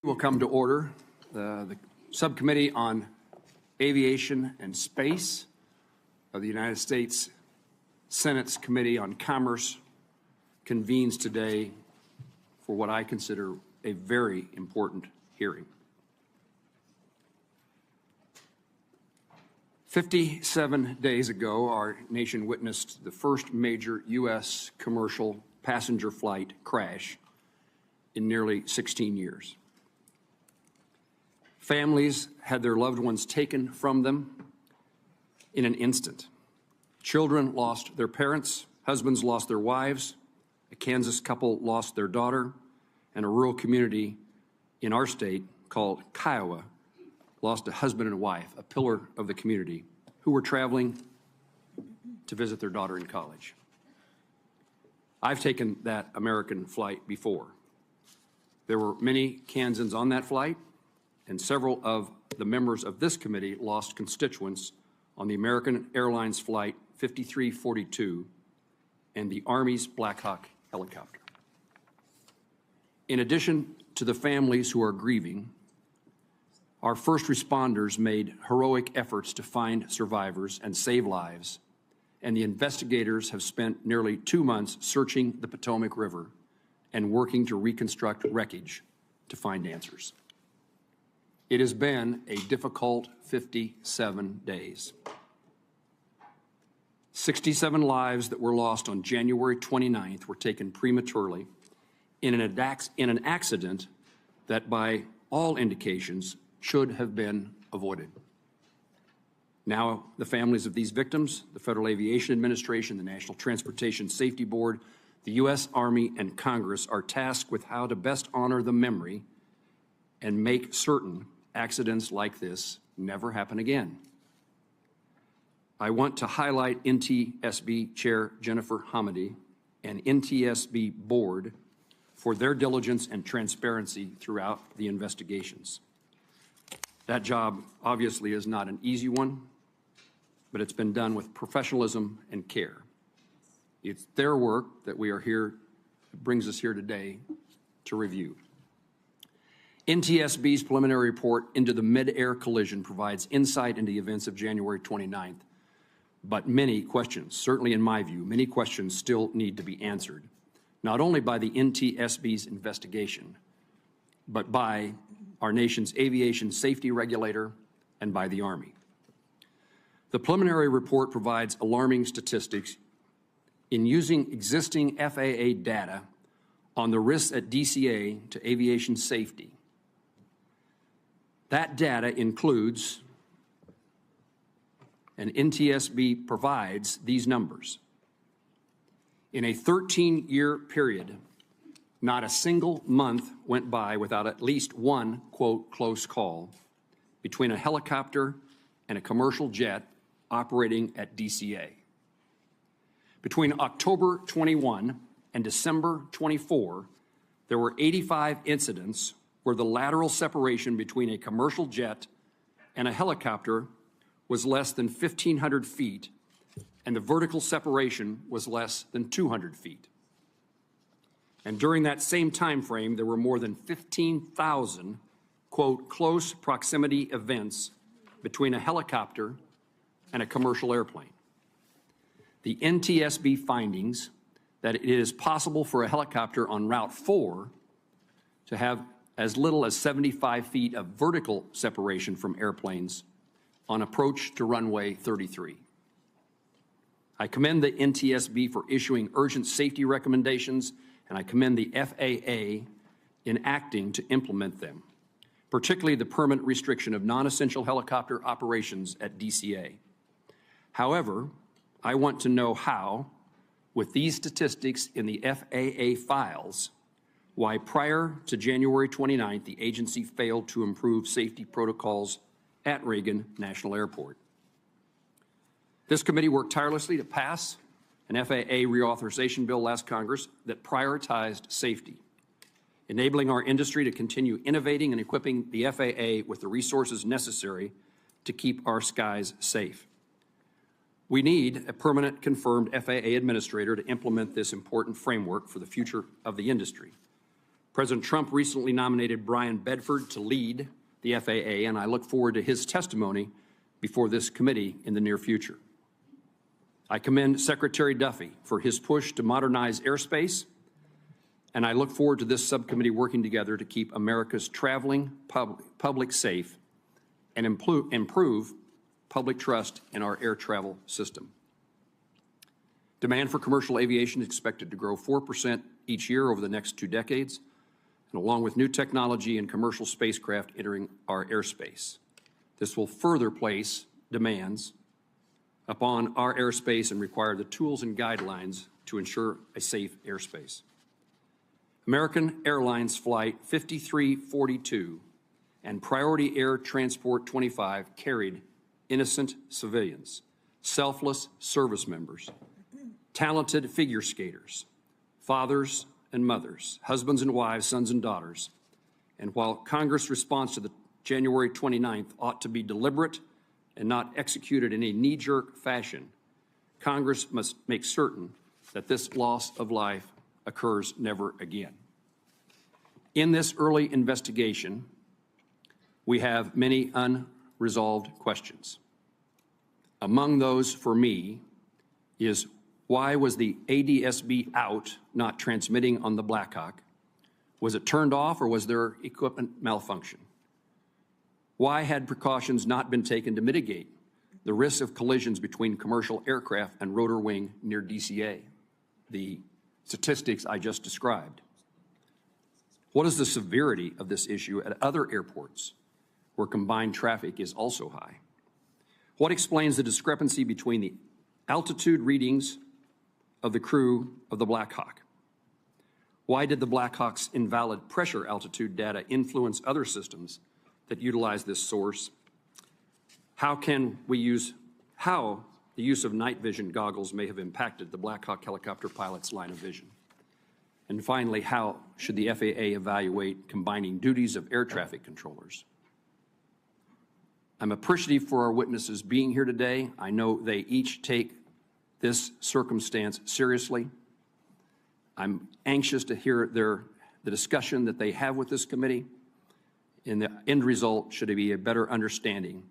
Will come to order. The Subcommittee on Aviation and Space of the United States Senate's Committee on Commerce convenes today for what I consider a very important hearing. 57 days ago, our nation witnessed the first major U.S. commercial passenger flight crash in nearly 16 years. Families had their loved ones taken from them in an instant. Children lost their parents, husbands lost their wives, a Kansas couple lost their daughter, and a rural community in our state called Kiowa lost a husband and wife, a pillar of the community, who were traveling to visit their daughter in college. I've taken that American flight before. There were many Kansans on that flight, and several of the members of this committee lost constituents on the American Airlines Flight 5342 and the Army's Black Hawk helicopter. In addition to the families who are grieving, our first responders made heroic efforts to find survivors and save lives, and the investigators have spent nearly 2 months searching the Potomac River and working to reconstruct wreckage to find answers. It has been a difficult 57 days. 67 lives that were lost on January 29th were taken prematurely in an accident that, by all indications, should have been avoided. Now, the families of these victims, the Federal Aviation Administration, the National Transportation Safety Board, the U.S. Army, and Congress are tasked with how to best honor the memory and make certain accidents like this never happen again. I want to highlight NTSB Chair Jennifer Hamady and NTSB Board for their diligence and transparency throughout the investigations. That job obviously is not an easy one, but it's been done with professionalism and care. It's their work that we are here, brings us here today to review. NTSB's preliminary report into the Midair Collision provides insight into the events of January 29th, but many questions, certainly in my view, many questions still need to be answered, not only by the NTSB's investigation, but by our nation's aviation safety regulator and by the Army. The preliminary report provides alarming statistics in using existing FAA data on the risks at DCA to aviation safety. That data includes, and NTSB provides these numbers. In a 13-year period, not a single month went by without at least one, quote, close call between a helicopter and a commercial jet operating at DCA. Between October 21 and December 24, there were 85 incidents where the lateral separation between a commercial jet and a helicopter was less than 1,500 feet, and the vertical separation was less than 200 feet. And during that same time frame, there were more than 15,000, quote, close proximity events between a helicopter and a commercial airplane. The NTSB findings that it is possible for a helicopter on Route 4 to have as little as 75 feet of vertical separation from airplanes on approach to runway 33. I commend the NTSB for issuing urgent safety recommendations, and I commend the FAA in acting to implement them, particularly the permanent restriction of non-essential helicopter operations at DCA. However, I want to know how, with these statistics in the FAA files, why prior to January 29th, the agency failed to improve safety protocols at Reagan National Airport. This committee worked tirelessly to pass an FAA reauthorization bill last Congress that prioritized safety, enabling our industry to continue innovating and equipping the FAA with the resources necessary to keep our skies safe. We need a permanent confirmed FAA administrator to implement this important framework for the future of the industry. President Trump recently nominated Brian Bedford to lead the FAA, and I look forward to his testimony before this committee in the near future. I commend Secretary Duffy for his push to modernize airspace, and I look forward to this subcommittee working together to keep America's traveling public safe and improve public trust in our air travel system. Demand for commercial aviation is expected to grow 4% each year over the next 2 decades, and along with new technology and commercial spacecraft entering our airspace. This will further place demands upon our airspace and require the tools and guidelines to ensure a safe airspace. American Airlines Flight 5342 and Priority Air Transport 25 carried innocent civilians, selfless service members, talented figure skaters, fathers and mothers, husbands and wives, sons and daughters. And while Congress' response to the January 29th ought to be deliberate and not executed in a knee-jerk fashion, Congress must make certain that this loss of life occurs never again. In this early investigation, we have many unresolved questions. Among those for me is, why was the ADSB out, not transmitting on the Black Hawk? Was it turned off, or was there equipment malfunction? Why had precautions not been taken to mitigate the risk of collisions between commercial aircraft and rotor wing near DCA, the statistics I just described? What is the severity of this issue at other airports where combined traffic is also high? What explains the discrepancy between the altitude readings of the crew of the Black Hawk? Why did the Black Hawk's invalid pressure altitude data influence other systems that utilize this source? How the use of night vision goggles may have impacted the Black Hawk helicopter pilot's line of vision? And finally, how should the FAA evaluate combining duties of air traffic controllers? I'm appreciative for our witnesses being here today. I know they each take this circumstance seriously. I'm anxious to hear the discussion that they have with this committee. And the end result should be a better understanding,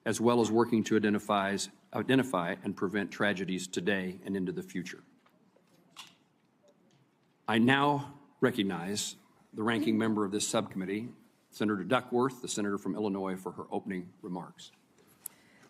as well as working to identify and prevent tragedies today and into the future. I now recognize the ranking member of this subcommittee, Senator Duckworth, the senator from Illinois, for her opening remarks.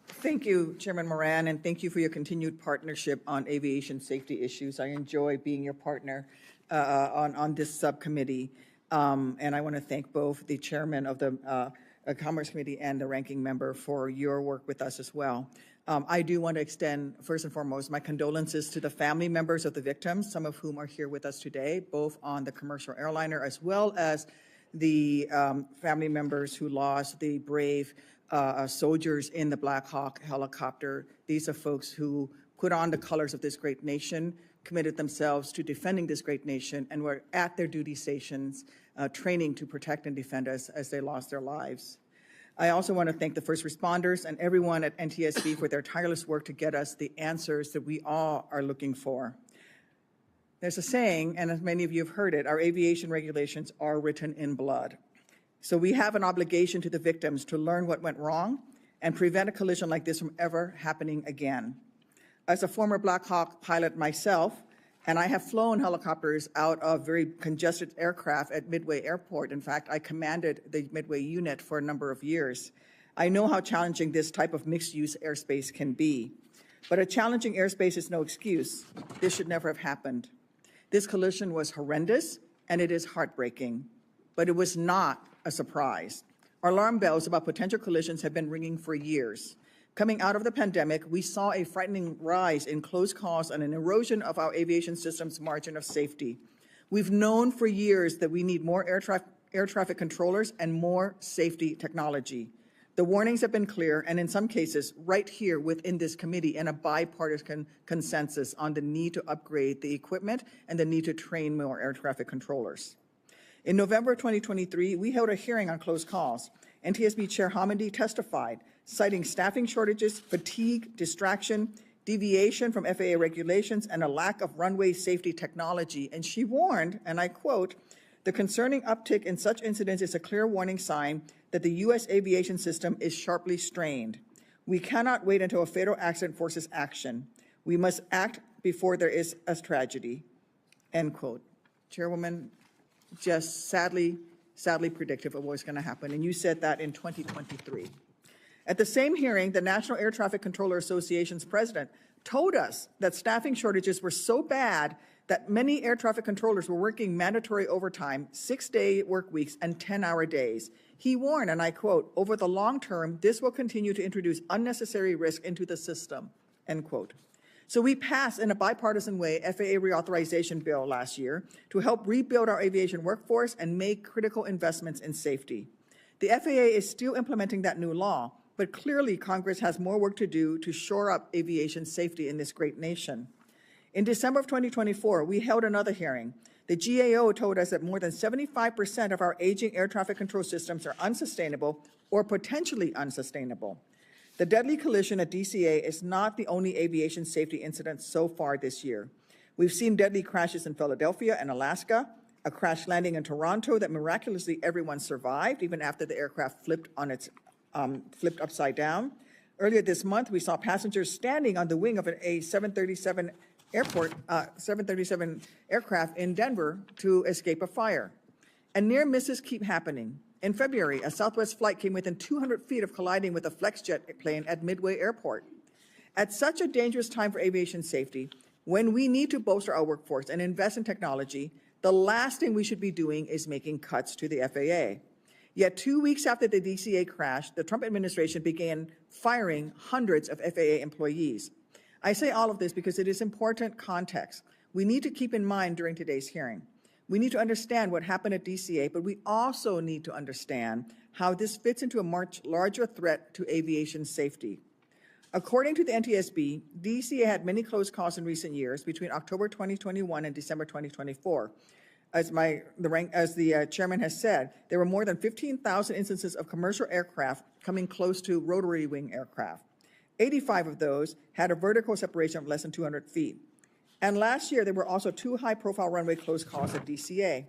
Thank you, Chairman Moran, and thank you for your continued partnership on aviation safety issues. I enjoy being your partner on this subcommittee. And I want to thank both the chairman of the Commerce Committee and the ranking member for your work with us as well. I do want to extend, first and foremost, my condolences to the family members of the victims, some of whom are here with us today, both on the commercial airliner as well as the family members who lost the brave soldiers in the Black Hawk helicopter. These are folks who put on the colors of this great nation, committed themselves to defending this great nation, and were at their duty stations training to protect and defend us as they lost their lives. I also want to thank the first responders and everyone at NTSB for their tireless work to get us the answers that we all are looking for. There's a saying, and as many of you have heard it, our aviation regulations are written in blood. So we have an obligation to the victims to learn what went wrong and prevent a collision like this from ever happening again. As a former Black Hawk pilot myself, and I have flown helicopters out of very congested aircraft at Midway Airport. In fact, I commanded the Midway unit for a number of years. I know how challenging this type of mixed-use airspace can be. But a challenging airspace is no excuse. This should never have happened. This collision was horrendous, and it is heartbreaking. But it was not a surprise. Our alarm bells about potential collisions have been ringing for years. Coming out of the pandemic, we saw a frightening rise in close calls and an erosion of our aviation system's margin of safety. We've known for years that we need more air traffic controllers and more safety technology. The warnings have been clear, and in some cases, right here within this committee, and a bipartisan consensus on the need to upgrade the equipment and the need to train more air traffic controllers. In November 2023, we held a hearing on close calls. NTSB Chair Hamady testified, citing staffing shortages, fatigue, distraction, deviation from FAA regulations, and a lack of runway safety technology. And she warned, and I quote, The concerning uptick in such incidents is a clear warning sign that the U.S. aviation system is sharply strained. We cannot wait until a fatal accident forces action. We must act before there is a tragedy." End quote. Chairwoman, just sadly predictive of what's going to happen. And you said that in 2023. At the same hearing, the National Air Traffic Controller Association's president told us that staffing shortages were so bad that many air traffic controllers were working mandatory overtime, 6-day work weeks, and 10-hour days. He warned, and I quote, "Over the long term, this will continue to introduce unnecessary risk into the system," end quote. So we passed in a bipartisan way FAA reauthorization bill last year to help rebuild our aviation workforce and make critical investments in safety. The FAA is still implementing that new law, but clearly Congress has more work to do to shore up aviation safety in this great nation. In December of 2024, we held another hearing. The GAO told us that more than 75% of our aging air traffic control systems are unsustainable or potentially unsustainable. The deadly collision at DCA is not the only aviation safety incident so far this year. We've seen deadly crashes in Philadelphia and Alaska, a crash landing in Toronto that miraculously everyone survived, even after the aircraft flipped upside down. Earlier this month, we saw passengers standing on the wing of a 737 aircraft in Denver to escape a fire. And near misses keep happening. In February, a Southwest flight came within 200 feet of colliding with a Flexjet plane at Midway Airport. At such a dangerous time for aviation safety, when we need to bolster our workforce and invest in technology, the last thing we should be doing is making cuts to the FAA. Yet 2 weeks after the DCA crash, the Trump administration began firing hundreds of FAA employees. I say all of this because it is important context we need to keep in mind during today's hearing. We need to understand what happened at DCA, but we also need to understand how this fits into a much larger threat to aviation safety. According to the NTSB, DCA had many close calls in recent years between October 2021 and December 2024. As the chairman has said, there were more than 15,000 instances of commercial aircraft coming close to rotary wing aircraft. 85 of those had a vertical separation of less than 200 feet. And last year, there were also 2 high-profile runway close calls at DCA.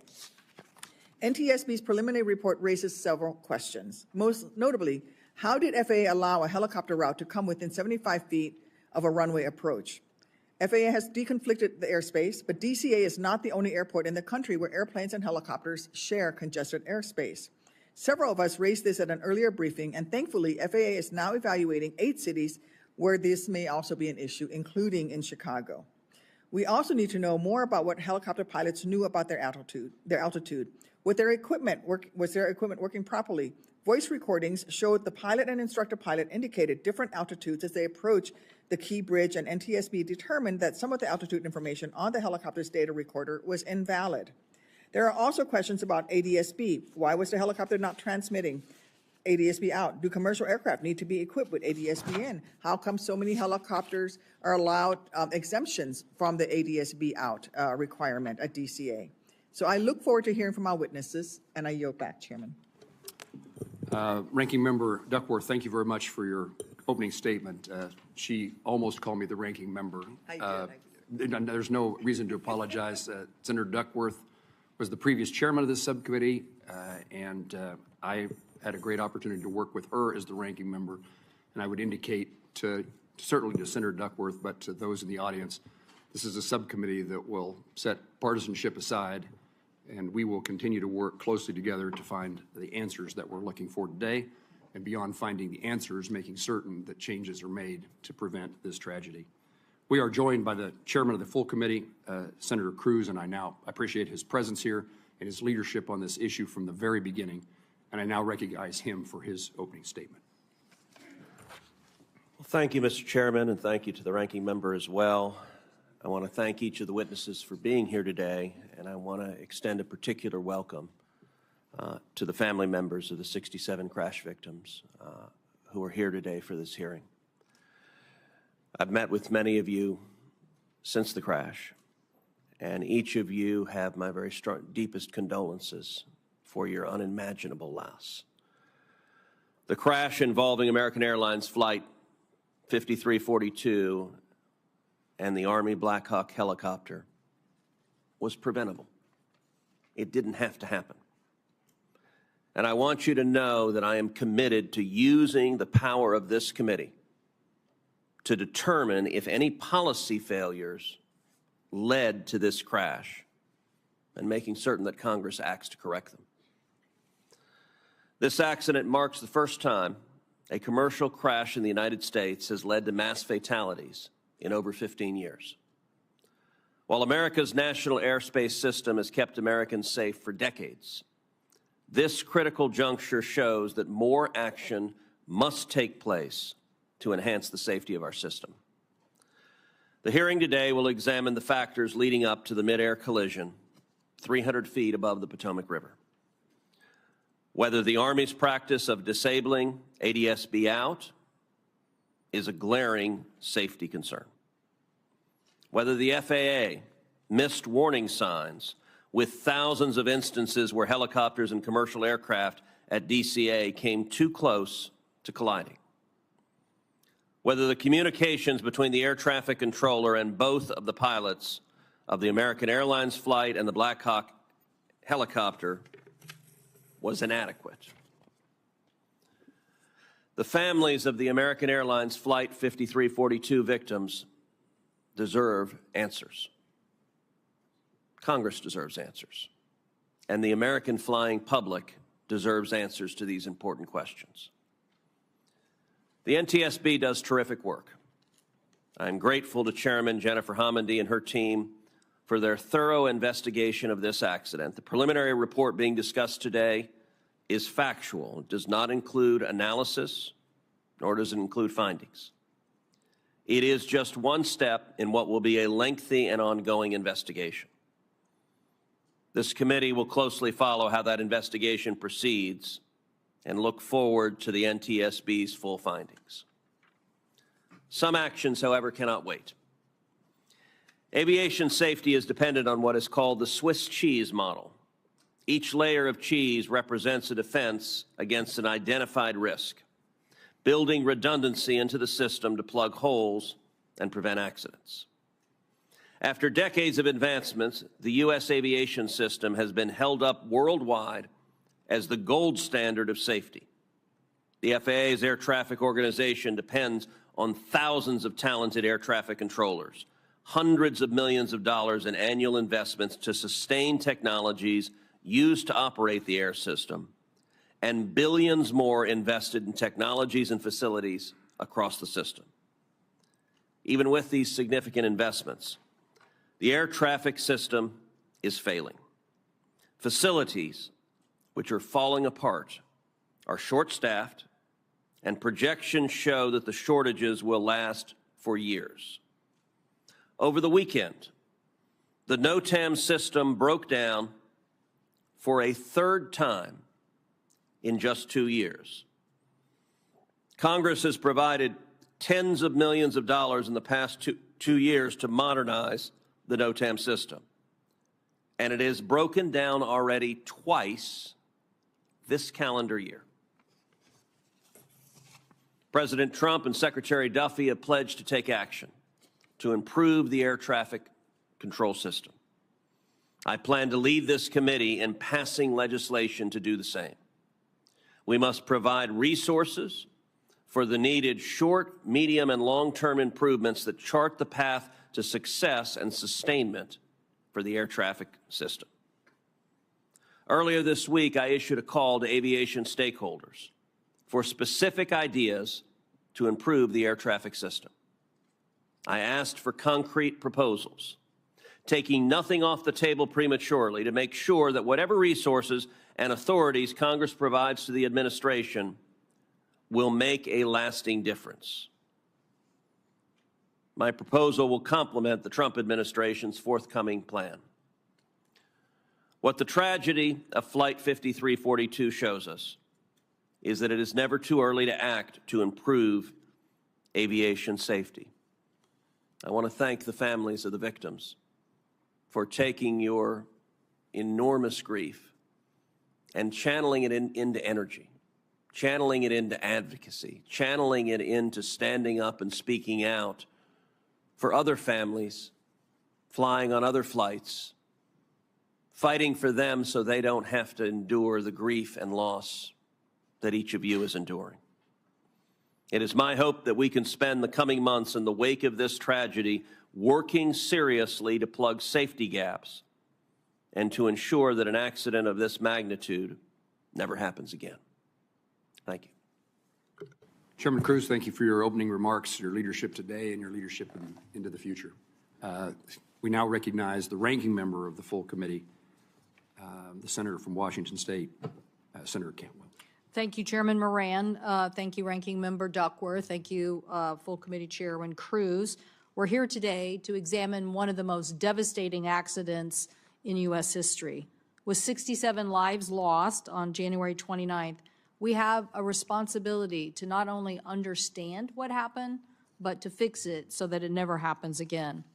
NTSB's preliminary report raises several questions. Most notably, how did FAA allow a helicopter route to come within 75 feet of a runway approach? FAA has deconflicted the airspace, but DCA is not the only airport in the country where airplanes and helicopters share congested airspace. Several of us raised this at an earlier briefing, and thankfully, FAA is now evaluating 8 cities where this may also be an issue, including in Chicago. We also need to know more about what helicopter pilots knew about their altitude. Was their equipment working properly? Voice recordings showed the pilot and instructor pilot indicated different altitudes as they approached the Key Bridge, and NTSB determined that some of the altitude information on the helicopter's data recorder was invalid. There are also questions about ADSB. Why was the helicopter not transmitting ADSB out? Do commercial aircraft need to be equipped with ADSB in? How come so many helicopters are allowed exemptions from the ADSB out requirement at DCA? So I look forward to hearing from our witnesses, and I yield back, Chairman. Ranking Member Duckworth, thank you very much for your opening statement. She almost called me the ranking member. I did. There's no reason to apologize. Senator Duckworth was the previous chairman of this subcommittee, and I had a great opportunity to work with her as the ranking member. And I would indicate certainly to Senator Duckworth, but to those in the audience, this is a subcommittee that will set partisanship aside, and we will continue to work closely together to find the answers that we're looking for today, and beyond finding the answers, making certain that changes are made to prevent this tragedy. We are joined by the chairman of the full committee, Senator Cruz, and I now appreciate his presence here and his leadership on this issue from the very beginning, and I now recognize him for his opening statement. Well, thank you, Mr. Chairman, and thank you to the ranking member as well. I want to thank each of the witnesses for being here today, and I want to extend a particular welcome to the family members of the 67 crash victims who are here today for this hearing. I've met with many of you since the crash, and each of you have my very deepest condolences for your unimaginable loss. The crash involving American Airlines Flight 5342 and the Army Black Hawk helicopter was preventable. It didn't have to happen. And I want you to know that I am committed to using the power of this committee to determine if any policy failures led to this crash and making certain that Congress acts to correct them. This accident marks the first time a commercial crash in the United States has led to mass fatalities in over 15 years. While America's national airspace system has kept Americans safe for decades, this critical juncture shows that more action must take place to enhance the safety of our system. The hearing today will examine the factors leading up to the midair collision 300 feet above the Potomac River. Whether the Army's practice of disabling ADSB out is a glaring safety concern. Whether the FAA missed warning signs with thousands of instances where helicopters and commercial aircraft at DCA came too close to colliding. Whether the communications between the air traffic controller and both of the pilots of the American Airlines flight and the Black Hawk helicopter was inadequate. The families of the American Airlines Flight 5342 victims deserve answers. Congress deserves answers. And the American flying public deserves answers to these important questions. The NTSB does terrific work. I'm grateful to Chairman Jennifer Homendy and her team for their thorough investigation of this accident. The preliminary report being discussed today is factual. It does not include analysis, nor does it include findings. It is just one step in what will be a lengthy and ongoing investigation. This committee will closely follow how that investigation proceeds and look forward to the NTSB's full findings. Some actions, however, cannot wait. Aviation safety is dependent on what is called the Swiss cheese model. Each layer of cheese represents a defense against an identified risk, building redundancy into the system to plug holes and prevent accidents. After decades of advancements, the U.S. aviation system has been held up worldwide as the gold standard of safety. The FAA's air traffic organization depends on thousands of talented air traffic controllers, hundreds of millions of dollars in annual investments to sustain technologies used to operate the air system, and billions more invested in technologies and facilities across the system. Even with these significant investments, the air traffic system is failing. Facilities, which are falling apart, are short-staffed, and projections show that the shortages will last for years. Over the weekend, the NOTAM system broke down for a third time in just 2 years. Congress has provided tens of millions of dollars in the past two years to modernize the NOTAM system, and it has broken down already twice this calendar year. President Trump and Secretary Duffy have pledged to take action to improve the air traffic control system. I plan to lead this committee in passing legislation to do the same. We must provide resources for the needed short, medium, and long-term improvements that chart the path to success and sustainment for the air traffic system. Earlier this week, I issued a call to aviation stakeholders for specific ideas to improve the air traffic system. I asked for concrete proposals, taking nothing off the table prematurely to make sure that whatever resources and authorities Congress provides to the administration will make a lasting difference. My proposal will complement the Trump administration's forthcoming plan. What the tragedy of Flight 5342 shows us is that it is never too early to act to improve aviation safety. I want to thank the families of the victims for taking your enormous grief and channeling it into energy, channeling it into advocacy, channeling it into standing up and speaking out for other families flying on other flights, fighting for them so they don't have to endure the grief and loss that each of you is enduring. It is my hope that we can spend the coming months in the wake of this tragedy working seriously to plug safety gaps and to ensure that an accident of this magnitude never happens again. Thank you. Chairman Cruz, thank you for your opening remarks, your leadership today, and your leadership into the future. We now recognize the ranking member of the full committee, the senator from Washington State, Senator Cantwell. Thank you, Chairman Moran. Thank you, Ranking Member Duckworth. Thank you, Full Committee Chairman Cruz. We're here today to examine one of the most devastating accidents in U.S. history. With 67 lives lost on January 29th, we have a responsibility to not only understand what happened, but to fix it so that it never happens again.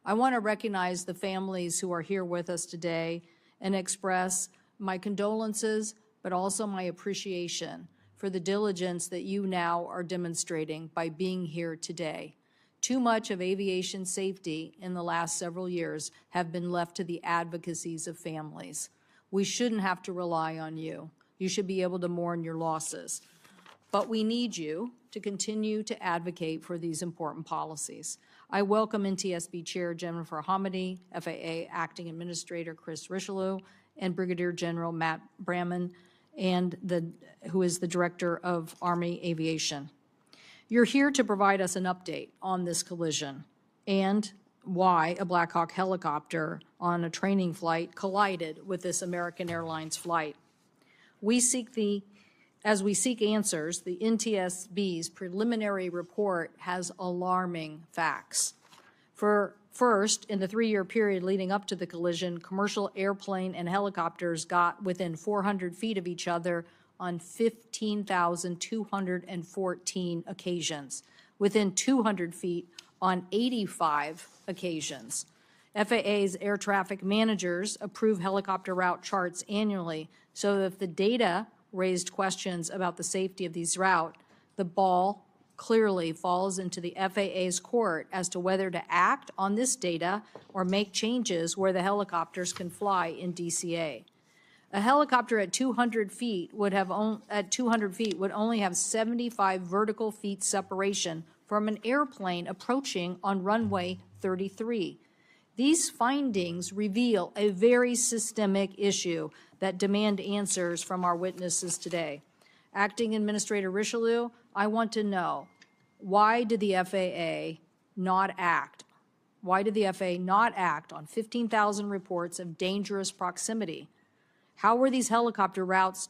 I want to recognize the families who are here with us today and express my condolences, but also my appreciation for the diligence that you now are demonstrating by being here today. Too much of aviation safety in the last several years have been left to the advocacies of families. We shouldn't have to rely on you. You should be able to mourn your losses. But we need you to continue to advocate for these important policies. I welcome NTSB Chair Jennifer Hamady, FAA Acting Administrator Chris Richelieu, and Brigadier General Matt Bramman, and who is the Director of Army Aviation. You're here to provide us an update on this collision and why a Black Hawk helicopter on a training flight collided with this American Airlines flight. As we seek answers, the NTSB's preliminary report has alarming facts. First, in the 3-year period leading up to the collision, commercial airplane and helicopters got within 400 feet of each other on 15,214 occasions, within 200 feet on 85 occasions. FAA's air traffic managers approve helicopter route charts annually, so if the data raised questions about the safety of these routes, the ball clearly falls into the FAA's court as to whether to act on this data or make changes where the helicopters can fly in DCA. A helicopter at 200 feet would only have 75 vertical feet separation from an airplane approaching on runway 33. These findings reveal a very systemic issue that demand answers from our witnesses today. Acting Administrator Richelieu, I want to know, why did the FAA not act? Why did the FAA not act on 15,000 reports of dangerous proximity? How were these helicopter routes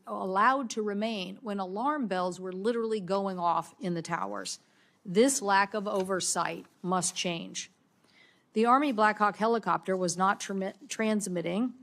allowed to remain when alarm bells were literally going off in the towers? This lack of oversight must change. The Army Black Hawk helicopter was not transmitting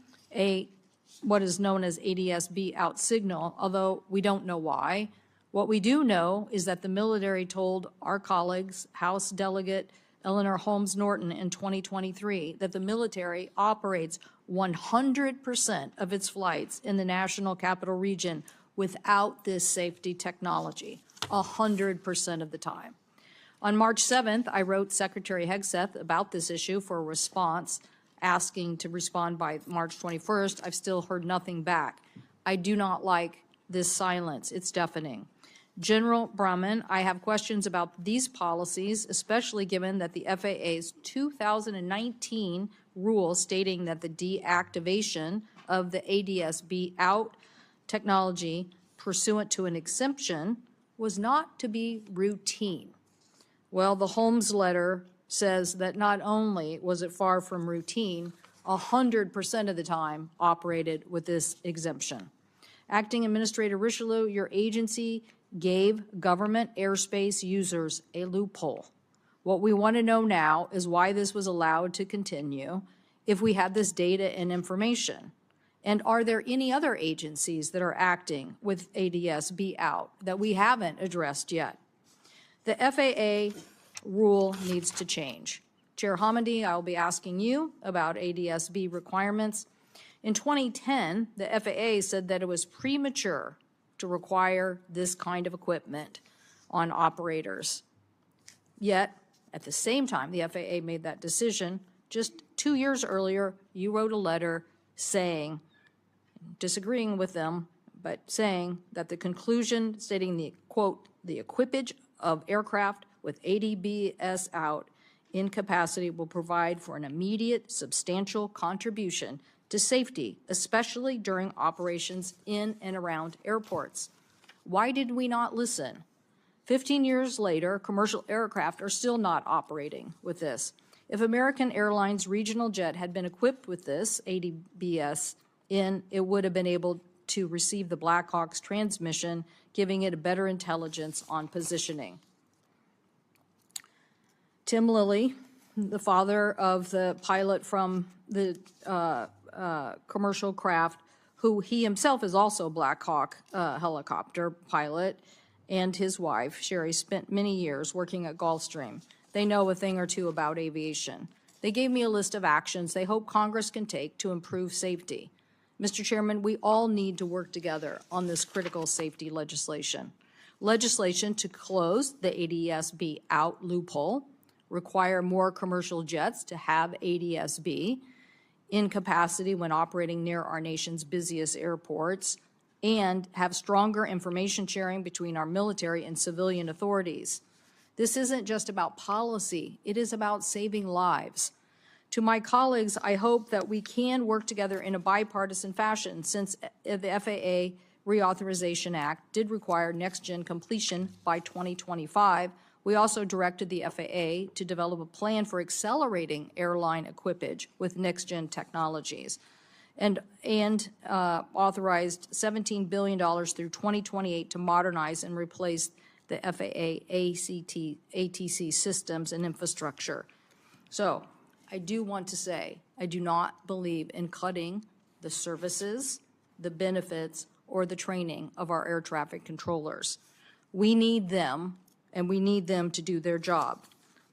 what is known as ADS-B out signal, although we don't know why. What we do know is that the military told our colleagues, House Delegate Eleanor Holmes Norton in 2023, that the military operates 100% of its flights in the National Capital Region without this safety technology, 100% of the time. On March 7th, I wrote Secretary Hegseth about this issue for a response, asking to respond by March 21st. I've still heard nothing back. I do not like this silence. It's deafening. General Bramman, I have questions about these policies, especially given that the FAA's 2019 rule stating that the deactivation of the ADS-B out technology pursuant to an exemption was not to be routine. Well, the Holmes letter says that not only was it far from routine, 100% of the time operated with this exemption. Acting Administrator Richelieu, your agency gave government airspace users a loophole. What we want to know now is why this was allowed to continue if we had this data and information. And are there any other agencies that are acting with ADS-B out that we haven't addressed yet? The FAA rule needs to change. Chair Hamady, I will be asking you about ADS-B requirements. In 2010, the FAA said that it was premature to require this kind of equipment on operators. Yet, at the same time the FAA made that decision, just 2 years earlier, you wrote a letter saying, disagreeing with them, but saying that the conclusion stating the, quote, the equipage of aircraft with ADBS out in capacity will provide for an immediate, substantial contribution to safety, especially during operations in and around airports. Why did we not listen? 15 years later, commercial aircraft are still not operating with this. If American Airlines regional jet had been equipped with this ADBS in, it would have been able to receive the Black Hawk's transmission, giving it a better intelligence on positioning. Tim Lilly, the father of the pilot from the commercial craft, who he himself is also Black Hawk helicopter pilot, and his wife, Sherry, spent many years working at Gulfstream. They know a thing or two about aviation. They gave me a list of actions they hope Congress can take to improve safety. Mr. Chairman, we all need to work together on this critical safety legislation. Legislation to close the ADSB out loophole, require more commercial jets to have ADSB in capacity when operating near our nation's busiest airports, and have stronger information sharing between our military and civilian authorities. This isn't just about policy, it is about saving lives. To my colleagues, I hope that we can work together in a bipartisan fashion, since the FAA Reauthorization Act did require next-gen completion by 2025. We also directed the FAA to develop a plan for accelerating airline equipage with next-gen technologies, and authorized $17 billion through 2028 to modernize and replace the FAA ATC systems and infrastructure. So I do want to say, I do not believe in cutting the services, the benefits, or the training of our air traffic controllers. We need them, and we need them to do their job.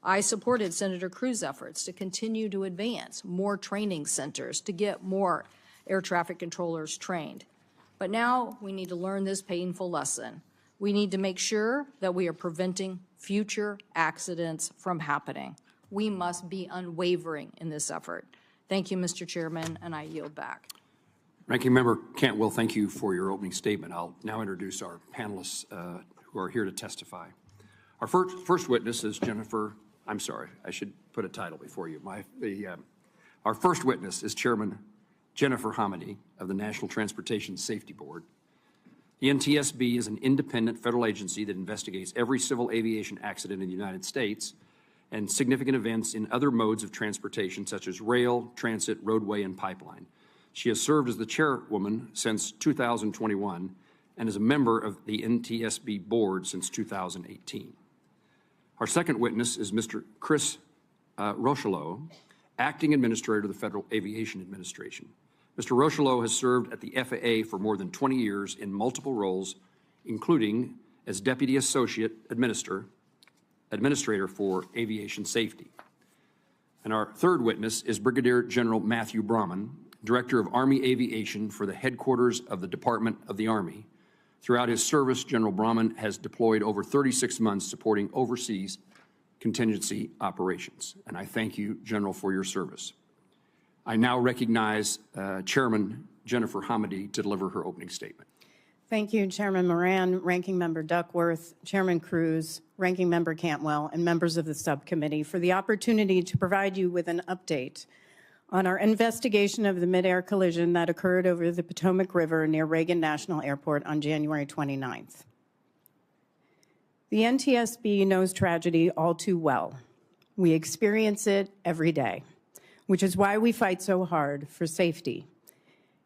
I supported Senator Cruz's efforts to continue to advance more training centers to get more air traffic controllers trained. But now we need to learn this painful lesson. We need to make sure that we are preventing future accidents from happening. We must be unwavering in this effort. Thank you, Mr. Chairman, and I yield back. Ranking Member Cantwell, thank you for your opening statement. I'll now introduce our panelists who are here to testify. Our first witness is Jennifer, I'm sorry, I should put a title before you. Our first witness is Chairman Jennifer Hamady of the National Transportation Safety Board. The NTSB is an independent federal agency that investigates every civil aviation accident in the United States and significant events in other modes of transportation such as rail, transit, roadway, and pipeline. She has served as the chairwoman since 2021 and is a member of the NTSB board since 2018. Our second witness is Mr. Chris Rochelot, Acting Administrator of the Federal Aviation Administration. Mr. Rochelot has served at the FAA for more than 20 years in multiple roles, including as Deputy Associate Administrator for Aviation Safety. And our third witness is Brigadier General Matthew Brahman, Director of Army Aviation for the headquarters of the Department of the Army. Throughout his service, General Brahman has deployed over 36 months supporting overseas contingency operations. And I thank you, General, for your service. I now recognize Chairman Jennifer Hamady to deliver her opening statement. Thank you, Chairman Moran, Ranking Member Duckworth, Chairman Cruz, Ranking Member Cantwell, and members of the subcommittee for the opportunity to provide you with an update on our investigation of the midair collision that occurred over the Potomac River near Reagan National Airport on January 29th. The NTSB knows tragedy all too well. We experience it every day, which is why we fight so hard for safety.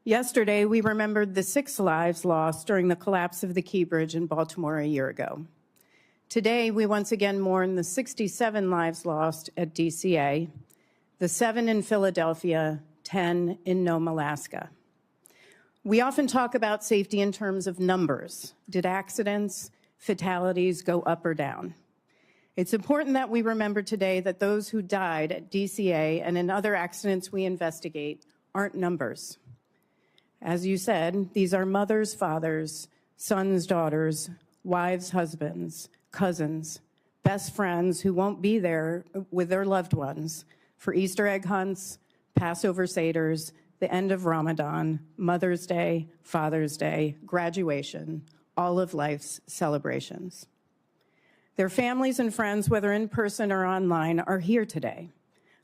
Yesterday, we remembered the 6 lives lost during the collapse of the Key Bridge in Baltimore a year ago. Today, we once again mourn the 67 lives lost at DCA, the 7 in Philadelphia, 10 in Nome, Alaska. We often talk about safety in terms of numbers. Did accidents, fatalities go up or down? It's important that we remember today that those who died at DCA and in other accidents we investigate aren't numbers. As you said, these are mothers, fathers, sons, daughters, wives, husbands, cousins, best friends who won't be there with their loved ones for Easter egg hunts, Passover seders, the end of Ramadan, Mother's Day, Father's Day, graduation, all of life's celebrations. Their families and friends, whether in person or online, are here today.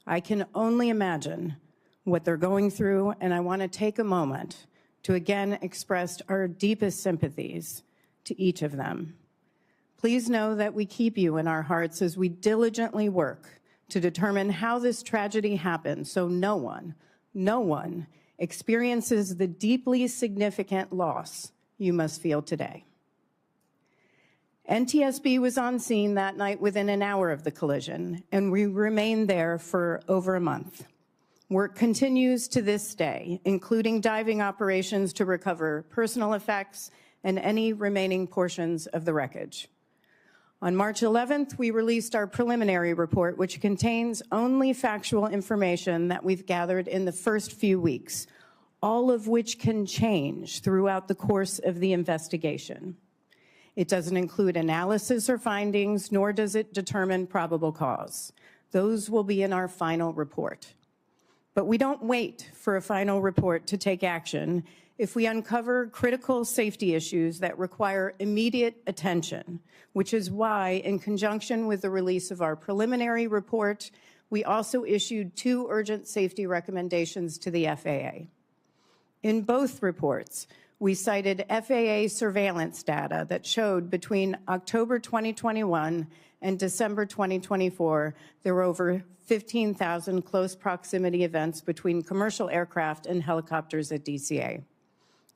I can only imagine what they're going through, and I want to take a moment to again express our deepest sympathies to each of them. Please know that we keep you in our hearts as we diligently work to determine how this tragedy happened so no one experiences the deeply significant loss you must feel today. NTSB was on scene that night within an hour of the collision, and we remained there for over a month. Work continues to this day, including diving operations to recover personal effects and any remaining portions of the wreckage. On March 11th, we released our preliminary report, which contains only factual information that we've gathered in the first few weeks, all of which can change throughout the course of the investigation. It doesn't include analysis or findings, nor does it determine probable cause. Those will be in our final report. But we don't wait for a final report to take action if we uncover critical safety issues that require immediate attention, which is why, in conjunction with the release of our preliminary report, we also issued 2 urgent safety recommendations to the FAA. In both reports, we cited FAA surveillance data that showed between October 2021 and December 2024, there were over 15,000 close proximity events between commercial aircraft and helicopters at DCA.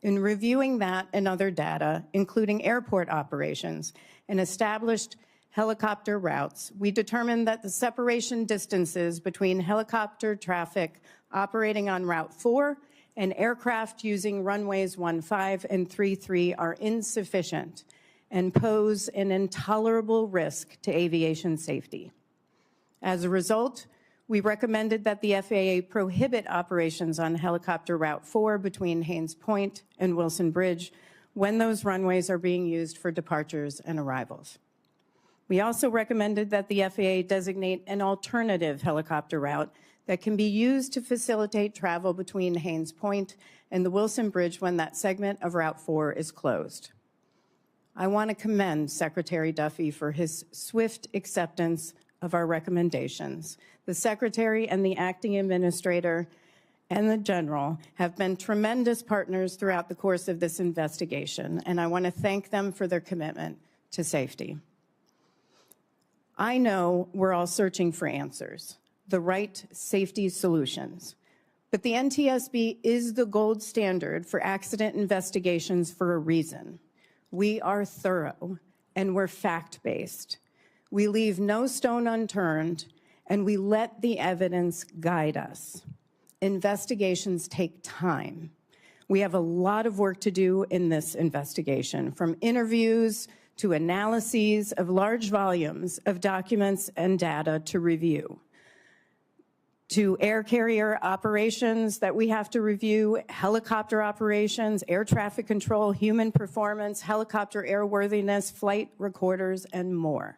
In reviewing that and other data, including airport operations and established helicopter routes, we determined that the separation distances between helicopter traffic operating on Route 4 and aircraft using runways 15 and 33 are insufficient and pose an intolerable risk to aviation safety. As a result, we recommended that the FAA prohibit operations on helicopter Route 4 between Haynes Point and Wilson Bridge when those runways are being used for departures and arrivals. We also recommended that the FAA designate an alternative helicopter route that can be used to facilitate travel between Haynes Point and the Wilson Bridge when that segment of Route 4 is closed. I want to commend Secretary Duffy for his swift acceptance of our recommendations. The Secretary and the Acting Administrator and the General have been tremendous partners throughout the course of this investigation, and I want to thank them for their commitment to safety. I know we're all searching for answers, the right safety solutions. But the NTSB is the gold standard for accident investigations for a reason. We are thorough and we're fact-based. We leave no stone unturned and we let the evidence guide us. Investigations take time. We have a lot of work to do in this investigation, from interviews to analyses of large volumes of documents and data to review, to air carrier operations that we have to review, helicopter operations, air traffic control, human performance, helicopter airworthiness, flight recorders, and more.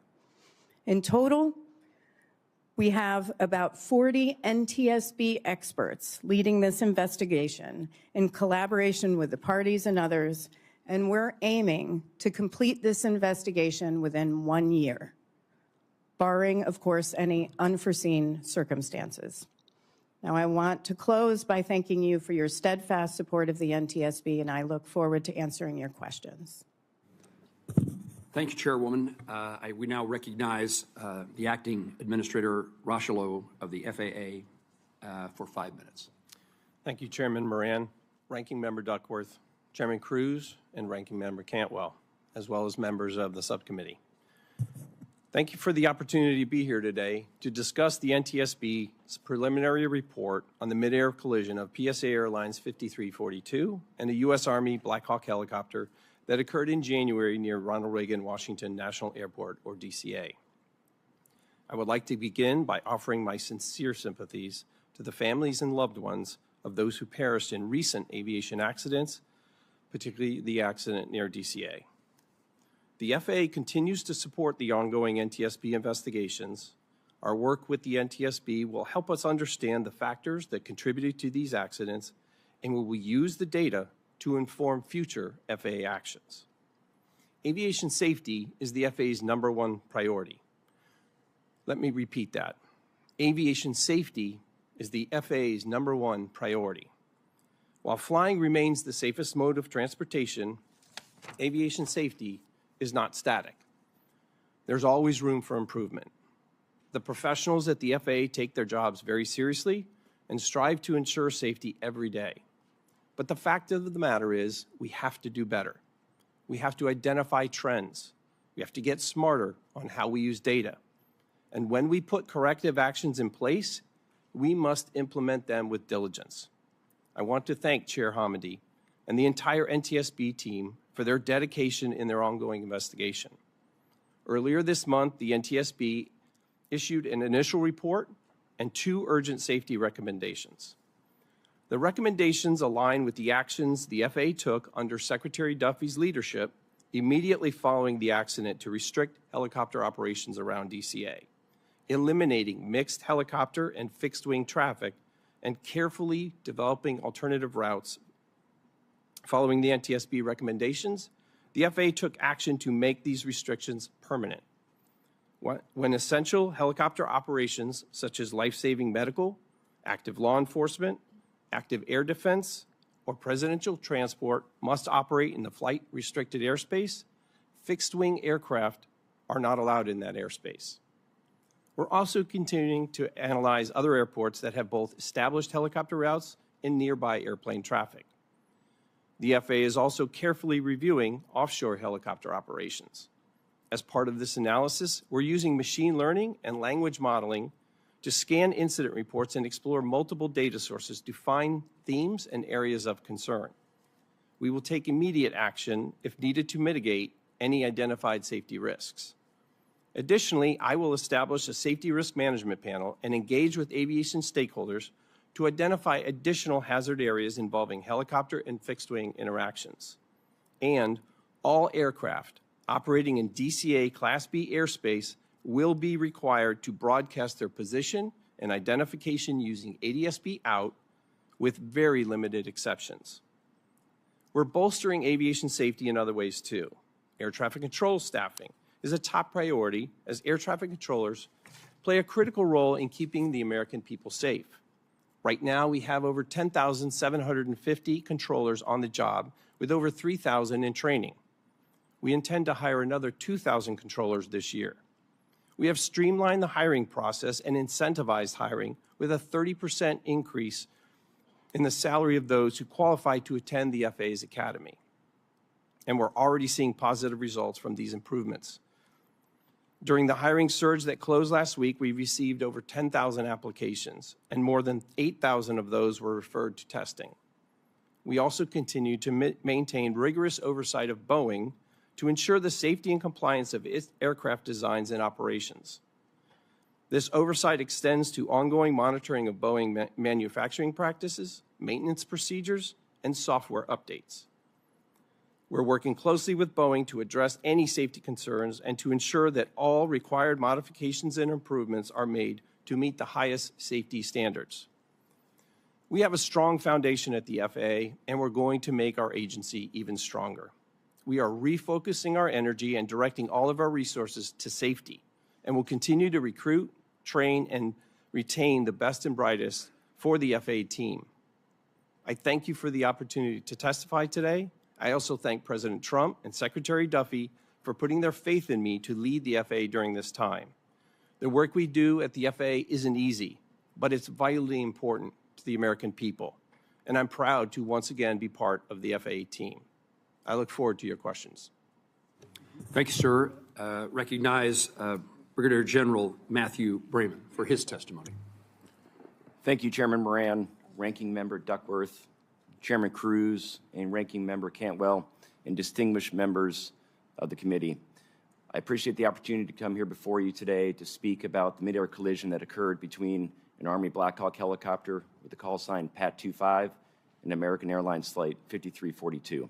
In total, we have about 40 NTSB experts leading this investigation in collaboration with the parties and others, and we're aiming to complete this investigation within 1 year, barring, of course, any unforeseen circumstances. Now, I want to close by thanking you for your steadfast support of the NTSB, and I look forward to answering your questions. Thank you, Chairwoman. We now recognize the Acting Administrator Rocheleau of the FAA for 5 minutes. Thank you, Chairman Moran, Ranking Member Duckworth, Chairman Cruz, and Ranking Member Cantwell, as well as members of the subcommittee. Thank you for the opportunity to be here today to discuss the NTSB's preliminary report on the midair collision of PSA Airlines 5342 and a U.S. Army Black Hawk helicopter that occurred in January near Ronald Reagan Washington National Airport, or DCA. I would like to begin by offering my sincere sympathies to the families and loved ones of those who perished in recent aviation accidents, particularly the accident near DCA. The FAA continues to support the ongoing NTSB investigations. Our work with the NTSB will help us understand the factors that contributed to these accidents and we will use the data to inform future FAA actions. Aviation safety is the FAA's #1 priority. Let me repeat that. Aviation safety is the FAA's #1 priority. While flying remains the safest mode of transportation, aviation safety is not static. There's always room for improvement. The professionals at the FAA take their jobs very seriously and strive to ensure safety every day. But the fact of the matter is, we have to do better. We have to identify trends. We have to get smarter on how we use data. And when we put corrective actions in place, we must implement them with diligence. I want to thank Chair Hamady and the entire NTSB team for their dedication in their ongoing investigation. Earlier this month, the NTSB issued an initial report and 2 urgent safety recommendations. The recommendations align with the actions the FAA took under Secretary Duffy's leadership immediately following the accident to restrict helicopter operations around DCA, eliminating mixed helicopter and fixed-wing traffic, and carefully developing alternative routes. Following the NTSB recommendations, the FAA took action to make these restrictions permanent. When essential helicopter operations such as life-saving medical, active law enforcement, active air defense, or presidential transport must operate in the flight-restricted airspace, fixed-wing aircraft are not allowed in that airspace. We're also continuing to analyze other airports that have both established helicopter routes and nearby airplane traffic. The FAA is also carefully reviewing offshore helicopter operations. As part of this analysis, we're using machine learning and language modeling to scan incident reports and explore multiple data sources to find themes and areas of concern. We will take immediate action if needed to mitigate any identified safety risks. Additionally, I will establish a safety risk management panel and engage with aviation stakeholders to identify additional hazard areas involving helicopter and fixed-wing interactions. And all aircraft operating in DCA Class B airspace will be required to broadcast their position and identification using ADS-B out, with very limited exceptions. We're bolstering aviation safety in other ways too. Air traffic control staffing is a top priority, as air traffic controllers play a critical role in keeping the American people safe. Right now, we have over 10,750 controllers on the job, with over 3,000 in training. We intend to hire another 2,000 controllers this year. We have streamlined the hiring process and incentivized hiring with a 30% increase in the salary of those who qualify to attend the FAA's Academy. And we're already seeing positive results from these improvements. During the hiring surge that closed last week, we received over 10,000 applications, and more than 8,000 of those were referred to testing. We also continue to maintain rigorous oversight of Boeing to ensure the safety and compliance of its aircraft designs and operations. This oversight extends to ongoing monitoring of Boeing manufacturing practices, maintenance procedures, and software updates. We're working closely with Boeing to address any safety concerns and to ensure that all required modifications and improvements are made to meet the highest safety standards. We have a strong foundation at the FAA, and we're going to make our agency even stronger. We are refocusing our energy and directing all of our resources to safety, and will continue to recruit, train, and retain the best and brightest for the FAA team. I thank you for the opportunity to testify today. I also thank President Trump and Secretary Duffy for putting their faith in me to lead the FAA during this time. The work we do at the FAA isn't easy, but it's vitally important to the American people, and I'm proud to once again be part of the FAA team. I look forward to your questions. Thank you, sir. Recognize Brigadier General Matthew Brayman for his testimony. Thank you, Chairman Moran, Ranking Member Duckworth, Chairman Cruz, and Ranking Member Cantwell, and distinguished members of the committee. I appreciate the opportunity to come here before you today to speak about the midair collision that occurred between an Army Black Hawk helicopter with the call sign PAT-25 and American Airlines Flight 5342.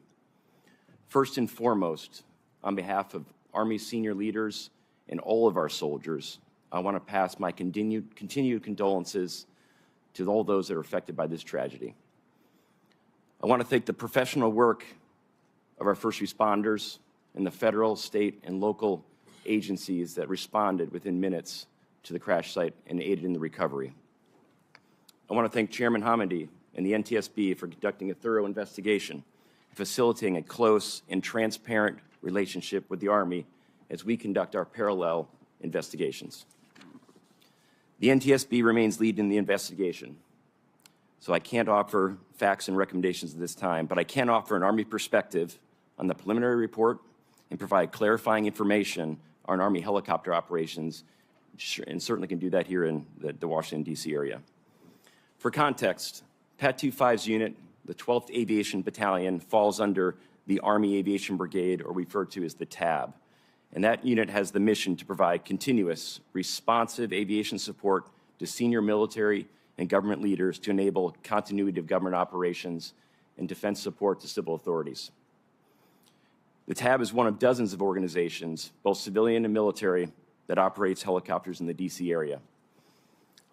First and foremost, on behalf of Army senior leaders and all of our soldiers, I want to pass my continued condolences to all those that are affected by this tragedy. want to thank the professional work of our first responders and the federal, state, and local agencies that responded within minutes to the crash site and aided in the recovery. I want to thank Chairman Hamady and the NTSB for conducting a thorough investigation, facilitating a close and transparent relationship with the Army as we conduct our parallel investigations. The NTSB remains lead in the investigation, so I can't offer facts and recommendations at this time, but I can offer an Army perspective on the preliminary report and provide clarifying information on Army helicopter operations, and certainly can do that here in the Washington, D.C. area. For context, Pat 25's unit, the 12th Aviation Battalion, falls under the Army Aviation Brigade, or referred to as the TAB. And that unit has the mission to provide continuous, responsive aviation support to senior military and government leaders to enable continuity of government operations and defense support to civil authorities. The TAB is one of dozens of organizations, both civilian and military, that operates helicopters in the D.C. area.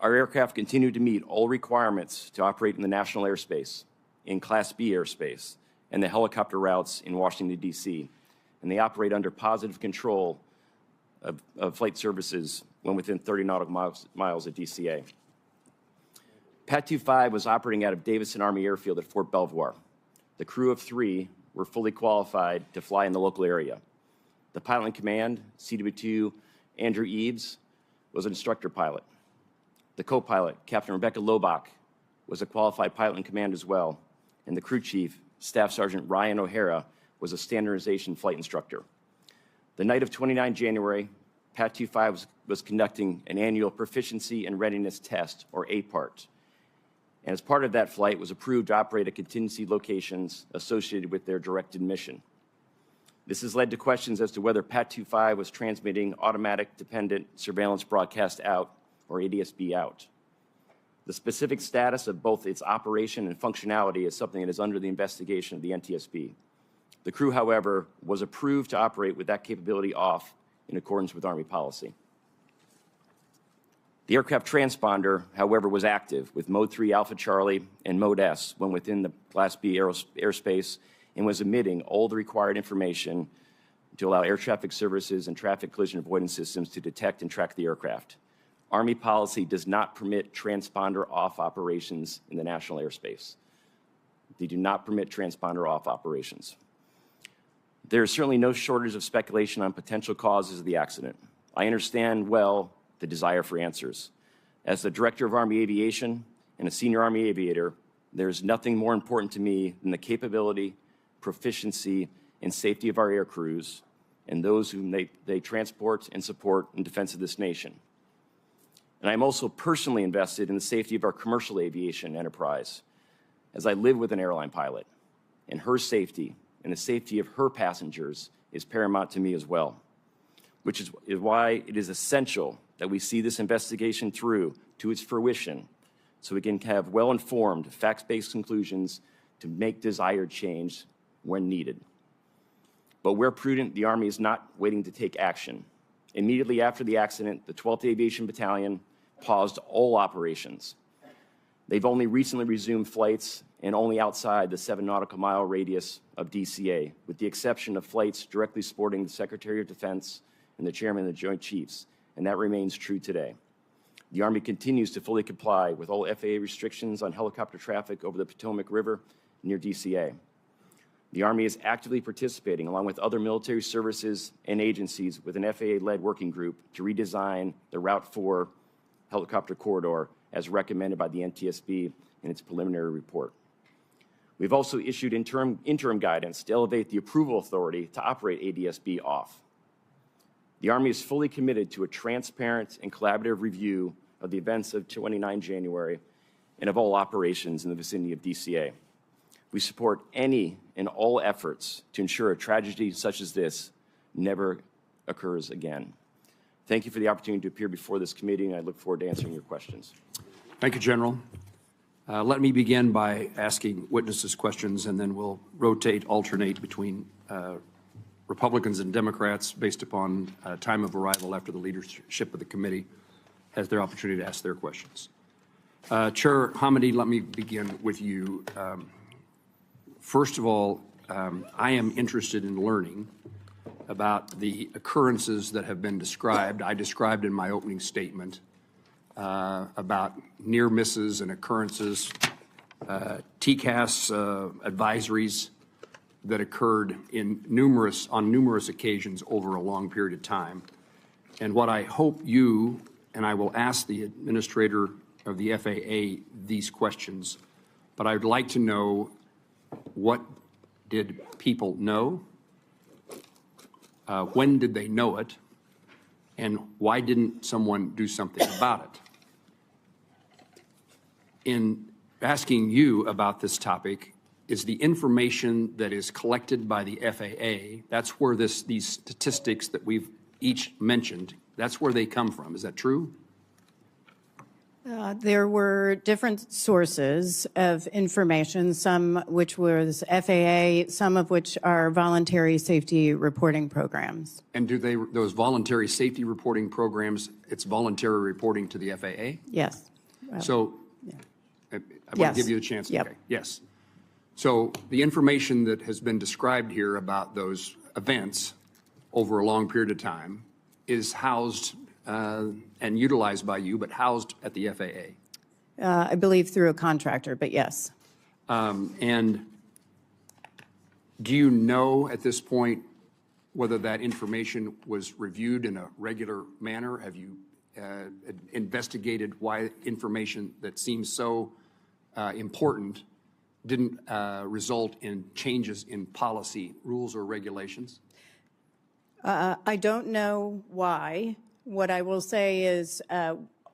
Our aircraft continue to meet all requirements to operate in the national airspace, in Class B airspace, and the helicopter routes in Washington, D.C., and they operate under positive control of flight services when within 30 nautical miles of DCA. Pat 25 was operating out of Davison Army Airfield at Fort Belvoir. The crew of 3 were fully qualified to fly in the local area. The pilot in command, CW2 Andrew Eves, was an instructor pilot. The co-pilot, Captain Rebecca Lobach, was a qualified pilot in command as well, and the crew chief, Staff Sergeant Ryan O'Hara, was a standardization flight instructor. The night of 29 January, Pat 25 was conducting an annual proficiency and readiness test, or APART. And as part of that flight, was approved to operate at contingency locations associated with their directed mission. This has led to questions as to whether Pat 25 was transmitting automatic dependent surveillance broadcast out, or ADSB out. The specific status of both its operation and functionality is something that is under the investigation of the NTSB. The crew, however, was approved to operate with that capability off in accordance with Army policy. The aircraft transponder, however, was active with Mode 3 Alpha Charlie and Mode S when within the Class B airspace and was emitting all the required information to allow air traffic services and traffic collision avoidance systems to detect and track the aircraft. Army policy does not permit transponder off operations in the national airspace. They do not permit transponder off operations. There is certainly no shortage of speculation on potential causes of the accident. I understand well the desire for answers. As the Director of Army Aviation and a senior Army aviator, there is nothing more important to me than the capability, proficiency, and safety of our air crews and those whom they transport and support in defense of this nation. And I'm also personally invested in the safety of our commercial aviation enterprise, as I live with an airline pilot, and her safety and the safety of her passengers is paramount to me as well, which is why it is essential that we see this investigation through to its fruition so we can have well-informed, facts-based conclusions to make desired change when needed. But where prudent, the Army is not waiting to take action. Immediately after the accident, the 12th Aviation Battalion paused all operations. They've only recently resumed flights and only outside the 7 nautical mile radius of DCA, with the exception of flights directly supporting the Secretary of Defense and the Chairman of the Joint Chiefs, and that remains true today. The Army continues to fully comply with all FAA restrictions on helicopter traffic over the Potomac River near DCA. The Army is actively participating, along with other military services and agencies, with an FAA-led working group to redesign the Route 4 helicopter corridor as recommended by the NTSB in its preliminary report. We've also issued interim guidance to elevate the approval authority to operate ADSB off. The Army is fully committed to a transparent and collaborative review of the events of 29 January and of all operations in the vicinity of DCA. We support any and all efforts to ensure a tragedy such as this never occurs again. Thank you for the opportunity to appear before this committee, and I look forward to answering your questions. Thank you, General. Let me begin by asking witnesses questions, and then we'll alternate between Republicans and Democrats based upon time of arrival after the leadership of the committee has their opportunity to ask their questions. Chair Hamady, let me begin with you. First of all, I am interested in learning about the occurrences that have been described. I described in my opening statement about near misses and occurrences, TCAS advisories that occurred on numerous occasions over a long period of time. And what I hope you, and I will ask the administrator of the FAA these questions, but I would like to know, what did people know? When did they know it? And why didn't someone do something about it? In asking you about this topic, is the information that is collected by the FAA, that's where these statistics that we've each mentioned, that's where they come from. Is that true? There were different sources of information, some which was FAA, some of which are voluntary safety reporting programs. And do those voluntary safety reporting programs, it's voluntary reporting to the FAA? Yes. So I want Yes. to give you a chance. Yep. Okay. Yes. So the information that has been described here about those events over a long period of time is housed and utilized by you, but housed at the FAA. I believe through a contractor, but yes. And do you know at this point whether that information was reviewed in a regular manner? Have you investigated why information that seems so important didn't result in changes in policy, rules, or regulations? I don't know why. What I will say is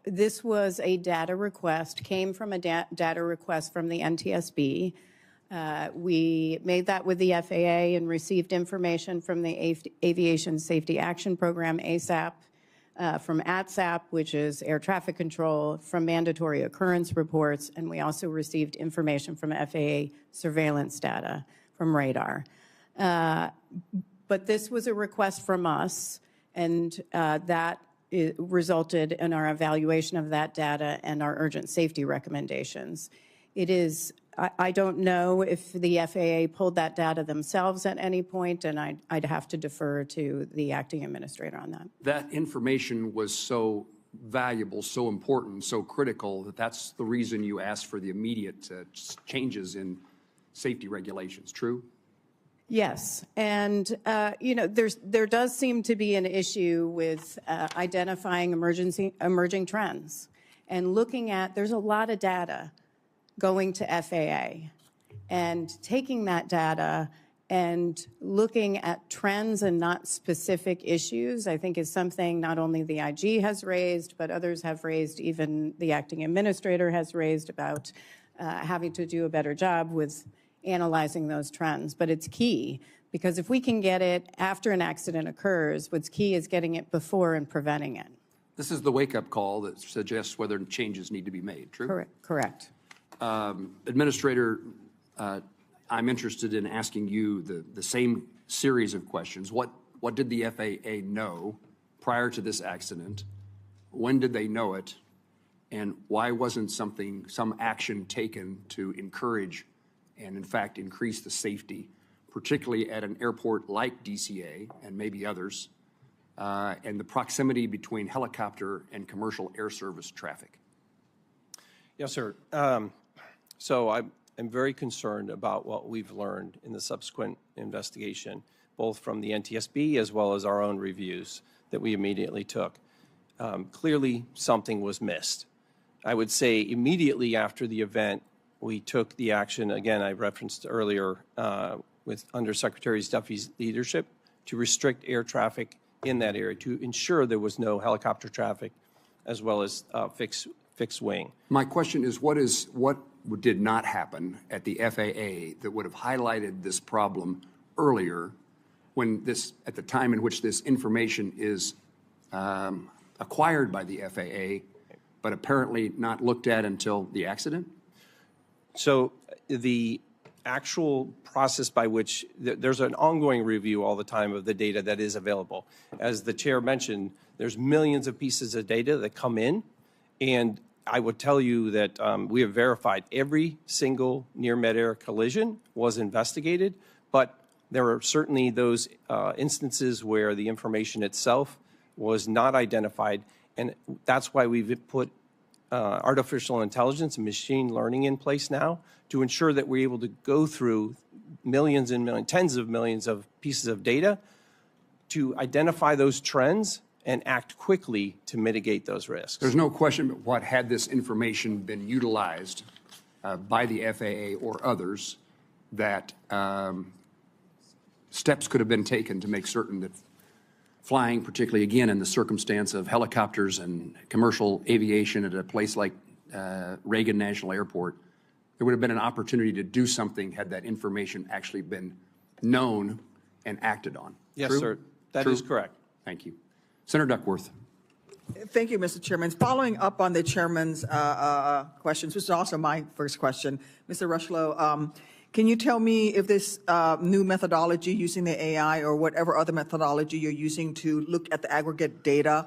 this was a data request, came from a data request from the NTSB. We made that with the FAA and received information from the Aviation Safety Action Program, ASAP, from ATSAP, which is air traffic control, from mandatory occurrence reports, and we also received information from FAA surveillance data from radar. But this was a request from us, and that resulted in our evaluation of that data and our urgent safety recommendations. It is, I don't know if the FAA pulled that data themselves at any point, and I'd have to defer to the acting administrator on that. That information was so valuable, so important, so critical that that's the reason you asked for the immediate changes in safety regulations. True? Yes, and there does seem to be an issue with identifying emerging trends and looking at. There's a lot of data going to FAA, and taking that data and looking at trends and not specific issues, I think, is something not only the IG has raised, but others have raised. Even the acting administrator has raised about having to do a better job with analyzing those trends. But it's key, because if we can get it after an accident occurs, what's key is getting it before and preventing it. This is the wake-up call that suggests whether changes need to be made. True? Correct. Administrator, I'm interested in asking you the same series of questions. What did the FAA know prior to this accident? When did they know it? And why wasn't some action taken to encourage and, in fact, increase the safety, particularly at an airport like DCA and maybe others, and the proximity between helicopter and commercial air service traffic? Yes, sir. So I'm very concerned about what we've learned in the subsequent investigation, both from the NTSB as well as our own reviews that we immediately took. Clearly, something was missed. I would say immediately after the event, we took the action, again, I referenced earlier, with Undersecretary Duffy's leadership, to restrict air traffic in that area, to ensure there was no helicopter traffic, as well as fixed wing. My question is, what did not happen at the FAA that would have highlighted this problem earlier, at the time in which this information is acquired by the FAA, but apparently not looked at until the accident? So the actual process by which there's an ongoing review all the time of the data that is available. As the chair mentioned, there's millions of pieces of data that come in, and I would tell you that we have verified every single near midair collision was investigated, but there are certainly those instances where the information itself was not identified, and that's why we've put artificial intelligence and machine learning in place now to ensure that we're able to go through millions and millions, tens of millions of pieces of data to identify those trends and act quickly to mitigate those risks. There's no question but what, had this information been utilized by the FAA or others, that steps could have been taken to make certain that flying, particularly again in the circumstance of helicopters and commercial aviation at a place like Reagan National Airport, there would have been an opportunity to do something had that information actually been known and acted on. Yes, True? sir. That True? is correct. Thank you. Senator Duckworth. Thank you, Mr. Chairman. Following up on the chairman's questions, which is also my first question, Mr. Rushlow, can you tell me if this new methodology using the AI or whatever other methodology you're using to look at the aggregate data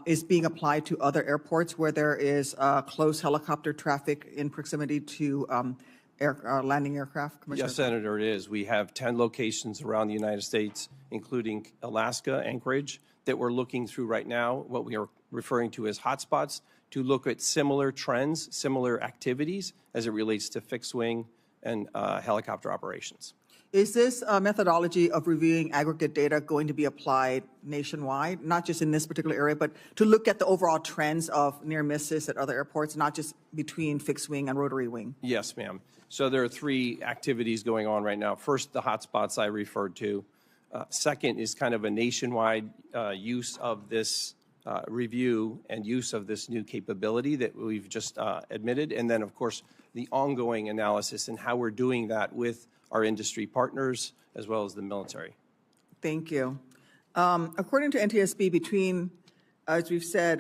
is being applied to other airports where there is close helicopter traffic in proximity to landing aircraft? Yes, Senator, it is. We have 10 locations around the United States, including Alaska, Anchorage, that we're looking through right now, what we are referring to as hotspots, to look at similar trends, similar activities as it relates to fixed wing and helicopter operations. Is this methodology of reviewing aggregate data going to be applied nationwide, not just in this particular area, but to look at the overall trends of near misses at other airports, not just between fixed wing and rotary wing? Yes, ma'am. So there are 3 activities going on right now. First, the hotspots I referred to. Second is kind of a nationwide use of this review and use of this new capability that we've just admitted. And then, of course, the ongoing analysis and how we're doing that with our industry partners as well as the military. Thank you. According to NTSB, between, as we've said,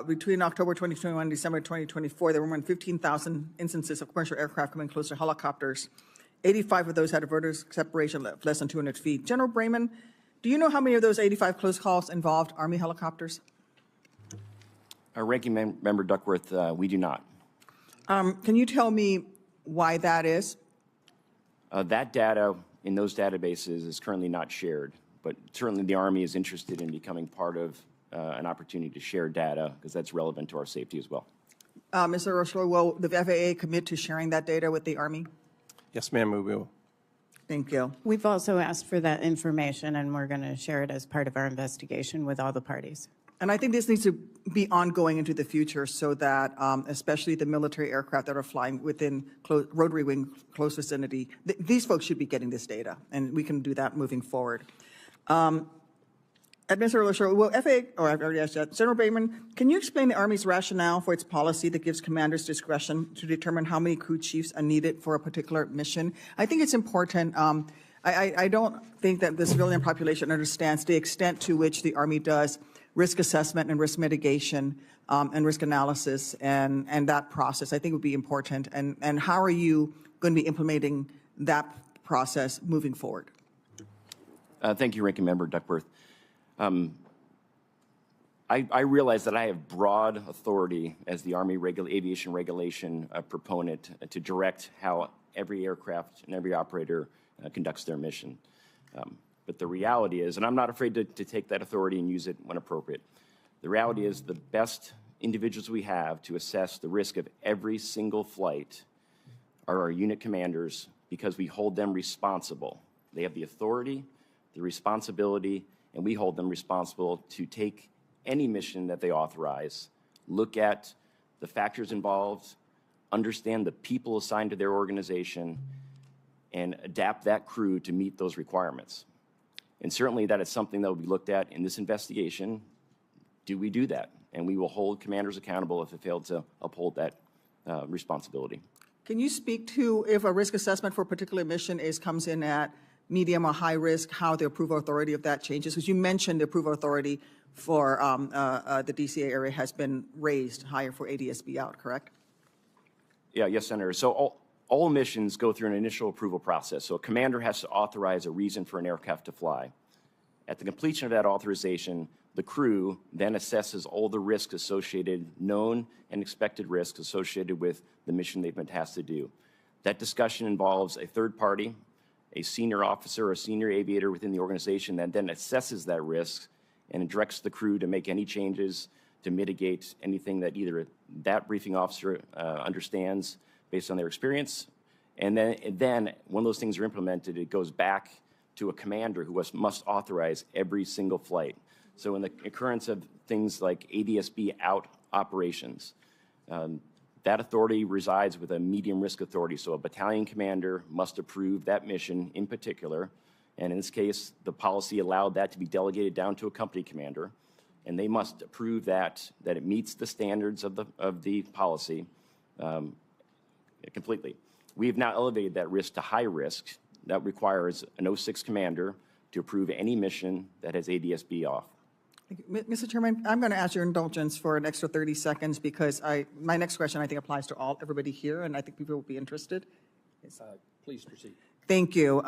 between October 2021 and December 2024, there were more than 15,000 instances of commercial aircraft coming close to helicopters. 85 of those had a vertical separation of less than 200 feet. General Brayman, do you know how many of those 85 close calls involved Army helicopters? Ranking Member Duckworth, we do not. Can you tell me why that is? That data in those databases is currently not shared, but certainly the Army is interested in becoming part of an opportunity to share data because that's relevant to our safety as well. Mr. Rushlow, will the FAA commit to sharing that data with the Army? Yes, ma'am, we will. Thank you. We've also asked for that information, and we're going to share it as part of our investigation with all the parties. And I think this needs to be ongoing into the future so that especially the military aircraft that are flying within rotary wing close vicinity, these folks should be getting this data, and we can do that moving forward. Administrator Rushlow, will FAA, or I've already asked that, General Brayman, can you explain the Army's rationale for its policy that gives commanders discretion to determine how many crew chiefs are needed for a particular mission? I think it's important. I don't think that the civilian population understands the extent to which the Army does risk assessment and risk mitigation and risk analysis and that process. I think would be important. And how are you going to be implementing that process moving forward? Thank you, Ranking Member Duckworth. I realize that I have broad authority as the Army aviation regulation proponent to direct how every aircraft and every operator conducts their mission. But the reality is, and I'm not afraid to take that authority and use it when appropriate, the reality is the best individuals we have to assess the risk of every single flight are our unit commanders because we hold them responsible. They have the authority, the responsibility, and we hold them responsible to take any mission that they authorize, look at the factors involved, understand the people assigned to their organization, and adapt that crew to meet those requirements. And certainly that is something that will be looked at in this investigation. Do we do that? And we will hold commanders accountable if they fail to uphold that responsibility. Can you speak to if a risk assessment for a particular mission comes in at medium or high risk, how the approval authority of that changes? Because you mentioned the approval authority for the DCA area has been raised higher for ADSB out, correct? Yeah, yes, Senator. So all missions go through an initial approval process. So a commander has to authorize a reason for an aircraft to fly. At the completion of that authorization, The crew then assesses all the risks associated, known and expected risks associated with the mission they've been tasked to do. That discussion involves a third party, a senior officer or senior aviator within the organization that then assesses that risk and directs the crew to make any changes to mitigate anything that either that briefing officer understands based on their experience. And then when those things are implemented, it goes back to a commander who must authorize every single flight. So in the occurrence of things like ADSB out operations, that authority resides with a medium risk authority. So a battalion commander must approve that mission in particular. And in this case, the policy allowed that to be delegated down to a company commander. And they must approve that it meets the standards of the policy completely. We have now elevated that risk to high risk. That requires an 06 commander to approve any mission that has ADSB off. Mr. Chairman, I'm going to ask your indulgence for an extra 30 seconds because my next question I think applies to everybody here, and I think people will be interested. Please proceed. Thank you.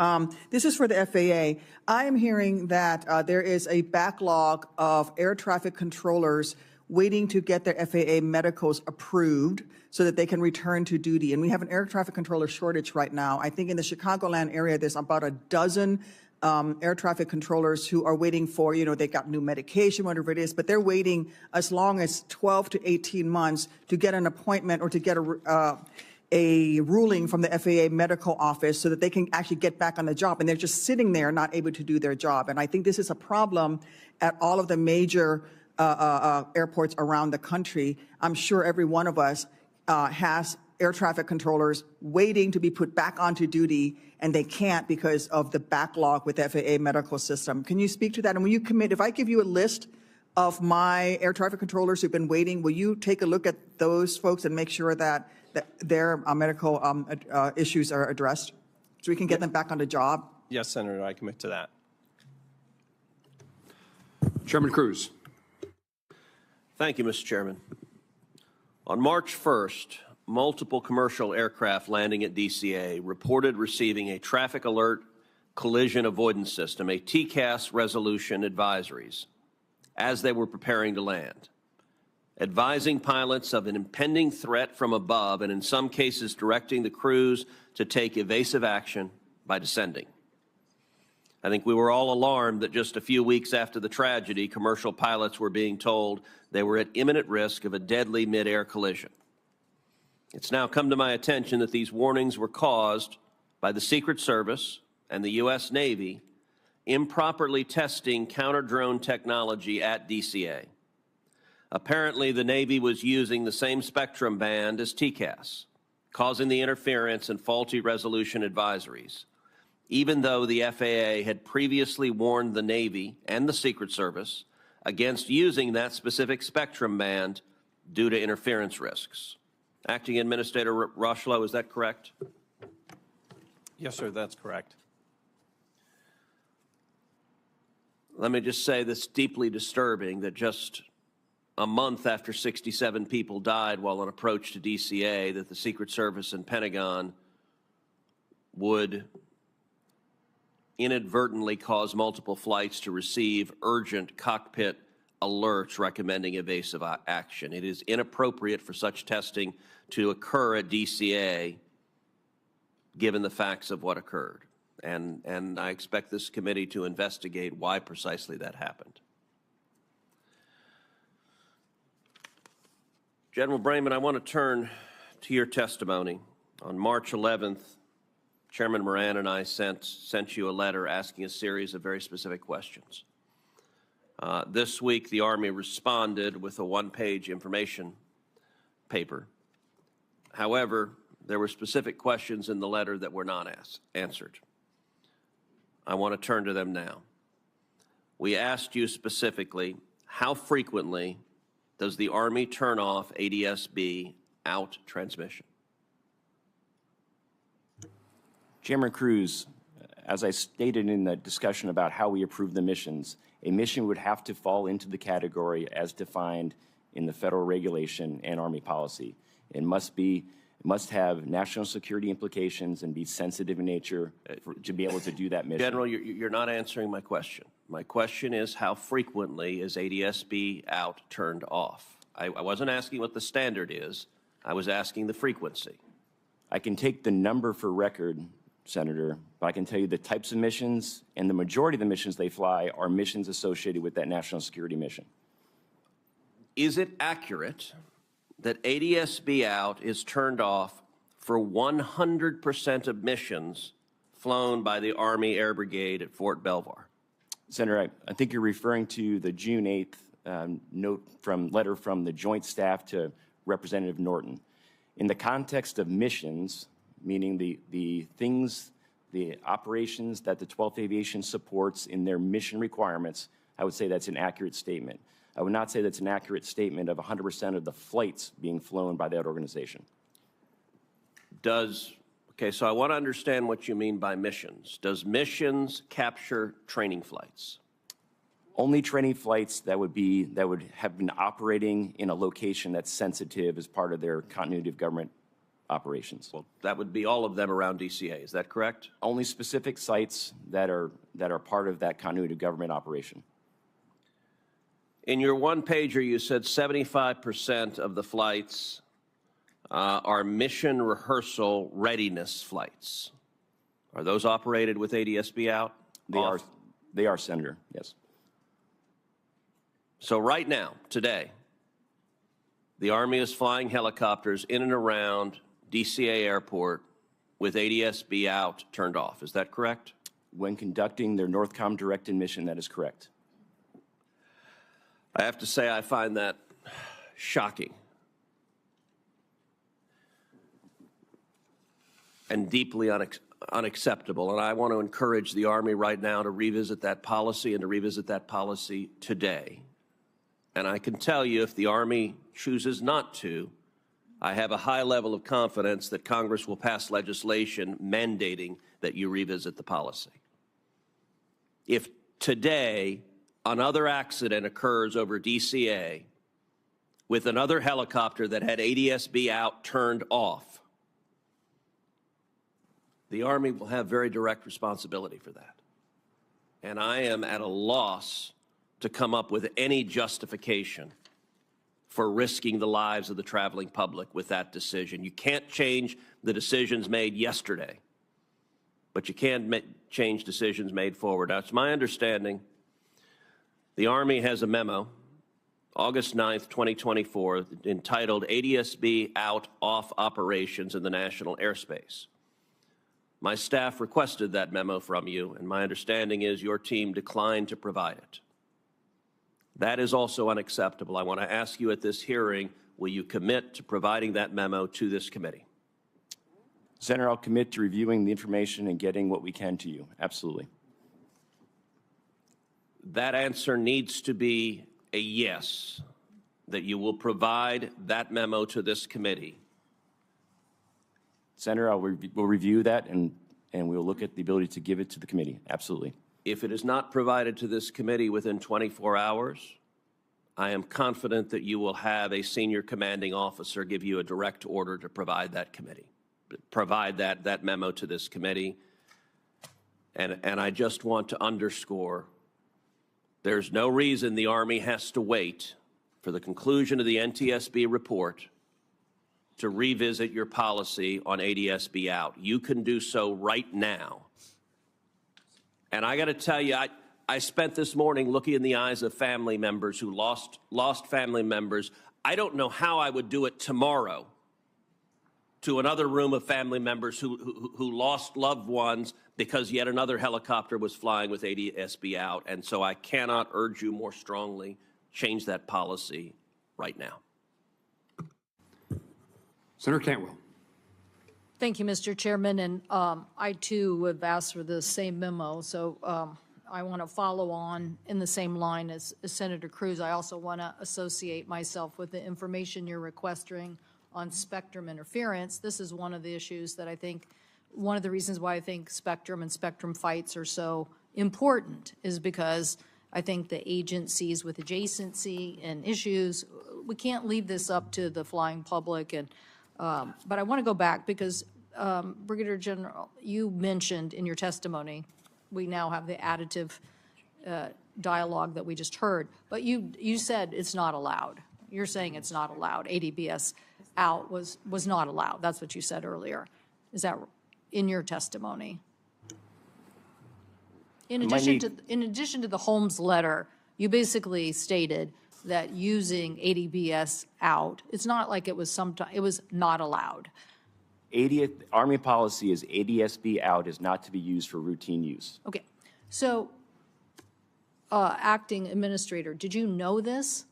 This is for the FAA. I am hearing that there is a backlog of air traffic controllers waiting to get their FAA medicals approved so that they can return to duty. And we have an air traffic controller shortage right now. I think in the Chicagoland area, there's about a dozen air traffic controllers who are waiting for, they got new medication, whatever it is, but they're waiting as long as 12 to 18 months to get an appointment or to get a ruling from the FAA medical office so that they can actually get back on the job. And they're just sitting there not able to do their job. And I think this is a problem at all of the major airports around the country. I'm sure every one of us has air traffic controllers waiting to be put back onto duty, and they can't because of the backlog with the FAA medical system. Can you speak to that? And will you commit, if I give you a list of my air traffic controllers who've been waiting, will you take a look at those folks and make sure that their medical issues are addressed so we can get them back on the job? Yes, Senator, I commit to that. Chairman Cruz. Thank you, Mr. Chairman. On March 1st, multiple commercial aircraft landing at DCA reported receiving a traffic alert collision avoidance system, a TCAS resolution advisories, as they were preparing to land, advising pilots of an impending threat from above and in some cases directing the crews to take evasive action by descending. I think we were all alarmed that just a few weeks after the tragedy, commercial pilots were being told they were at imminent risk of a deadly mid-air collision. It's now come to my attention that these warnings were caused by the Secret Service and the U.S. Navy improperly testing counter-drone technology at DCA. Apparently, the Navy was using the same spectrum band as TCAS, causing the interference and faulty resolution advisories, even though the FAA had previously warned the Navy and the Secret Service against using that specific spectrum band due to interference risks. Acting Administrator Rocheleau, is that correct? Yes, sir, that's correct. Let me just say this deeply disturbing that just a month after 67 people died while on approach to DCA, that the Secret Service and Pentagon would inadvertently cause multiple flights to receive urgent cockpit alerts recommending evasive action. It is inappropriate for such testing to occur at DCA given the facts of what occurred. And I expect this committee to investigate why precisely that happened. General Brayman, I want to turn to your testimony. On March 11th, Chairman Moran and I sent you a letter asking a series of very specific questions. This week, the Army responded with a one-page information paper. However, there were specific questions in the letter that were not answered. I want to turn to them now. We asked you specifically, how frequently does the Army turn off ADSB out transmission? Chairman Cruz, as I stated in the discussion about how we approve the missions, a mission would have to fall into the category as defined in the federal regulation and Army policy. It must must have national security implications and be sensitive in nature to be able to do that mission. General, you're not answering my question. My question is, how frequently is ADSB out turned off? I wasn't asking what the standard is. I was asking the frequency. I can take the number for record, Senator, but I can tell you the types of missions and the majority of the missions they fly are missions associated with that national security mission. Is it accurate that ADSB out is turned off for 100% of missions flown by the Army Air Brigade at Fort Belvoir? Senator, I think you're referring to the June 8th letter from the Joint Staff to Representative Norton. In the context of missions, meaning the things, the operations that the 12th Aviation supports in their mission requirements, I would say that's an accurate statement. I would not say that's an accurate statement of 100% of the flights being flown by that organization. Okay, so I want to understand what you mean by missions. Does missions capture training flights? Only training flights that would have been operating in a location that's sensitive as part of their continuity of government operations. Well, that would be all of them around DCA, is that correct? Only specific sites that are part of that continuity of government operation. In your one-pager, you said 75% of the flights are mission rehearsal readiness flights. Are those operated with ADSB out? They are, Senator, yes. So right now, today, the Army is flying helicopters in and around DCA Airport with ADSB out turned off. Is that correct? When conducting their NORTHCOM directed mission, that is correct. I have to say I find that shocking and deeply unacceptable. And I want to encourage the Army right now to revisit that policy and to revisit that policy today. And I can tell you, if the Army chooses not to, I have a high level of confidence that Congress will pass legislation mandating that you revisit the policy. If today another accident occurs over DCA with another helicopter that had ADSB out turned off, the Army will have very direct responsibility for that. And I am at a loss to come up with any justification for risking the lives of the traveling public with that decision. You can't change the decisions made yesterday, but you can change decisions made forward. Now, it's my understanding the Army has a memo, August 9th, 2024, entitled ADSB Out Off Operations in the National Airspace. My staff requested that memo from you, and my understanding is your team declined to provide it. That is also unacceptable. I want to ask you at this hearing, will you commit to providing that memo to this committee? Senator, I'll commit to reviewing the information and getting what we can to you. Absolutely. That answer needs to be a yes, that you will provide that memo to this committee. Senator, we'll review that and we'll look at the ability to give it to the committee. Absolutely. If it is not provided to this committee within 24 hours, I am confident that you will have a senior commanding officer give you a direct order to provide that committee, provide that memo to this committee. And I just want to underscore, there's no reason the Army has to wait for the conclusion of the NTSB report to revisit your policy on ADSB out. You can do so right now. And I got to tell you, I spent this morning looking in the eyes of family members who lost family members. I don't know how I would do it tomorrow to another room of family members who lost loved ones because yet another helicopter was flying with ADSB out. And so I cannot urge you more strongly, change that policy right now. Senator Cantwell. Thank you, Mr. Chairman, and I too would have asked for the same memo, so I want to follow on in the same line as Senator Cruz. I also want to associate myself with the information you're requesting on spectrum interference. This is one of the issues that I think, one of the reasons why I think spectrum and spectrum fights are so important is because I think the agencies with adjacency and issues, we can't leave this up to the flying public and But I want to go back because, Brigadier General, you mentioned in your testimony, we now have the additive dialogue that we just heard, but you said it's not allowed. You're saying it's not allowed. ADBS out was not allowed. That's what you said earlier. Is that in your testimony? In addition to the Holmes letter, you basically stated that using ADBS out, it's not like it was not allowed. Army policy is ADSB out is not to be used for routine use. Okay, so acting administrator, did you know this?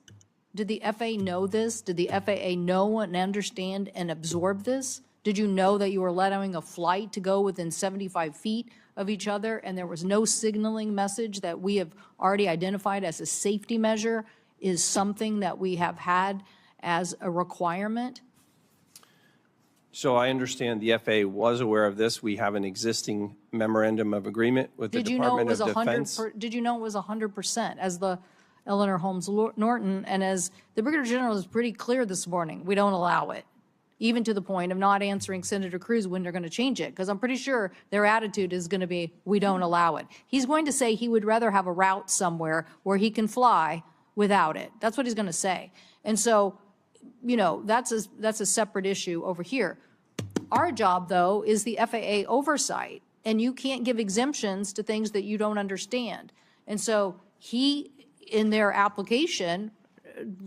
Did the FAA know this? Did the FAA know and understand and absorb this? Did you know that you were allowing a flight to go within 75 feet of each other and there was no signaling message that we have already identified as a safety measure is something that we have had as a requirement? So I understand the FAA was aware of this. We have an existing memorandum of agreement with the Department of Defense. Did you know it was 100% as the Eleanor Holmes Norton and as the Brigadier General is pretty clear this morning, we don't allow it, even to the point of not answering Senator Cruz when they're going to change it, because I'm pretty sure their attitude is going to be, we don't allow it. He's going to say he would rather have a route somewhere where he can fly without it. That's what he's going to say. And so, you know, that's a separate issue over here. Our job, though, is the FAA oversight, and you can't give exemptions to things that you don't understand. And so he, in their application,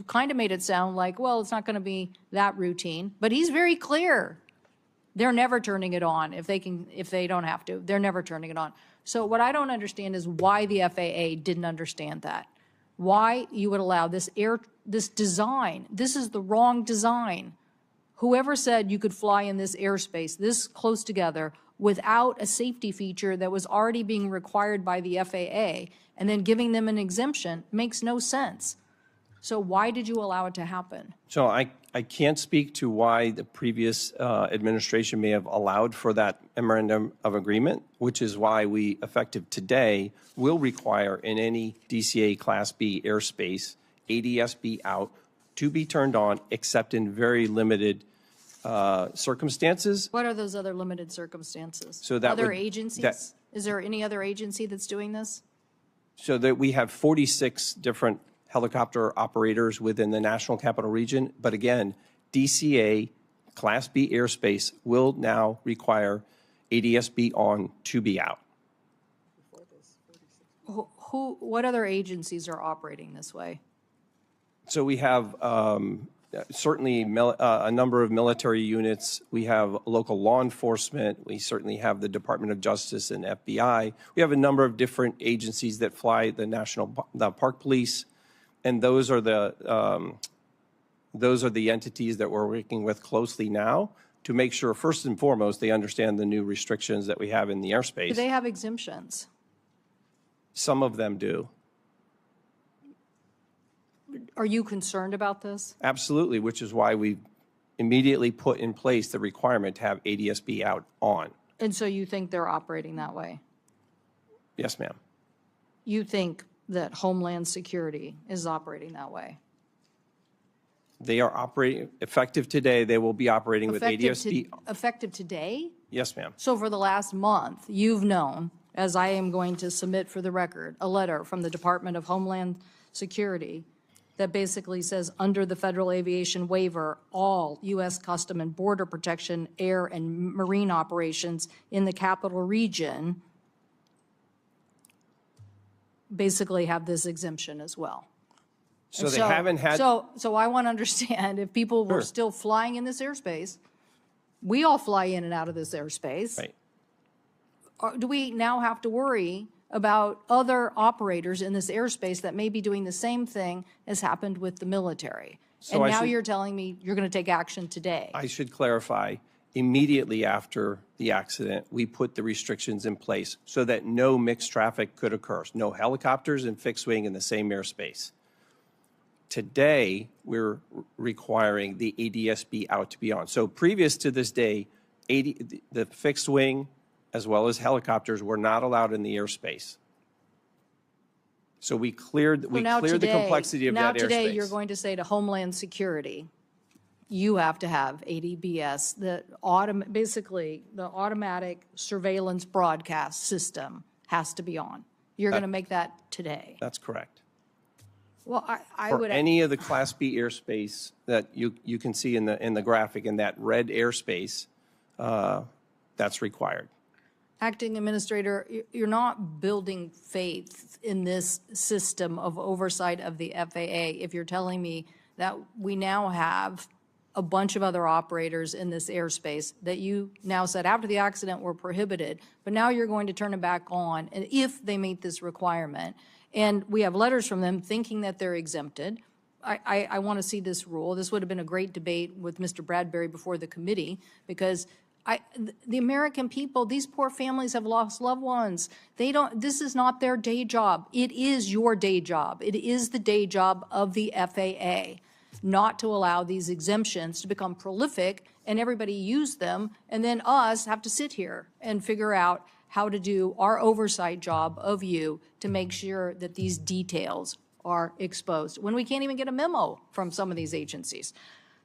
kind of made it sound like, well, it's not going to be that routine, but he's very clear. They're never turning it on if they don't have to. They're never turning it on. So what I don't understand is why the FAA didn't understand that. Why you would allow this design. This is the wrong design. Whoever said you could fly in this airspace this close together without a safety feature that was already being required by the FAA and then giving them an exemption makes no sense. So why did you allow it to happen? So I can't speak to why the previous administration may have allowed for that memorandum of agreement, which is why we, effective today, will require in any DCA Class B airspace, ADSB out to be turned on, except in very limited circumstances. What are those other limited circumstances? So that other would- agencies? Is there any other agency that's doing this? So that we have 46 different helicopter operators within the National Capital Region. But again, DCA Class B airspace will now require ADSB on to be out. What other agencies are operating this way? So we have certainly a number of military units. We have local law enforcement. We certainly have the Department of Justice and FBI. We have a number of different agencies that fly the Park Police, and those are the entities that we're working with closely now to make sure, first and foremost, they understand the new restrictions that we have in the airspace. Do they have exemptions? Some of them do. Are you concerned about this? Absolutely, which is why we immediately put in place the requirement to have ADSB out on. And so you think they're operating that way? Yes, ma'am. You think that Homeland Security is operating that way? They are operating, effective today, they will be operating with ADSB. Effective today? Yes, ma'am. So for the last month, you've known, as I am going to submit for the record, a letter from the Department of Homeland Security that basically says, under the federal aviation waiver, all U.S. Custom and Border Protection, air and marine operations in the capital region basically have this exemption as well. So And they haven't had. So I want to understand, if people were Sure. still flying in this airspace, we all fly in and out of this airspace. Right. Do we now have to worry about other operators in this airspace that may be doing the same thing as happened with the military? So And I now should- you're telling me you're going to take action today. I should clarify, immediately after the accident, we put the restrictions in place so that no mixed traffic could occur. No helicopters and fixed wing in the same airspace. Today, we're requiring the ADSB out to be on. So previous to this day, the fixed wing as well as helicopters were not allowed in the airspace. So we cleared So now the complexity of now that today, airspace. you're going to say to Homeland Security, you have to have ADBS, basically the automatic surveillance broadcast system has to be on. You're going to make that today. That's correct. Well, I For would. any of the Class B airspace that you can see in the graphic, in that red airspace, that's required. Acting Administrator, you're not building faith in this system of oversight of the FAA if you're telling me that we now have a bunch of other operators in this airspace that you now said after the accident were prohibited, but now you're going to turn them back on, and if they meet this requirement. And we have letters from them thinking that they're exempted. I want to see this rule. This would have been a great debate with Mr. Bradbury before the committee, because the American people, these poor families have lost loved ones. This is not their day job. It is your day job. It is the day job of the FAA not to allow these exemptions to become prolific and everybody use them, and then us have to sit here and figure out how to do our oversight job of you to make sure that these details are exposed when we can't even get a memo from some of these agencies.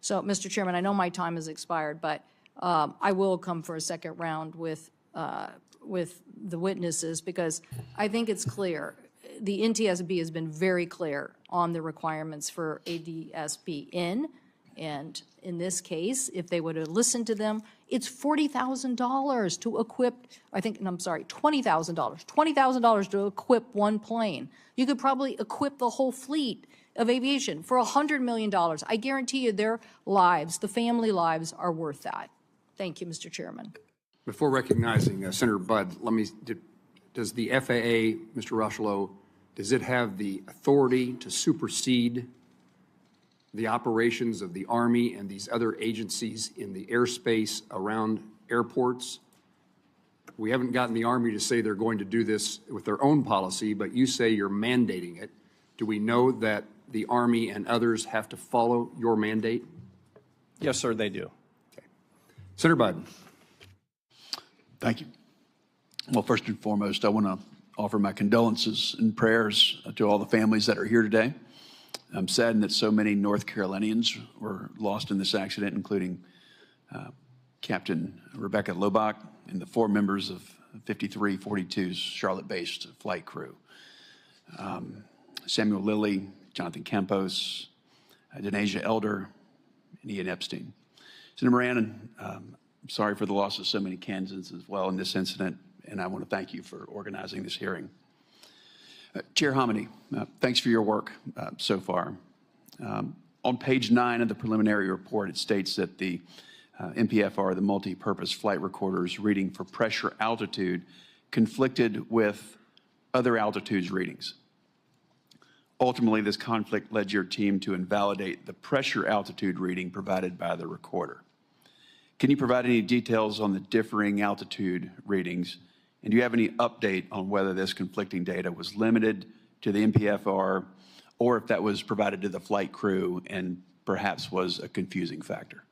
So, Mr. Chairman, I know my time has expired, but I will come for a second round with the witnesses, because I think it's clear. The NTSB has been very clear on the requirements for ADSB in, and in this case, if they would have listened to them, it's $40,000 to equip, $20,000 to equip one plane. You could probably equip the whole fleet of aviation for $100 million. I guarantee you their lives, the family lives, are worth that. Thank you, Mr. Chairman. Before recognizing Senator Budd, does the FAA, Mr. Rushlow, does it have the authority to supersede the operations of the Army and these other agencies in the airspace around airports? We haven't gotten the Army to say they're going to do this with their own policy, but you say you're mandating it. Do we know that the Army and others have to follow your mandate? Yes, sir, they do. Okay. Senator Budd. Thank you. Well, first and foremost, I want to offer my condolences and prayers to all the families that are here today. I'm saddened that so many North Carolinians were lost in this accident, including Captain Rebecca Lobach and the 4 members of 5342's Charlotte-based flight crew. Samuel Lilly, Jonathan Campos, Denasia Elder, and Ian Epstein. Senator Moran, I'm sorry for the loss of so many Kansans as well in this incident, and I want to thank you for organizing this hearing. Chair Hominy, thanks for your work so far. On page 9 of the preliminary report, it states that the MPFR, the multi-purpose flight recorder's reading for pressure altitude conflicted with other altitudes readings. Ultimately, this conflict led your team to invalidate the pressure altitude reading provided by the recorder. Can you provide any details on the differing altitude readings? And do you have any update on whether this conflicting data was limited to the MPFR, or if that was provided to the flight crew and perhaps was a confusing factor?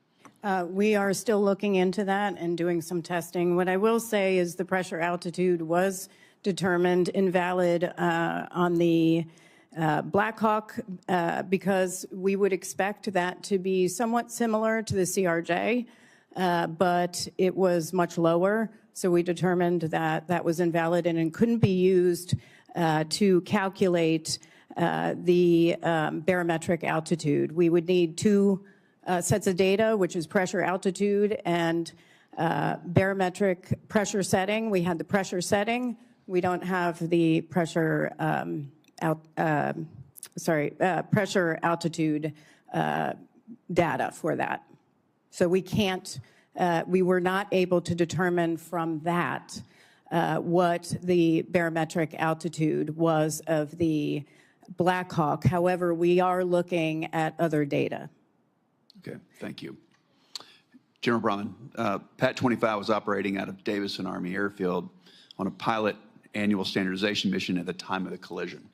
We are still looking into that and doing some testing. What I will say is the pressure altitude was determined invalid on the Black Hawk because we would expect that to be somewhat similar to the CRJ, but it was much lower. So we determined that that was invalid and it couldn't be used to calculate the barometric altitude. We would need 2 sets of data, which is pressure altitude and barometric pressure setting. We had the pressure setting. We don't have the pressure pressure altitude data for that. So we can't. We were not able to determine from that what the barometric altitude was of the Black Hawk. However, we are looking at other data. Okay, thank you. General Brahman, PAT 25 was operating out of Davison Army Airfield on a pilot annual standardization mission at the time of the collision.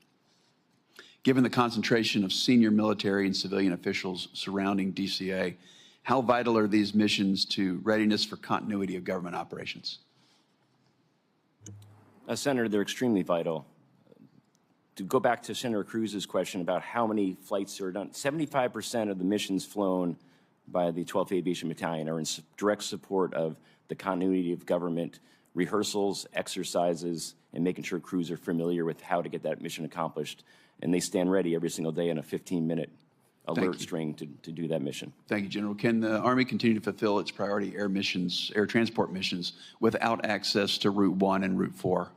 Given the concentration of senior military and civilian officials surrounding DCA, how vital are these missions to readiness for continuity of government operations? Senator, they're extremely vital. To go back to Senator Cruz's question about how many flights are done, 75% of the missions flown by the 12th Aviation Battalion are in direct support of the continuity of government rehearsals, exercises, and making sure crews are familiar with how to get that mission accomplished. And they stand ready every single day in a 15-minute alert string to do that mission. Thank you, General. Can the Army continue to fulfill its priority air transport missions without access to Route 1 and Route 4?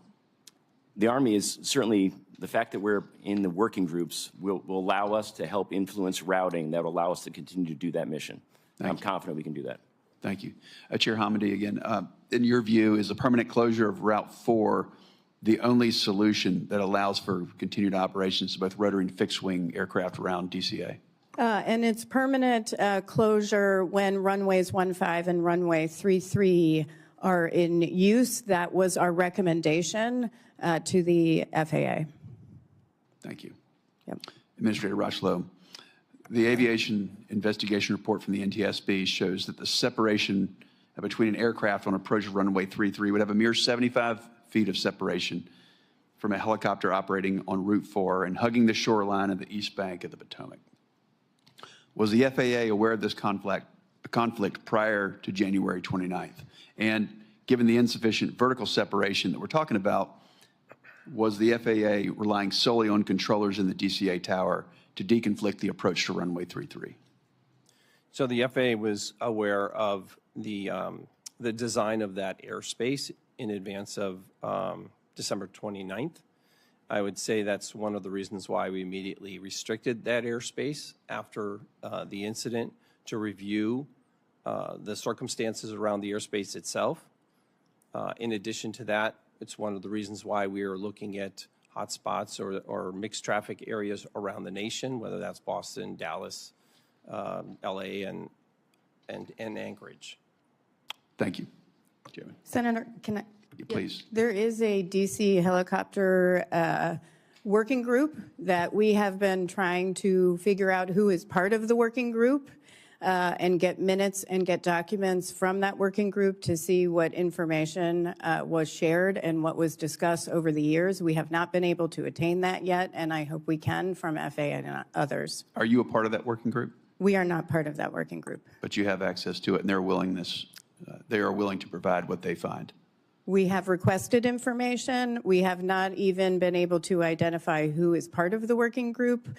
The Army is certainly, the fact that we're in the working groups will allow us to help influence routing that will allow us to continue to do that mission. I'm confident we can do that. Thank you. Chair Hamady, again, in your view, is a permanent closure of Route 4 the only solution that allows for continued operations of both rotary and fixed-wing aircraft around DCA? And it's permanent closure when runways 15 and runway 33 are in use. That was our recommendation to the FAA. Thank you. Yep. Administrator Rocheleau, the aviation investigation report from the NTSB shows that the separation between an aircraft on approach of runway 33 would have a mere 75 feet of separation from a helicopter operating on Route 4 and hugging the shoreline of the east bank of the Potomac. Was the FAA aware of this conflict prior to January 29th? And given the insufficient vertical separation that we're talking about, was the FAA relying solely on controllers in the DCA tower to deconflict the approach to runway 33? So the FAA was aware of the design of that airspace in advance of December 29th. I would say that's one of the reasons why we immediately restricted that airspace after the incident to review the circumstances around the airspace itself. In addition to that, it's one of the reasons why we are looking at hotspots or mixed traffic areas around the nation, whether that's Boston, Dallas, LA, and Anchorage. Thank you. Chairman. Senator, can I? Please. There is a DC helicopter working group that we have been trying to figure out who is part of the working group and get minutes and get documents from that working group to see what information was shared and what was discussed over the years. We have not been able to attain that yet, and I hope we can from FAA and others. Are you a part of that working group? We are not part of that working group. But you have access to it, and they are willing to provide what they find. We have requested information. We have not even been able to identify who is part of the working group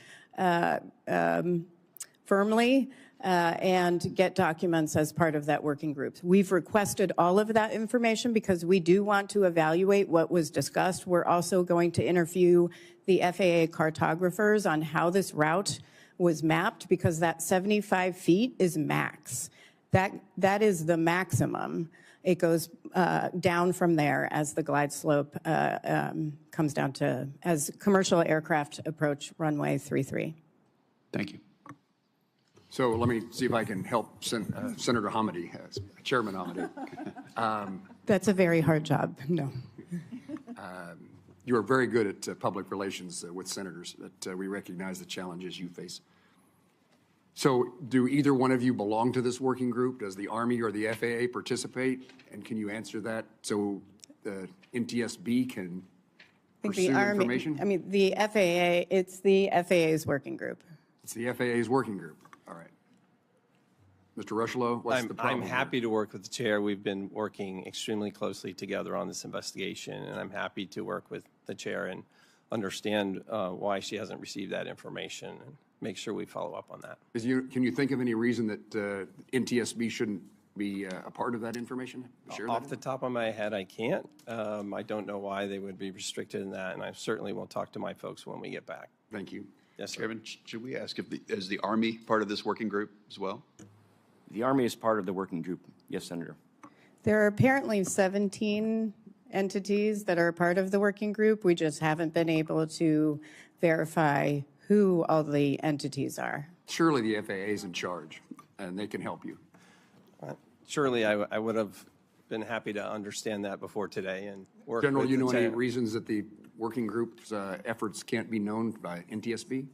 firmly and get documents as part of that working group. We've requested all of that information because we do want to evaluate what was discussed. We're also going to interview the FAA cartographers on how this route was mapped because that 75 feet is max. That is the maximum. It goes down from there as the glide slope comes down to, as commercial aircraft approach runway 33. Thank you. So let me see if I can help Senator Hamady, Chairman Hamady. That's a very hard job. No. You are very good at public relations with senators, that we recognize the challenges you face. So do either one of you belong to this working group? Does the Army or the FAA participate? And can you answer that so the NTSB can pursue information? I mean, the FAA, it's the FAA's working group. It's the FAA's working group. All right. Mr. Rocheleau, what's the problem? I'm happy to work with the chair. We've been working extremely closely together on this investigation, and I'm happy to work with the chair and understand why she hasn't received that information and make sure we follow up on that. Can you think of any reason that NTSB shouldn't be a part of that information? Off the top of my head, I can't. I don't know why they would be restricted in that, and I certainly will talk to my folks when we get back. Thank you. Yes, sir. Chairman, should we ask is the Army part of this working group as well? The Army is part of the working group. Yes, Senator. There are apparently 17 entities that are part of the working group. We just haven't been able to verify who all the entities are. Surely the FAA is in charge, and they can help you. Surely I would have been happy to understand that before today and work General, with you the know any chair. reasons that the working group's efforts can't be known by NTSB?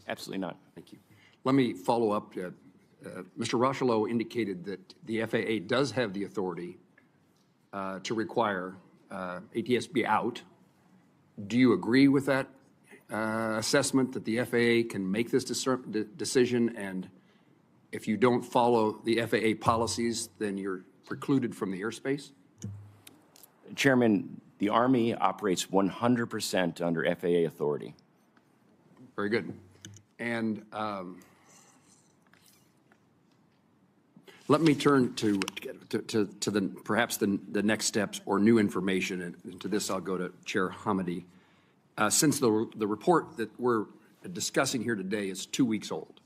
Absolutely not. Thank you. Let me follow up. Mr. Rocheleau indicated that the FAA does have the authority to require ATSB out. Do you agree with that assessment that the FAA can make this decision and if you don't follow the FAA policies, then you're precluded from the airspace? Chairman, the Army operates 100% under FAA authority. Very good. And let me turn to the perhaps the next steps or new information, and to this I'll go to Chair Hamady. Since the report that we're discussing here today is 2 weeks old,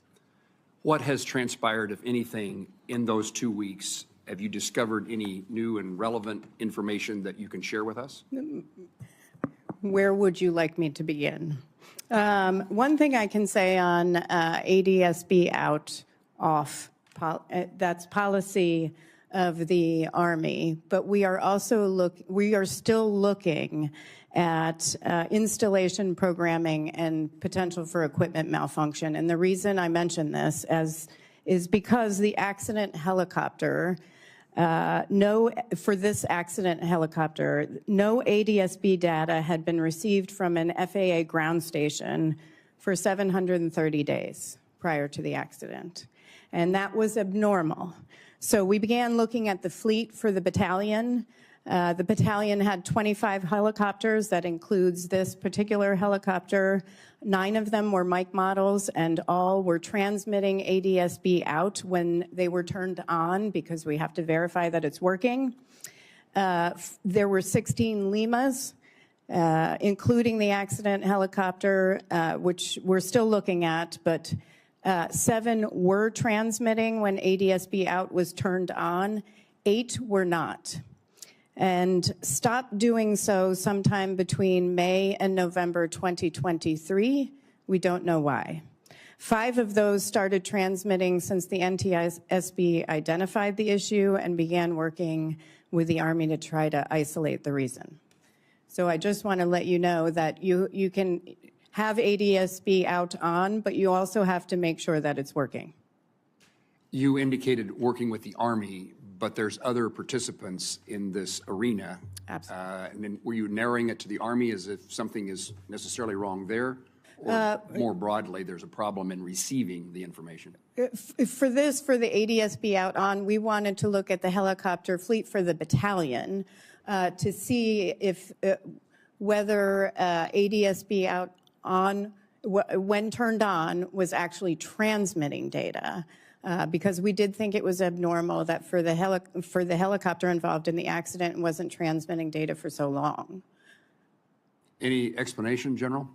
what has transpired, if anything, in those 2 weeks? Have you discovered any new and relevant information that you can share with us? Where would you like me to begin? One thing I can say on ADSB out, off, that's policy of the Army, but we are also still looking at installation, programming, and potential for equipment malfunction. And the reason I mention this is because the accident helicopter, for this accident helicopter, no ADSB data had been received from an FAA ground station for 730 days prior to the accident. And that was abnormal. So we began looking at the fleet for the battalion. The battalion had 25 helicopters. That includes this particular helicopter. 9 of them were Mike models, and all were transmitting ADSB out when they were turned on, because we have to verify that it's working. There were 16 Limas, including the accident helicopter, which we're still looking at, but 7 were transmitting when ADSB out was turned on. 8 were not, and stopped doing so sometime between May and November 2023. We don't know why. 5 of those started transmitting since the NTSB identified the issue and began working with the Army to try to isolate the reason. So I just want to let you know that you can have ADSB out on, but you also have to make sure that it's working. You indicated working with the Army, but there's other participants in this arena. Absolutely. And then were you narrowing it to the Army as if something is necessarily wrong there? Or more broadly, there's a problem in receiving the information? For the ADSB out on, we wanted to look at the helicopter fleet for the battalion to see if whether ADSB out on, when turned on, was actually transmitting data. Because we did think it was abnormal that for the helicopter involved in the accident, it wasn't transmitting data for so long. Any explanation, General?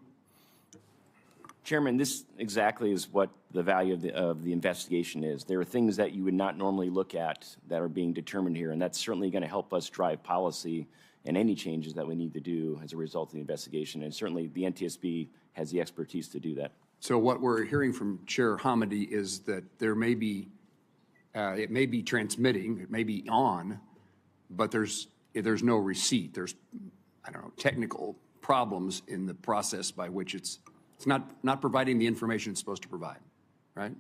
Chairman, this exactly is what the value of the investigation is. There are things that you would not normally look at that are being determined here, and that's certainly going to help us drive policy and any changes that we need to do as a result of the investigation. And certainly the NTSB has the expertise to do that. So what we're hearing from Chair Hamady is that there may be, it may be transmitting, it may be on, but there's no receipt. There's, I don't know, technical problems in the process by which it's not providing the information it's supposed to provide, right?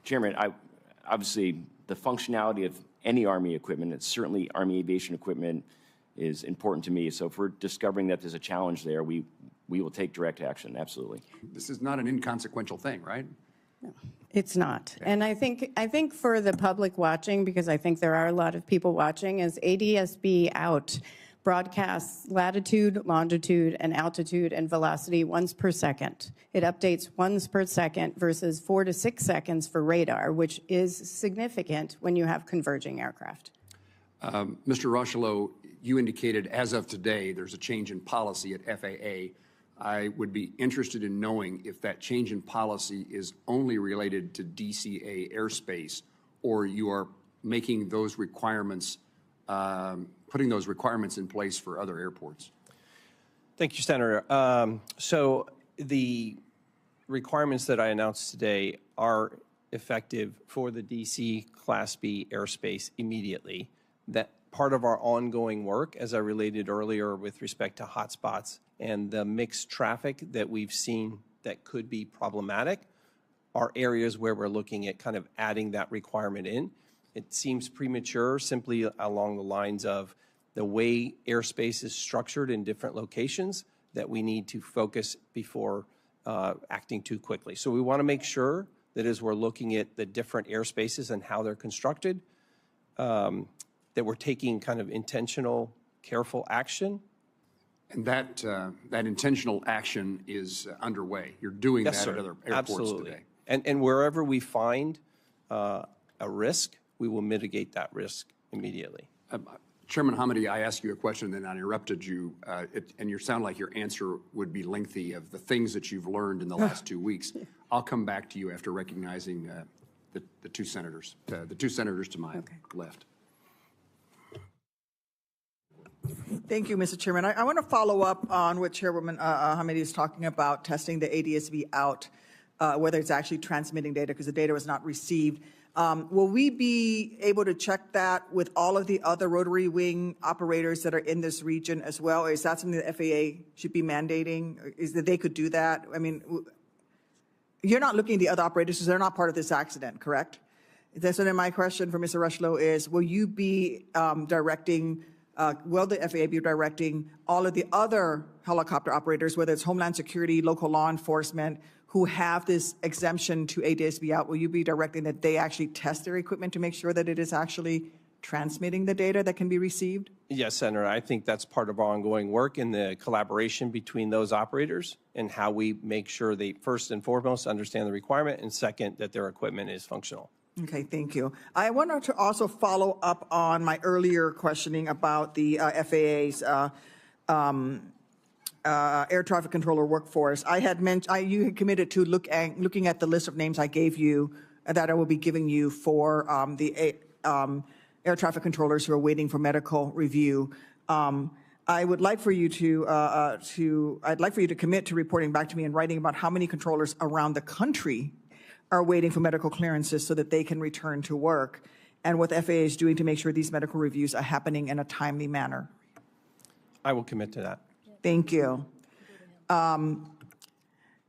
Chairman, obviously the functionality of any Army equipment, it's certainly Army aviation equipment, is important to me. So if we're discovering that there's a challenge there, we will take direct action, absolutely. This is not an inconsequential thing, right? No, it's not. And I think for the public watching, because I think there are a lot of people watching, is ADSB out broadcasts latitude, longitude, and altitude and velocity once per second. It updates once per second versus 4 to 6 seconds for radar, which is significant when you have converging aircraft. Mr. Rochelow, you indicated as of today there's a change in policy at FAA. I would be interested in knowing if that change in policy is only related to DCA airspace, or you are making those requirements, putting those requirements in place for other airports. Thank you, Senator. So the requirements that I announced today are effective for the DC Class B airspace immediately. That part of our ongoing work, as I related earlier with respect to hotspots and the mixed traffic that we've seen that could be problematic, are areas where we're looking at kind of adding that requirement in. It seems premature simply along the lines of the way airspace is structured in different locations that we need to focus before acting too quickly. So we want to make sure That is, we're looking at the different airspaces and how they're constructed, that we're taking kind of intentional, careful action. And that intentional action is underway. You're doing Yes, that sir. at other airports Absolutely. today. And wherever we find a risk, we will mitigate that risk immediately. Chairman Hamady, I asked you a question, then I interrupted you, and you sound like your answer would be lengthy of the things that you've learned in the last 2 weeks. I'll come back to you after recognizing the two senators to my left. Thank you, Mr. Chairman. I want to follow up on what Chairwoman Hamady is talking about, testing the ADSB out, whether it's actually transmitting data, because the data was not received. Will we be able to check that with all of the other rotary wing operators that are in this region as well? Or is that something the FAA should be mandating? Is that they could do that? I mean, you're not looking at the other operators because they're not part of this accident, correct? So then my question for Mr. Rushlow is, will you be directing, will the FAA be directing all of the other helicopter operators, whether it's Homeland Security, local law enforcement, who have this exemption to ADSB out, will you be directing that they actually test their equipment to make sure that it is actually transmitting the data that can be received? Yes, Senator, I think that's part of our ongoing work in the collaboration between those operators and how we make sure they, first and foremost, understand the requirement, and second, that their equipment is functional. Okay, thank you. I wanted to also follow up on my earlier questioning about the FAA's air traffic controller workforce. I had mentioned, you had committed to looking at the list of names I gave you that I will be giving you for the air traffic controllers who are waiting for medical review. I would like for you I'd like for you to commit to reporting back to me in writing about how many controllers around the country are waiting for medical clearances so that they can return to work, and what the FAA is doing to make sure these medical reviews are happening in a timely manner. I will commit to that. Thank you. In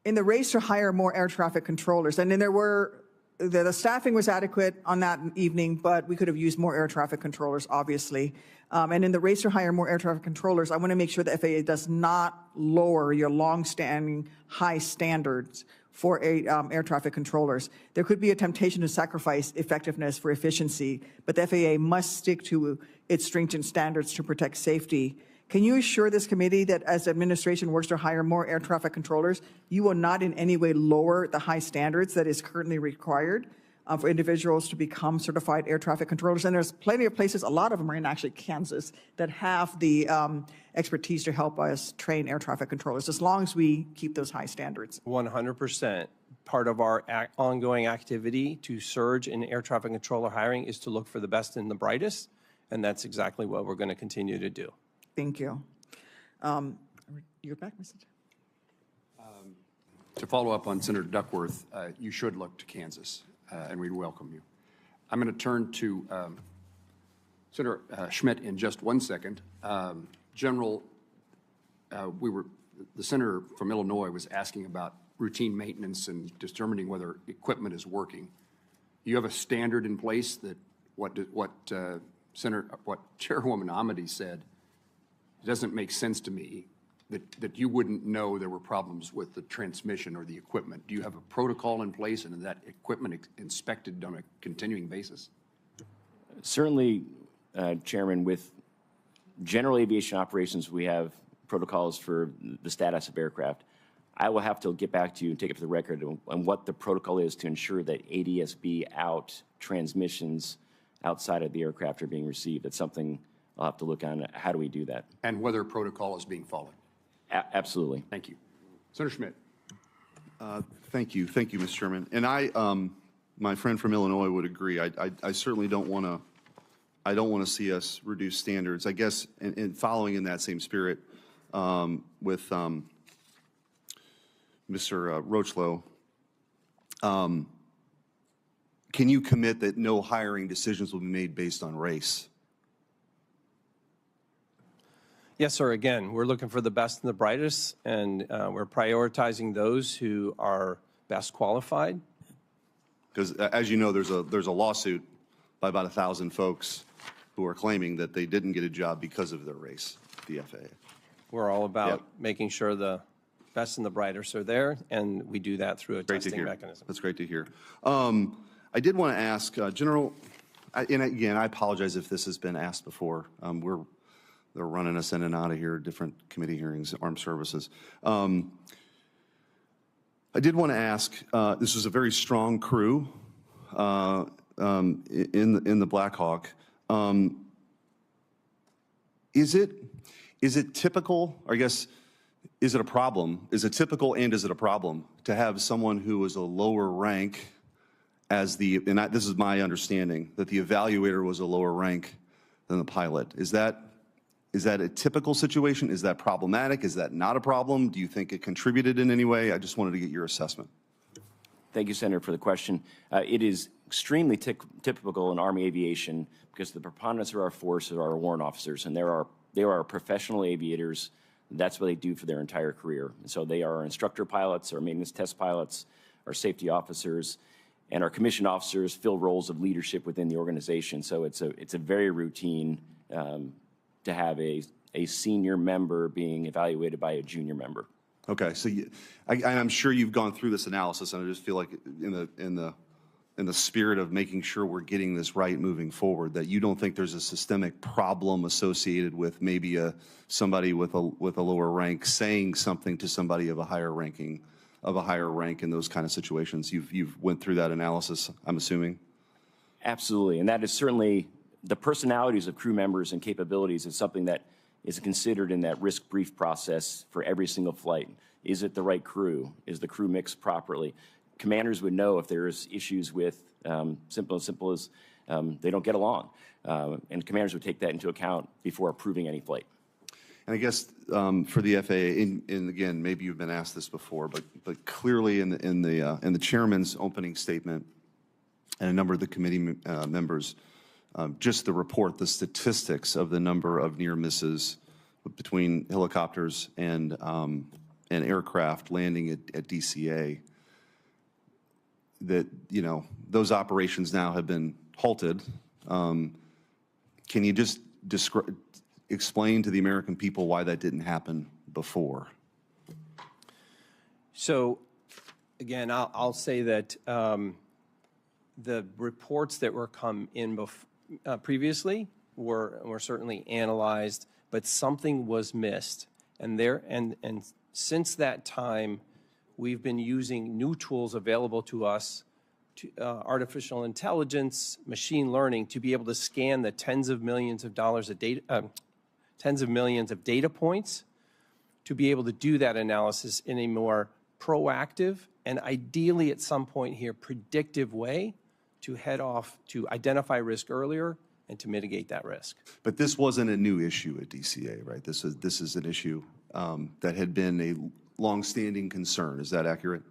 the race to hire more air traffic controllers, and then the staffing was adequate on that evening, but we could have used more air traffic controllers, obviously. And in the race to hire more air traffic controllers, I want to make sure the FAA does not lower your long-standing high standards for air traffic controllers. There could be a temptation to sacrifice effectiveness for efficiency, but the FAA must stick to its stringent standards to protect safety. Can you assure this committee that as the administration works to hire more air traffic controllers, you will not in any way lower the high standards that is currently required for individuals to become certified air traffic controllers? And there's plenty of places, a lot of them are in actually Kansas, that have the expertise to help us train air traffic controllers, as long as we keep those high standards. 100%. Part of our ongoing activity to surge in air traffic controller hiring is to look for the best and the brightest, and that's exactly what we're going to continue to do. Thank you. You're back, Mr. To follow up on Senator Duckworth, you should look to Kansas, and we'd welcome you. I'm going to turn to Senator Schmidt in just 1 second. General, the senator from Illinois was asking about routine maintenance and determining whether equipment is working. You have a standard in place that what Chairwoman Hamady said. It doesn't make sense to me that you wouldn't know there were problems with the transmission or the equipment. Do you have a protocol in place and that equipment inspected on a continuing basis? Certainly, Chairman, with general aviation operations, we have protocols for the status of aircraft. I will have to get back to you and take it for the record on what the protocol is to ensure that ADSB out transmissions outside of the aircraft are being received. It's something I'll have to look on. How do we do that? And whether protocol is being followed? Absolutely. Thank you. Senator Schmidt. Thank you, Mr. Chairman. And my friend from Illinois would agree. I certainly don't want to. I don't want to see us reduce standards. I guess, in following in that same spirit, with Mr. Rochlow, can you commit that no hiring decisions will be made based on race? Yes, sir. Again, we're looking for the best and the brightest, and we're prioritizing those who are best qualified. Because, as you know, there's a lawsuit by about 1,000 folks who are claiming that they didn't get a job because of their race, the FAA. We're all about Yep. making sure the best and the brightest are there, and we do that through a Great to testing hear. mechanism. That's great to hear. I did want to ask, General, and again, I apologize if this has been asked before. They're running us in and out of here, different committee hearings, armed services. I did want to ask, this was a very strong crew in the Black Hawk. Is it typical, or I guess, is it a problem? Is it typical and is it a problem to have someone who is a lower rank as this is my understanding, that the evaluator was a lower rank than the pilot? Is that a typical situation? Is that problematic? Is that not a problem? Do you think it contributed in any way? I just wanted to get your assessment. Thank you, Senator, for the question. It is extremely typical in Army aviation because the preponderance of our force are our warrant officers, and they are professional aviators. That's what they do for their entire career. And so they are our instructor pilots, our maintenance test pilots, our safety officers, and our commissioned officers fill roles of leadership within the organization. So it's a very routine to have a senior member being evaluated by a junior member. Okay, so I'm sure you've gone through this analysis, and I just feel like in the spirit of making sure we're getting this right moving forward, that you don't think there's a systemic problem associated with maybe somebody with a lower rank saying something to somebody of a higher rank in those kind of situations. You've went through that analysis, I'm assuming. Absolutely, and that is certainly the personalities of crew members and capabilities is something that is considered in that risk brief process for every single flight. Is it the right crew? Is the crew mixed properly? Commanders would know if there's issues with simple as they don't get along, and commanders would take that into account before approving any flight. And I guess for the FAA, and again, maybe you've been asked this before, but clearly in the chairman's opening statement and a number of the committee members, just the report, the statistics of the number of near misses between helicopters and aircraft landing at DCA, that, you know, those operations now have been halted. Can you just explain to the American people why that didn't happen before? So, again, I'll say that the reports that were come in previously were certainly analyzed, but something was missed, and since that time, we've been using new tools available to us, artificial intelligence, machine learning, to be able to scan the tens of millions of data points, to be able to do that analysis in a more proactive and ideally at some point here predictive way to to identify risk earlier and to mitigate that risk. But this wasn't a new issue at DCA, right? This is an issue that had been a longstanding concern. Is that accurate?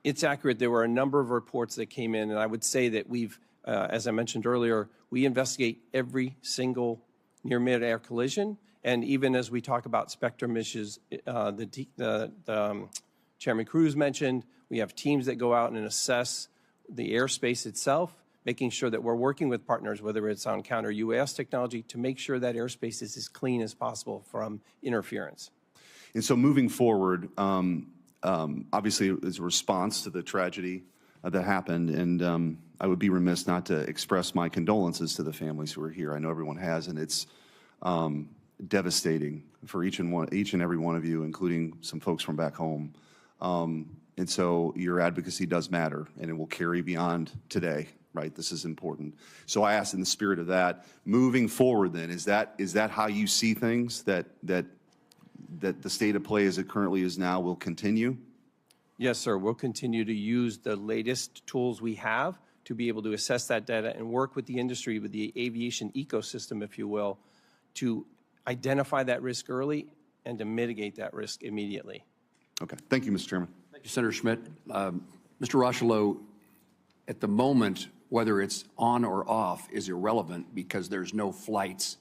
It's accurate. There were a number of reports that came in, and I would say that we've, as I mentioned earlier, we investigate every single near mid-air collision, and even as we talk about spectrum issues, Chairman Cruz mentioned, we have teams that go out and assess the airspace itself, making sure that we're working with partners, whether it's on counter-UAS technology, to make sure that airspace is as clean as possible from interference. And so moving forward, obviously as a response to the tragedy that happened, and I would be remiss not to express my condolences to the families who are here. I know everyone has, and it's devastating for each and every one of you, including some folks from back home. And so your advocacy does matter, and it will carry beyond today, right? This is important. So I ask in the spirit of that, moving forward then, is that how you see things, that the state of play as it currently is now will continue? Yes, sir. We'll continue to use the latest tools we have to be able to assess that data and work with the industry, with the aviation ecosystem, if you will, to identify that risk early and to mitigate that risk immediately. Okay. Thank you, Mr. Chairman. Thank you, Senator Schmidt. Mr. Rocheleau, at the moment, whether it's on or off is irrelevant because there's no flights.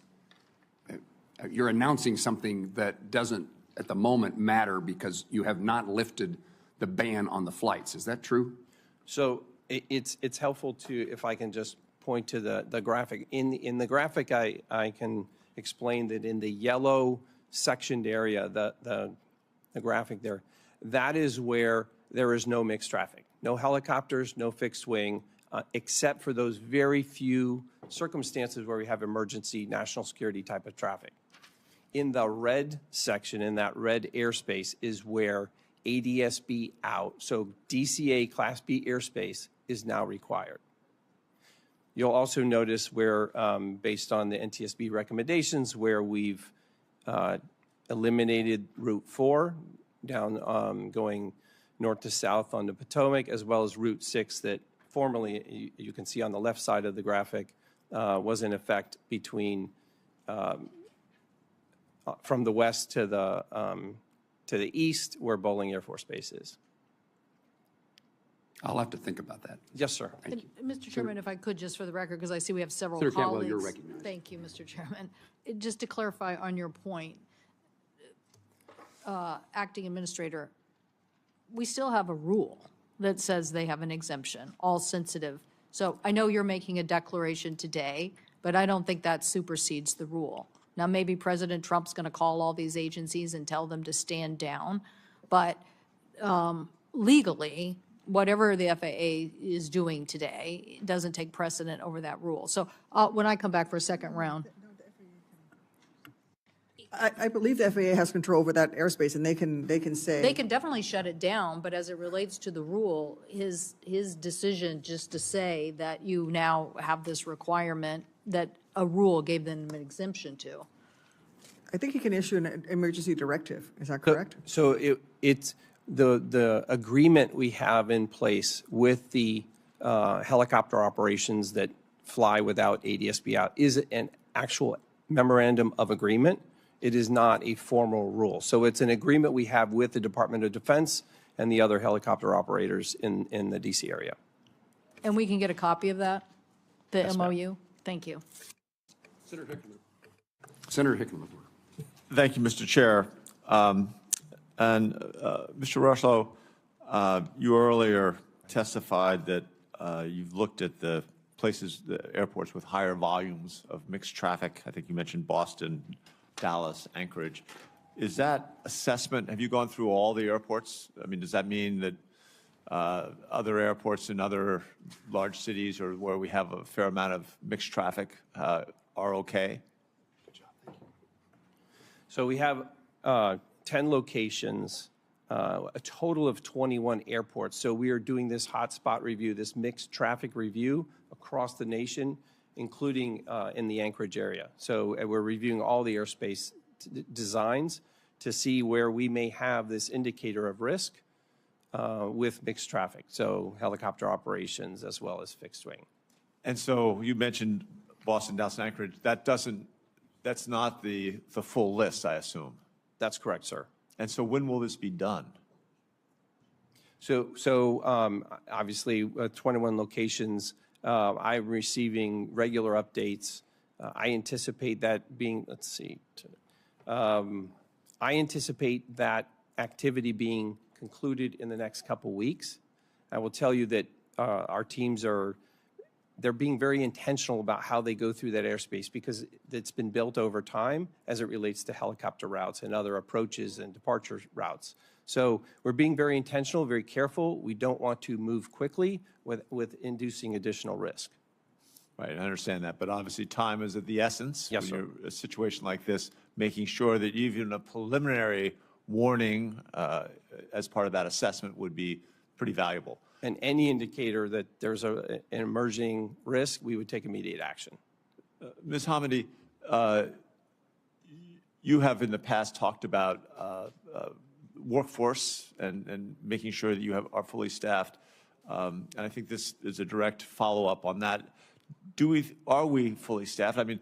You're announcing something that doesn't, at the moment, matter because you have not lifted the ban on the flights. Is that true? So it's helpful to, if I can just point to the graphic. In the graphic, I can explain that in the yellow sectioned area, the the graphic there, that is where there is no mixed traffic. No helicopters, no fixed wing, except for those very few circumstances where we have emergency national security type of traffic. In the red section, in that red airspace, is where ADSB out, so DCA Class B airspace is now required. You'll also notice where, based on the NTSB recommendations, where we've eliminated Route 4 down going north to south on the Potomac, as well as Route 6 that formerly, you can see on the left side of the graphic, was in effect between from the west to the east, where Bowling Air Force Base is. I'll have to think about that. Yes, sir. Thank you. Mr. Chairman, if I could, just for the record, because I see we have several Senator colleagues. Cantwell, you're recognized. Thank you, Mr. Chairman. Just to clarify on your point, Acting Administrator, we still have a rule that says they have an exemption, all sensitive. So I know you're making a declaration today, but I don't think that supersedes the rule. Now, maybe President Trump's going to call all these agencies and tell them to stand down, but legally, whatever the FAA is doing today doesn't take precedent over that rule. So when I come back for a second round. I believe the FAA has control over that airspace, and they can say. They can definitely shut it down, but as it relates to the rule, his decision just to say that you now have this requirement that a rule gave them an exemption to. I think he can issue an emergency directive. Is that correct? So it's the agreement we have in place with the helicopter operations that fly without ADSB out is an actual memorandum of agreement. It is not a formal rule. So it's an agreement we have with the Department of Defense and the other helicopter operators in the DC area. And we can get a copy of that, the MOU? Thank you. Senator Hickenlooper. Senator Hickenlooper. Thank you, Mr. Chair. Mr. Rushlow, you earlier testified that you've looked at the places, the airports with higher volumes of mixed traffic. I think you mentioned Boston, Dallas, Anchorage. Is that assessment, have you gone through all the airports? I mean, does that mean that other airports in other large cities or where we have a fair amount of mixed traffic are okay? Good job. Thank you. So we have 10 locations, a total of 21 airports. So we are doing this hotspot review, this mixed traffic review across the nation, including in the Anchorage area. So we're reviewing all the airspace designs to see where we may have this indicator of risk with mixed traffic, so helicopter operations as well as fixed wing. And so you mentioned Boston, Dallas, and Anchorage. That's not the full list, I assume. That's correct, sir. And so when will this be done? So obviously, 21 locations, I'm receiving regular updates. I anticipate that being, I anticipate that activity being concluded in the next couple weeks. I will tell you that our teams they're being very intentional about how they go through that airspace because it's been built over time as it relates to helicopter routes and other approaches and departure routes. So we're being very intentional, very careful. We don't want to move quickly with inducing additional risk. Right, I understand that, but obviously time is of the essence. Yes, when sir. you're a situation like this, making sure that even a preliminary warning as part of that assessment would be pretty valuable. And any indicator that there's an emerging risk, we would take immediate action. Ms. Hamady, you have in the past talked about workforce and making sure that you are fully staffed. And I think this is a direct follow-up on that. Are we fully staffed? I mean,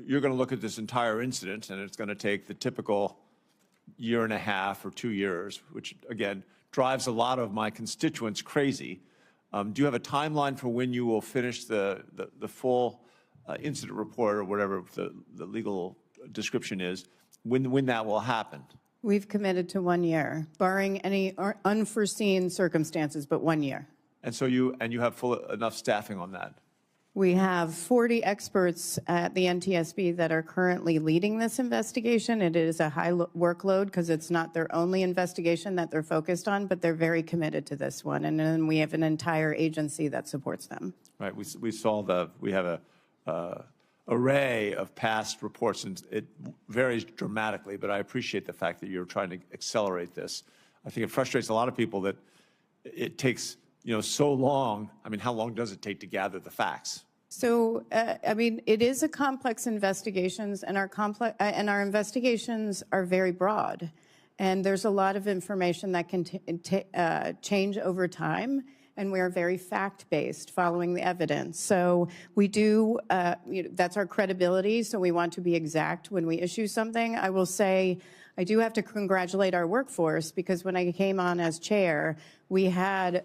you're going to look at this entire incident, and it's going to take the typical year and a half or 2 years, which, again, drives a lot of my constituents crazy. Do you have a timeline for when you will finish the full incident report or whatever the legal description is, when that will happen? We've committed to 1 year, barring any unforeseen circumstances, but 1 year. And so you have enough staffing on that? We have 40 experts at the NTSB that are currently leading this investigation. It is a high workload because it's not their only investigation that they're focused on, but they're very committed to this one. And then we have an entire agency that supports them. Right. We have a array of past reports, and it varies dramatically, but I appreciate the fact that you're trying to accelerate this. I think it frustrates a lot of people that it takes, so long. I mean, how long does it take to gather the facts? So, it is a complex investigations, and our investigations are very broad, and there's a lot of information that can change over time, and we are very fact-based, following the evidence. So we do, that's our credibility, so we want to be exact when we issue something. I will say, I do have to congratulate our workforce, because when I came on as chair, we had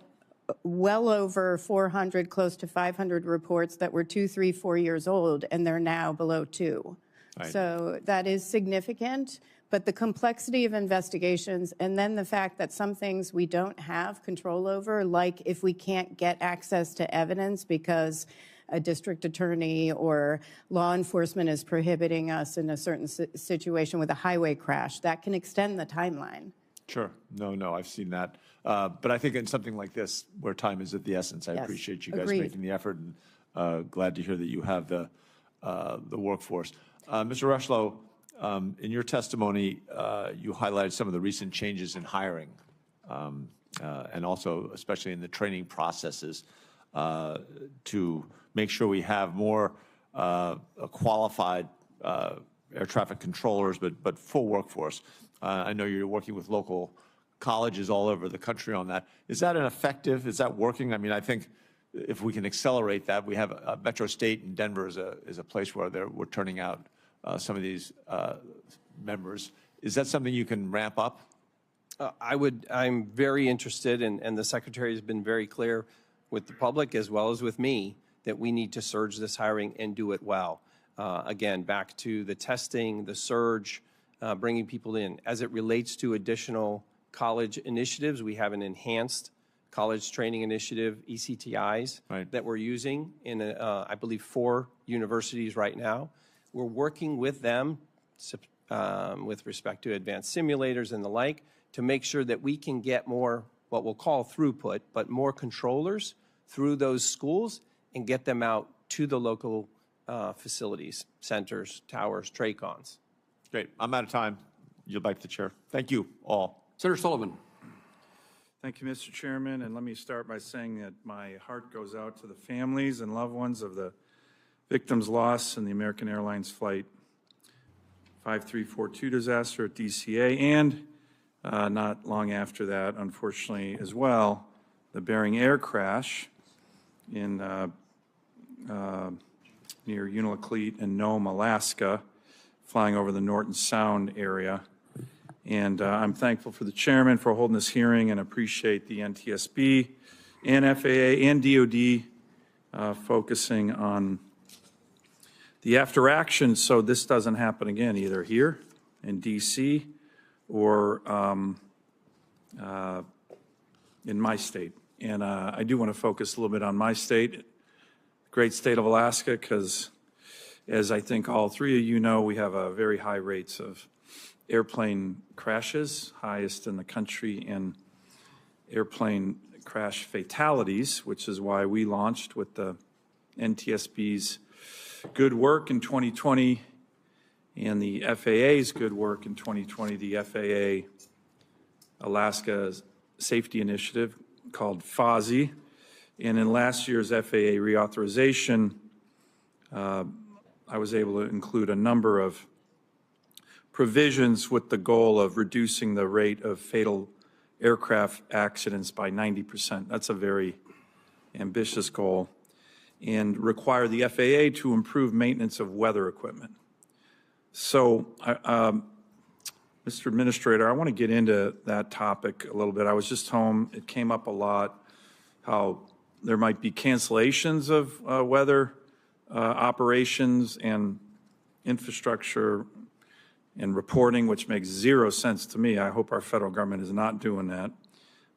well over 400, close to 500 reports that were 2, 3, 4 years old, and they're now below 2. Right. So that is significant, but the complexity of investigations, and then the fact that some things we don't have control over, like if we can't get access to evidence because a district attorney or law enforcement is prohibiting us in a certain situation with a highway crash, that can extend the timeline. Sure. No, I've seen that. But I think in something like this, where time is of the essence, I appreciate you guys making the effort, and glad to hear that you have the workforce. Mr. Rushlow, in your testimony, you highlighted some of the recent changes in hiring, and also especially in the training processes to make sure we have more qualified air traffic controllers, but full workforce. I know you're working with local colleges all over the country on that. Is that is that working? I mean, I think if we can accelerate that, we have Metro State in Denver is a place where we're turning out some of these members. Is that something you can ramp up? I'm very interested, and the Secretary has been very clear with the public as well as with me that we need to surge this hiring and do it well. Again, back to the testing, the surge, bringing people in. As it relates to additional college initiatives, we have an enhanced college training initiative, ECTIs, that we're using in, I believe, 4 universities right now. We're working with them with respect to advanced simulators and the like to make sure that we can get more, what we'll call throughput, but more controllers through those schools and get them out to the local facilities, centers, towers, TRACONs. Great. I'm out of time. Yield back to the chair. Thank you all. Senator Sullivan. Thank you, Mr. Chairman, and let me start by saying that my heart goes out to the families and loved ones of the victims lost in the American Airlines Flight 5342 disaster at DCA, and not long after that, unfortunately, as well, the Bering Air crash in near Unalakleet and Nome, Alaska, flying over the Norton Sound area. And I'm thankful for the chairman for holding this hearing, and appreciate the NTSB and FAA and DOD focusing on the after action so this doesn't happen again, either here in DC or in my state. And I do want to focus a little bit on my state, great state of Alaska, because as I think all three of you know, we have a very high rates of airplane crashes, highest in the country, and airplane crash fatalities, which is why we launched with the NTSB's good work in 2020 and the FAA's good work in 2020, the FAA Alaska Safety Initiative called FOSI. And in last year's FAA reauthorization, I was able to include a number of provisions with the goal of reducing the rate of fatal aircraft accidents by 90%. That's a very ambitious goal. And require the FAA to improve maintenance of weather equipment. So, Mr. Administrator, I want to get into that topic a little bit. I was just home. It came up a lot, how there might be cancellations of weather operations and infrastructure and reporting, which makes zero sense to me. I hope our federal government is not doing that.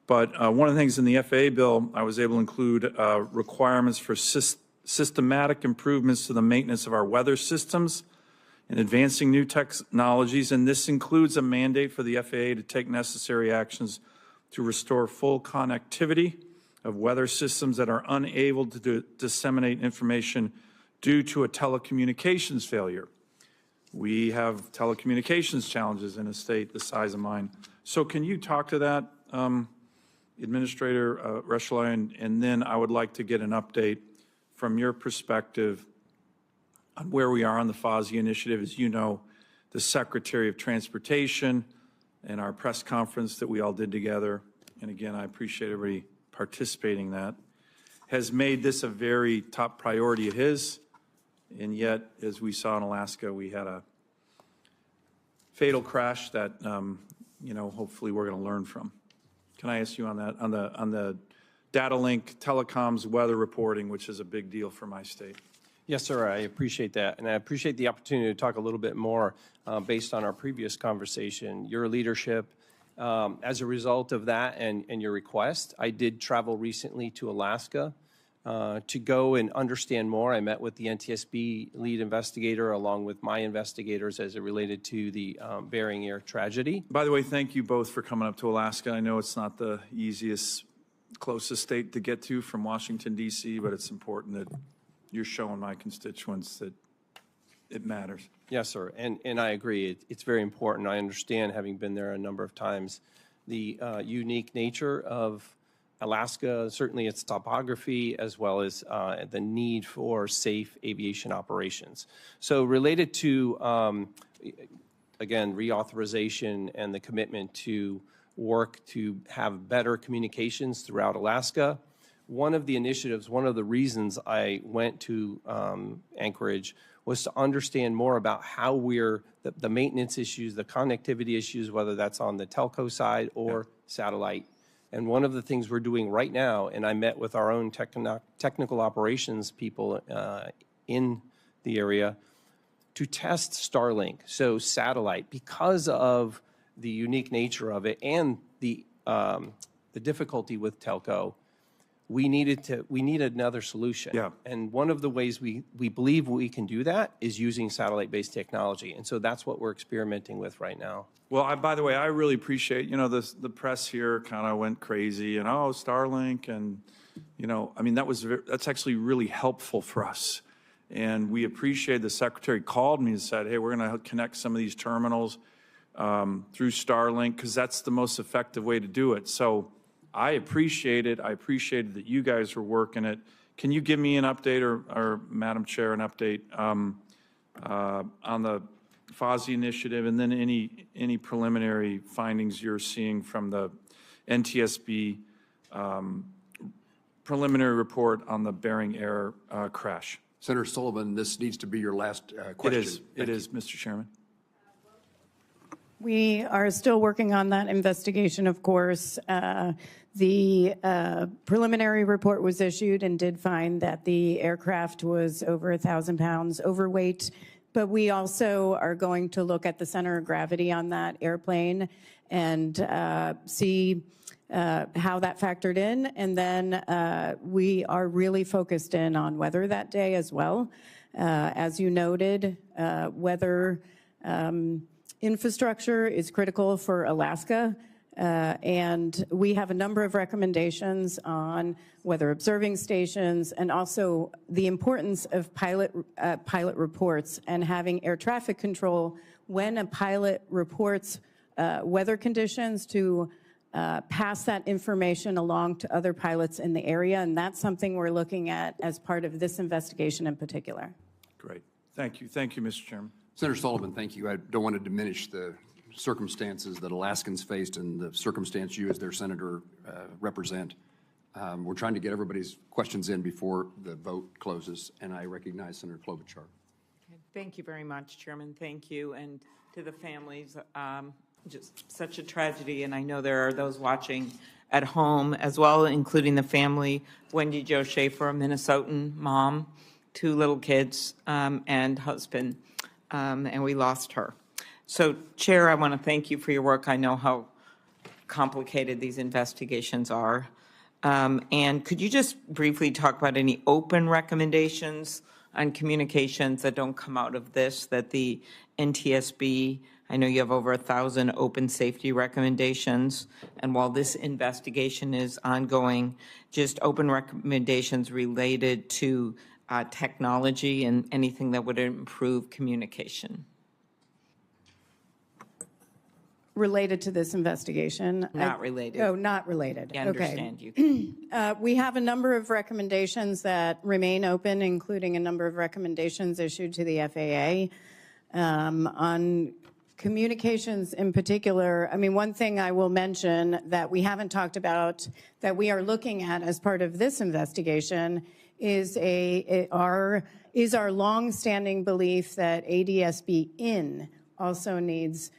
But one of the things in the FAA bill, I was able to include requirements for systematic improvements to the maintenance of our weather systems and advancing new technologies, and this includes a mandate for the FAA to take necessary actions to restore full connectivity of weather systems that are unable to disseminate information due to a telecommunications failure. We have telecommunications challenges in a state the size of mine. So can you talk to that, Administrator Rechelay? And then I would like to get an update from your perspective on where we are on the FOSI initiative. As you know, the Secretary of Transportation and our press conference that we all did together, and again, I appreciate everybody participating in that, has made this a very top priority of his. And yet, as we saw in Alaska, we had a fatal crash that, hopefully we're going to learn from. Can I ask you on that, on the data link, telecoms, weather reporting, which is a big deal for my state? Yes, sir, I appreciate that. And I appreciate the opportunity to talk a little bit more based on our previous conversation. Your leadership, as a result of that and your request, I did travel recently to Alaska to go and understand more. I met with the NTSB lead investigator along with my investigators as it related to the Bering Air tragedy. By the way, thank you both for coming up to Alaska. I know it's not the easiest, closest state to get to from Washington, D.C., but it's important that you're showing my constituents that it matters. Yes, sir, and I agree. It's very important. I understand, having been there a number of times, the unique nature of Alaska, certainly its topography, as well as the need for safe aviation operations. So related to, again, reauthorization and the commitment to work to have better communications throughout Alaska, one of the initiatives, one of the reasons I went to Anchorage was to understand more about how we're, the maintenance issues, the connectivity issues, whether that's on the telco side or satellite. And one of the things we're doing right now, and I met with our own technical operations people in the area to test Starlink, so satellite, because of the unique nature of it and the difficulty with telco. We need another solution. Yeah. And one of the ways we believe we can do that is using satellite-based technology. And so that's what we're experimenting with right now. Well, by the way, I really appreciate, the press here kind of went crazy and, Starlink and, that's actually really helpful for us. And we appreciate the Secretary called me and said, hey, we're going to connect some of these terminals through Starlink because that's the most effective way to do it. So I appreciate it. I appreciated that you guys were working it. Can you give me an update or Madam Chair, an update on the FOSI initiative and then any preliminary findings you're seeing from the NTSB preliminary report on the Bering Air crash? Senator Sullivan, this needs to be your last question. It is, Mr. Chairman. We are still working on that investigation, of course. The preliminary report was issued and did find that the aircraft was over 1,000 pounds overweight, but we also are going to look at the center of gravity on that airplane and see how that factored in. And then we are really focused in on weather that day as well. As you noted, weather infrastructure is critical for Alaska, and we have a number of recommendations on weather observing stations and also the importance of pilot reports and having air traffic control when a pilot reports weather conditions to pass that information along to other pilots in the area, and that's something we're looking at as part of this investigation in particular. Great. Thank you. Thank you, Mr. Chairman. Senator Sullivan, thank you. I don't want to diminish the circumstances that Alaskans faced and the circumstance you as their senator represent. We're trying to get everybody's questions in before the vote closes, and I recognize Senator Klobuchar. Thank you very much, Chairman. Thank you, and to the families. Just such a tragedy, and I know there are those watching at home as well, including the family. Wendy Jo Schaefer, a Minnesotan mom, 2 little kids, and husband, and we lost her. So, Chair, I want to thank you for your work. I know how complicated these investigations are. And could you just briefly talk about any open recommendations on communications that don't come out of this, that the NTSB, I know you have over 1,000 open safety recommendations, and while this investigation is ongoing, just open recommendations related to technology and anything that would improve communication? Related to this investigation? Not related. Oh, not related. I Okay. understand you. We have a number of recommendations that remain open, including a number of recommendations issued to the FAA. On communications in particular, I mean, one thing I will mention that we haven't talked about that we are looking at as part of this investigation is our longstanding belief that ADSB in also needs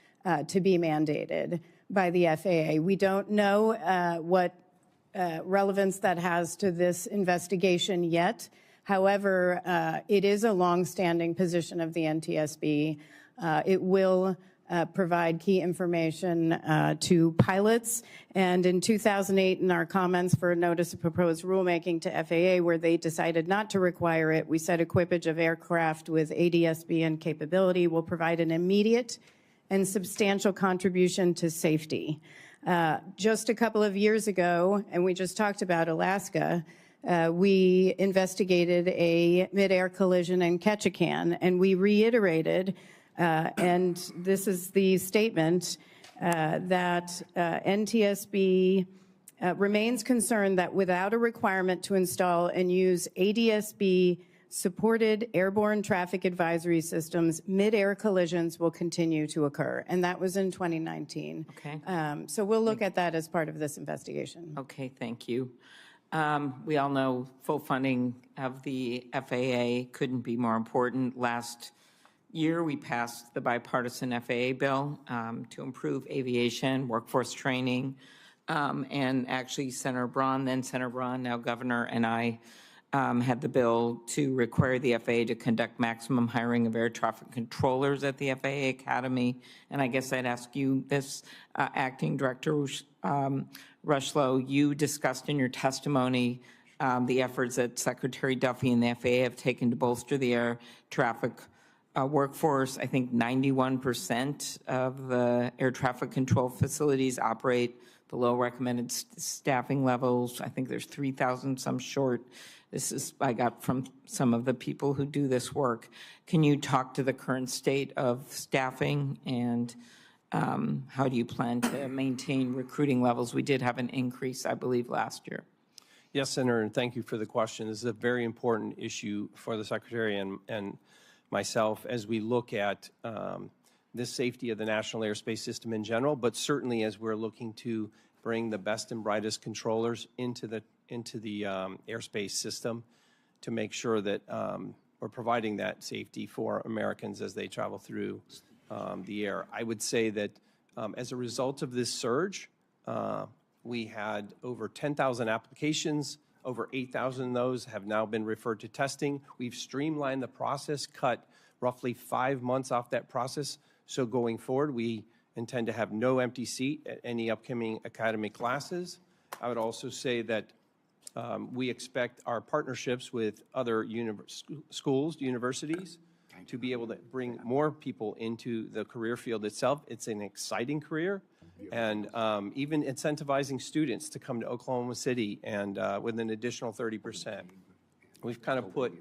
to be mandated by the FAA. We don't know what relevance that has to this investigation yet. However, it is a longstanding position of the NTSB. It will provide key information to pilots. And in 2008, in our comments for a notice of proposed rulemaking to FAA, where they decided not to require it, we said equipage of aircraft with ADSB and capability will provide an immediate and substantial contribution to safety. Just a couple of years ago, and we just talked about Alaska, we investigated a midair collision in Ketchikan, and we reiterated, and this is the statement, that NTSB remains concerned that without a requirement to install and use ADSB supported airborne traffic advisory systems, mid-air collisions will continue to occur. And that was in 2019. Okay. So we'll look at that as part of this investigation. Okay, thank you. We all know full funding of the FAA couldn't be more important. Last year, we passed the bipartisan FAA bill to improve aviation, workforce training, and actually Senator Braun, then Senator Braun, now Governor, and I had the bill to require the FAA to conduct maximum hiring of air traffic controllers at the FAA Academy. And I guess I'd ask you this, Acting Director Rushlow, you discussed in your testimony the efforts that Secretary Duffy and the FAA have taken to bolster the air traffic workforce. I think 91% of the air traffic control facilities operate below recommended staffing levels. I think there's 3,000, some short. This is, I got from some of the people who do this work. Can you talk to the current state of staffing and how do you plan to maintain recruiting levels? We did have an increase, I believe, last year. Yes, Senator, and thank you for the question. This is a very important issue for the Secretary and myself as we look at the safety of the national airspace system in general, but certainly as we're looking to bring the best and brightest controllers into the airspace system to make sure that we're providing that safety for Americans as they travel through the air. I would say that as a result of this surge, we had over 10,000 applications. Over 8,000 of those have now been referred to testing. We've streamlined the process, cut roughly 5 months off that process. So going forward, we intend to have no empty seat at any upcoming academy classes. I would also say that we expect our partnerships with other schools, universities, to be able to bring more people into the career field itself. It's an exciting career, and even incentivizing students to come to Oklahoma City and with an additional 30%. We've kind of put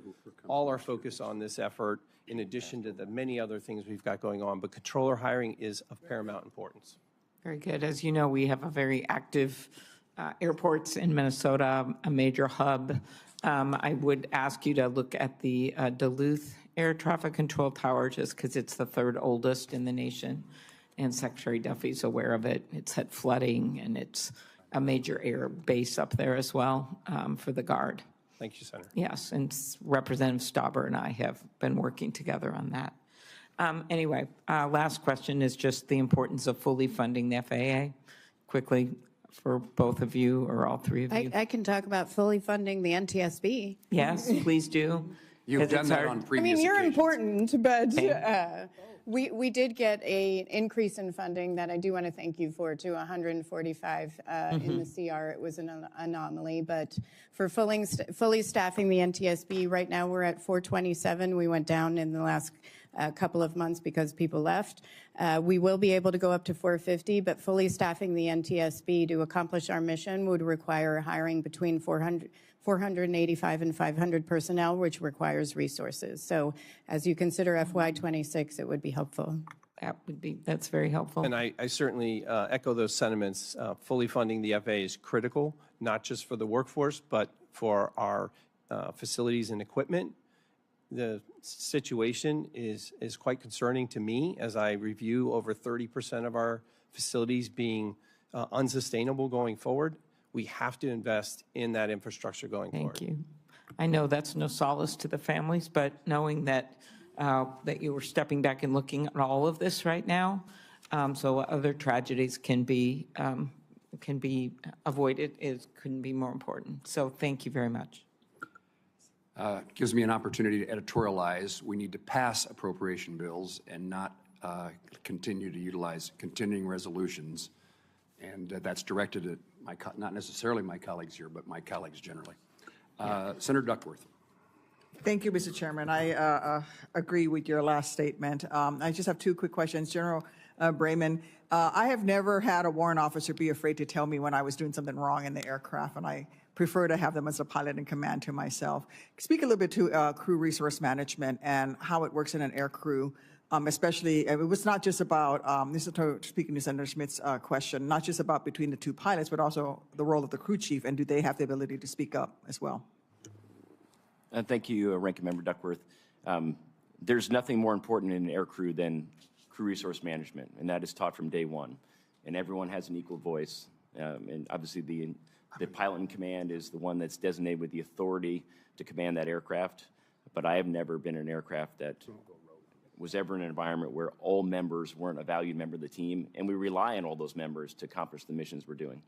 all our focus on this effort in addition to the many other things we've got going on, but controller hiring is of paramount importance. Very good. As you know, we have a very active airports in Minnesota, a major hub. I would ask you to look at the Duluth Air Traffic Control Tower, just because it's the third oldest in the nation, and Secretary Duffy's aware of it. It's had flooding, and it's a major air base up there as well for the Guard. Thank you, Senator. Yes, and Representative Stauber and I have been working together on that. Anyway, last question is just the importance of fully funding the FAA. Quickly, for both of you or all three of you. I can talk about fully funding the NTSB. Yes, please do. You've done that on previous occasions. You're important, but We did get an increase in funding that I do want to thank you for, to 145 in the CR. It was an anomaly, but for fully staffing the NTSB, right now we're at 427. We went down in the last couple of months because people left. We will be able to go up to 450, but fully staffing the NTSB to accomplish our mission would require hiring between 485 and 500 personnel, which requires resources. So as you consider FY26, it would be helpful. That's very helpful. And I certainly echo those sentiments. Fully funding the FAA is critical, not just for the workforce, but for our facilities and equipment. The situation is quite concerning to me as I review over 30% of our facilities being unsustainable going forward. We have to invest in that infrastructure going forward. Thank you. I know that's no solace to the families, but knowing that that you were stepping back and looking at all of this right now, so other tragedies can be avoided, couldn't be more important. So thank you very much. Gives me an opportunity to editorialize. We need to pass appropriation bills and not continue to utilize continuing resolutions. And that's directed at not necessarily my colleagues here, but my colleagues generally. Senator Duckworth. Thank you, Mr. Chairman. I agree with your last statement. I just have two quick questions. General Brayman, I have never had a warrant officer be afraid to tell me when I was doing something wrong in the aircraft, and I prefer to have them as a pilot in command to myself. Speak a little bit to crew resource management and how it works in an air crew. Especially, it was not just about, this is speaking to Senator Smith's question, not just about between the two pilots, but also the role of the crew chief, and do they have the ability to speak up as well? Thank you, Ranking Member Duckworth. There's nothing more important in an air crew than crew resource management, and that is taught from day one. And everyone has an equal voice. And obviously, the pilot in command is the one that's designated with the authority to command that aircraft. But I have never been in an aircraft that was ever in an environment where all members weren't a valued member of the team, and we rely on all those members to accomplish the missions we're doing.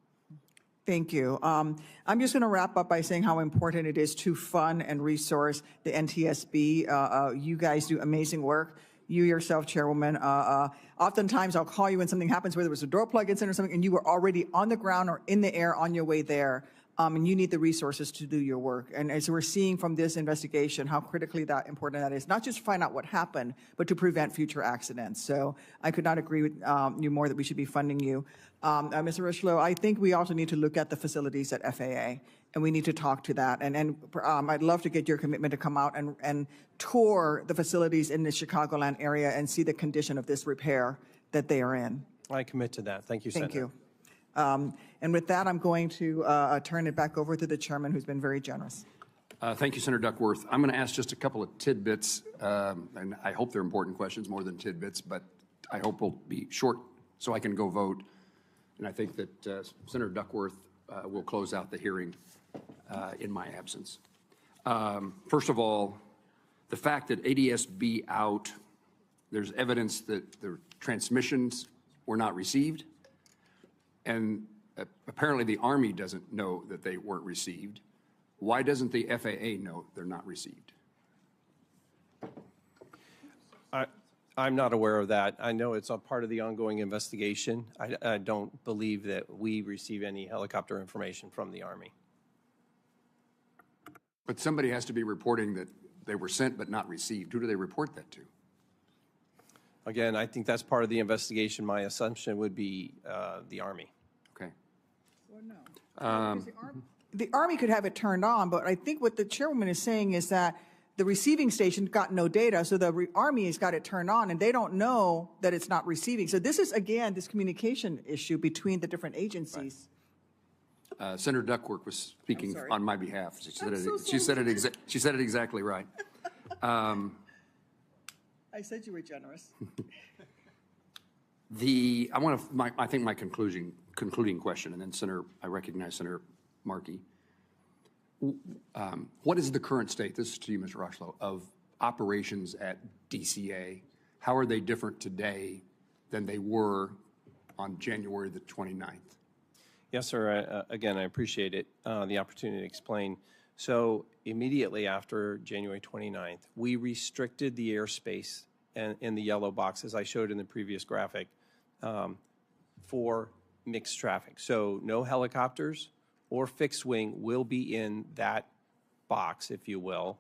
Thank you. I'm just going to wrap up by saying how important it is to fund and resource the NTSB. You guys do amazing work. You yourself, Chairwoman, oftentimes I'll call you when something happens, whether it was a door plug incident or something, and you were already on the ground or in the air on your way there. And you need the resources to do your work. And as we're seeing from this investigation, how critically important that is, not just to find out what happened, but to prevent future accidents. So I could not agree with you more that we should be funding you. Mr. Richelieu, I think we also need to look at the facilities at FAA, and we need to talk to that. And I'd love to get your commitment to come out and tour the facilities in the Chicagoland area and see the condition of this repair that they are in. I commit to that. Thank you, Senator. Thank you. And with that, I'm going to turn it back over to the chairman, who's been very generous. Thank you, Senator Duckworth. I'm going to ask just a couple of tidbits, and I hope they're important questions more than tidbits, but I hope we'll be short so I can go vote. And I think that Senator Duckworth will close out the hearing in my absence. First of all, the fact that ADSB out, there's evidence that the transmissions were not received. And apparently the Army doesn't know that they weren't received. Why doesn't the FAA know they're not received? I'm not aware of that. I know it's a part of the ongoing investigation. I don't believe that we receive any helicopter information from the Army. But somebody has to be reporting that they were sent but not received. Who do they report that to? Again, I think that's part of the investigation. My assumption would be the Army. Okay. Well, no. The Army could have it turned on, but I think what the chairwoman is saying is that the receiving station got no data, so the Army has got it turned on, and they don't know that it's not receiving. So this is, again, this communication issue between the different agencies. Right. Senator Duckworth was speaking on my behalf. She said it exactly right. I said you were generous. I think my concluding question, and then I recognize Senator Markey. What is the current state, this is to you, Mr. Rocheleau, of operations at DCA? How are they different today than they were on January the 29th? Yes, sir. Again, I appreciate it, the opportunity to explain. So immediately after January 29th, we restricted the airspace and in the yellow box, as I showed in the previous graphic, for mixed traffic. So no helicopters or fixed wing will be in that box, if you will,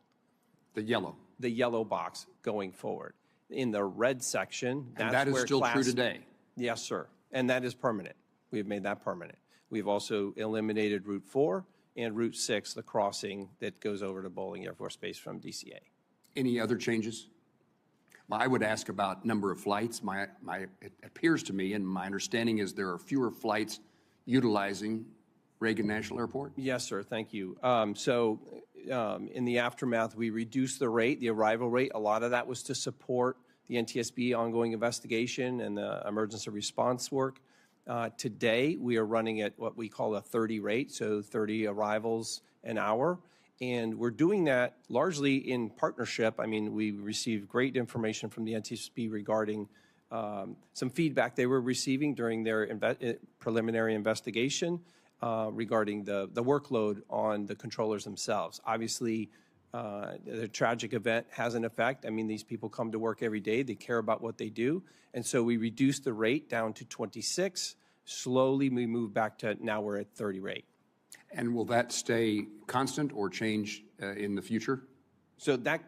The yellow. the yellow box going forward. In the red section, And that's that is where still true class- today. Yes, sir. And that is permanent. We have made that permanent. We've also eliminated Route 4 and Route 6, the crossing that goes over to Bowling Air Force Base from DCA. Any other changes? Well, I would ask about number of flights. It appears to me, and my understanding is there are fewer flights utilizing Reagan National Airport? Yes, sir. Thank you. In the aftermath, we reduced the rate, the arrival rate. A lot of that was to support the NTSB ongoing investigation and the emergency response work. Today, we are running at what we call a 30 rate, so 30 arrivals an hour. And we're doing that largely in partnership. I mean, we received great information from the NTSB regarding some feedback they were receiving during their preliminary investigation regarding the workload on the controllers themselves. Obviously, the tragic event has an effect. I mean, these people come to work every day. They care about what they do. And so we reduced the rate down to 26. Slowly, we move back to now we're at 30 rate. And will that stay constant or change in the future? So that,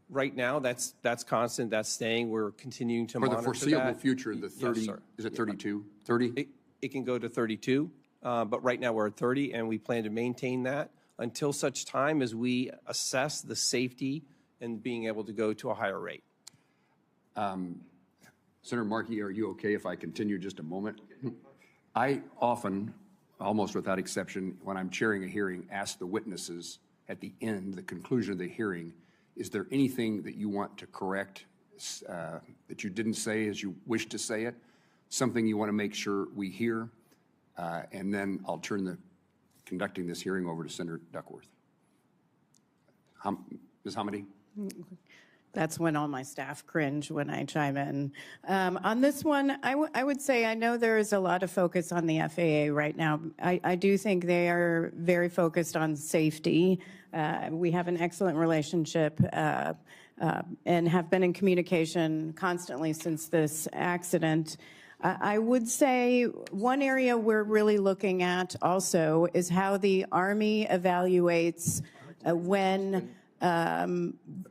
right now, that's constant, that's staying. We're continuing to For monitor the that. foreseeable future, the 30, Yes, sir. is it 32? 30? It can go to 32, but right now we're at 30, and we plan to maintain that until such time as we assess the safety and being able to go to a higher rate. Senator Markey, are you okay if I continue just a moment? I often, almost without exception, when I'm chairing a hearing, ask the witnesses at the end, the conclusion of the hearing, is there anything that you want to correct that you didn't say as you wish to say it? Something you want to make sure we hear? And then I'll turn conducting this hearing over to Senator Duckworth. Ms. Hamady? That's when all my staff cringe when I chime in. On this one, I would say I know there is a lot of focus on the FAA right now. I do think they are very focused on safety. We have an excellent relationship and have been in communication constantly since this accident. I would say one area we're really looking at also is how the Army evaluates when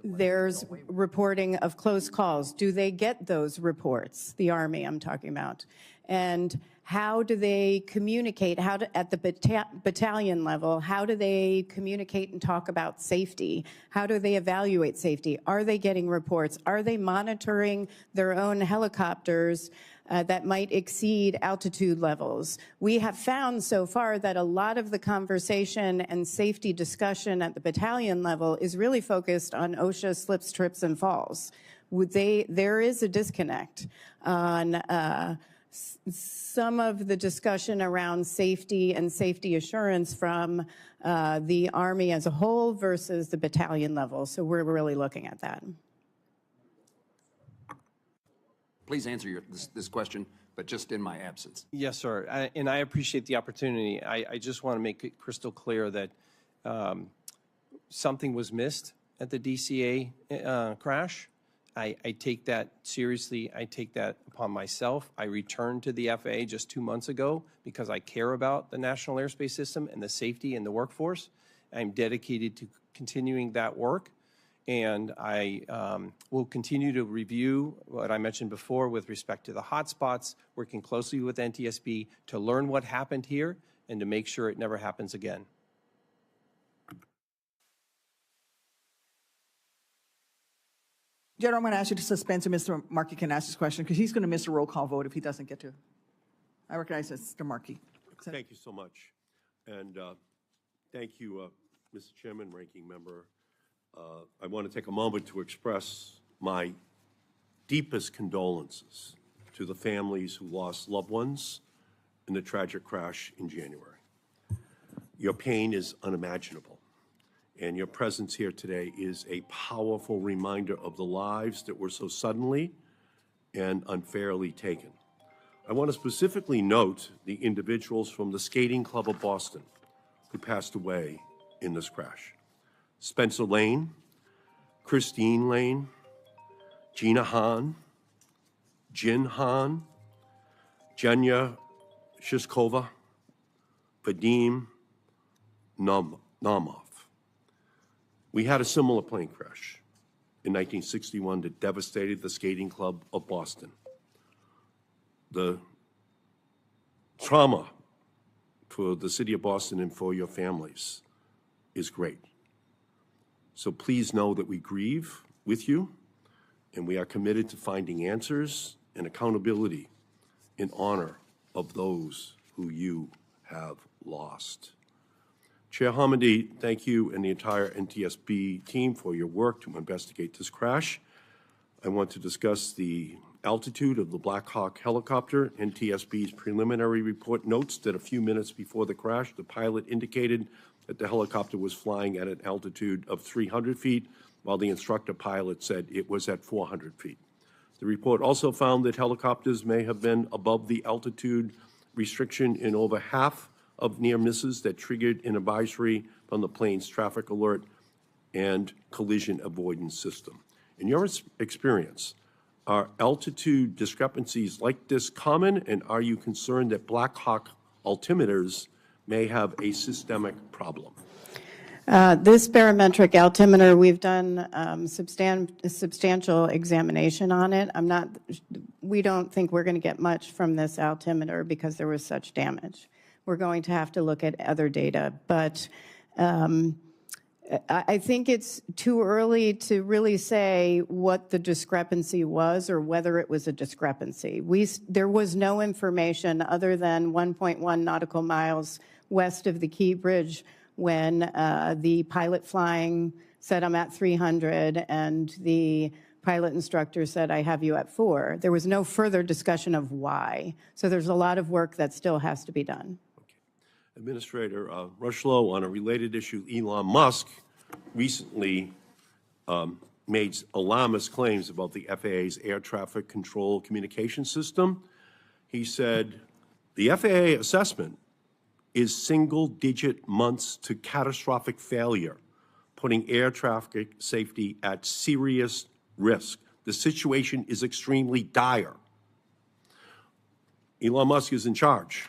there's reporting of close calls. Do they get those reports, the Army I'm talking about? And how do they communicate, at the battalion level, how do they communicate and talk about safety? How do they evaluate safety? Are they getting reports? Are they monitoring their own helicopters that might exceed altitude levels? We have found so far that a lot of the conversation and safety discussion at the battalion level is really focused on OSHA slips, trips, and falls. There is a disconnect on some of the discussion around safety and safety assurance from the Army as a whole versus the battalion level. So we're really looking at that. Please answer this question, but just in my absence. Yes, sir. And I appreciate the opportunity. I just want to make it crystal clear that something was missed at the DCA crash. I take that seriously. I take that upon myself. I returned to the FAA just 2 months ago because I care about the National Airspace System and the safety and the workforce. I'm dedicated to continuing that work. And I will continue to review what I mentioned before with respect to the hotspots, working closely with NTSB to learn what happened here and to make sure it never happens again. General, I'm going to ask you to suspend so Mr. Markey can ask his question, because he's going to miss a roll call vote if he doesn't get to. I recognize Mr. Markey. Thank you so much. And thank you, Mr. Chairman, Ranking Member. I want to take a moment to express my deepest condolences to the families who lost loved ones in the tragic crash in January. Your pain is unimaginable, and your presence here today is a powerful reminder of the lives that were so suddenly and unfairly taken. I want to specifically note the individuals from the Skating Club of Boston who passed away in this crash. Spencer Lane, Christine Lane, Gina Han, Jin Han, Jenya Shishkova, Vadim Naumov. We had a similar plane crash in 1961 that devastated the Skating Club of Boston. The trauma for the city of Boston and for your families is great. So please know that we grieve with you, and we are committed to finding answers and accountability in honor of those who you have lost. Chair Hamidi, thank you and the entire NTSB team for your work to investigate this crash. I want to discuss the altitude of the Black Hawk helicopter. NTSB's preliminary report notes that a few minutes before the crash, the pilot indicated that the helicopter was flying at an altitude of 300 feet, while the instructor pilot said it was at 400 feet. The report also found that helicopters may have been above the altitude restriction in over half of near misses that triggered an advisory from the plane's traffic alert and collision avoidance system. In your experience, are altitude discrepancies like this common, and are you concerned that Black Hawk altimeters may have a systemic problem? This barometric altimeter, we've done substantial examination on it. We don't think we're going to get much from this altimeter because there was such damage. We're going to have to look at other data, but I think it's too early to really say what the discrepancy was or whether it was a discrepancy. There was no information other than 1.1 nautical miles west of the Key Bridge when the pilot flying said, I'm at 300, and the pilot instructor said, I have you at 4. There was no further discussion of why. So there's a lot of work that still has to be done. Administrator Rushlow, on a related issue, Elon Musk recently made alarmist claims about the FAA's air traffic control communication system. He said, the FAA assessment is single-digit months to catastrophic failure, putting air traffic safety at serious risk. The situation is extremely dire. Elon Musk is in charge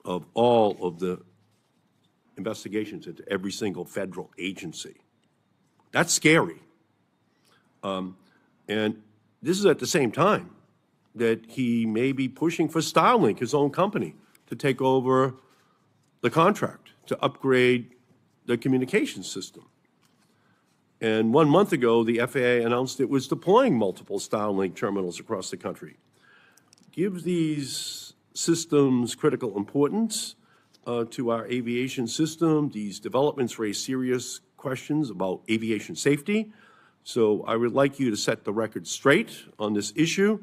of all of the investigations into every single federal agency. That's scary. And this is at the same time that he may be pushing for Starlink, his own company, to take over the contract to upgrade the communication system. And 1 month ago, the FAA announced it was deploying multiple Starlink terminals across the country. Give these systems critical importance to our aviation system. These developments raise serious questions about aviation safety. So I would like you to set the record straight on this issue.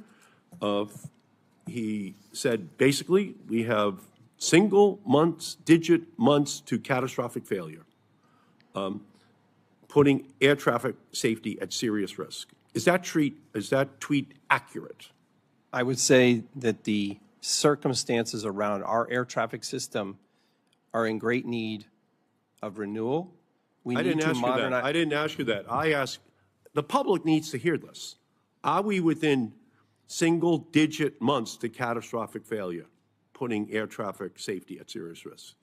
He said, basically, we have single months, digit months to catastrophic failure, putting air traffic safety at serious risk. Is that tweet accurate? I would say that the circumstances around our air traffic system are in great need of renewal. I didn't ask you that. I asked, the public needs to hear this. Are we within single-digit months to catastrophic failure, putting air traffic safety at serious risk?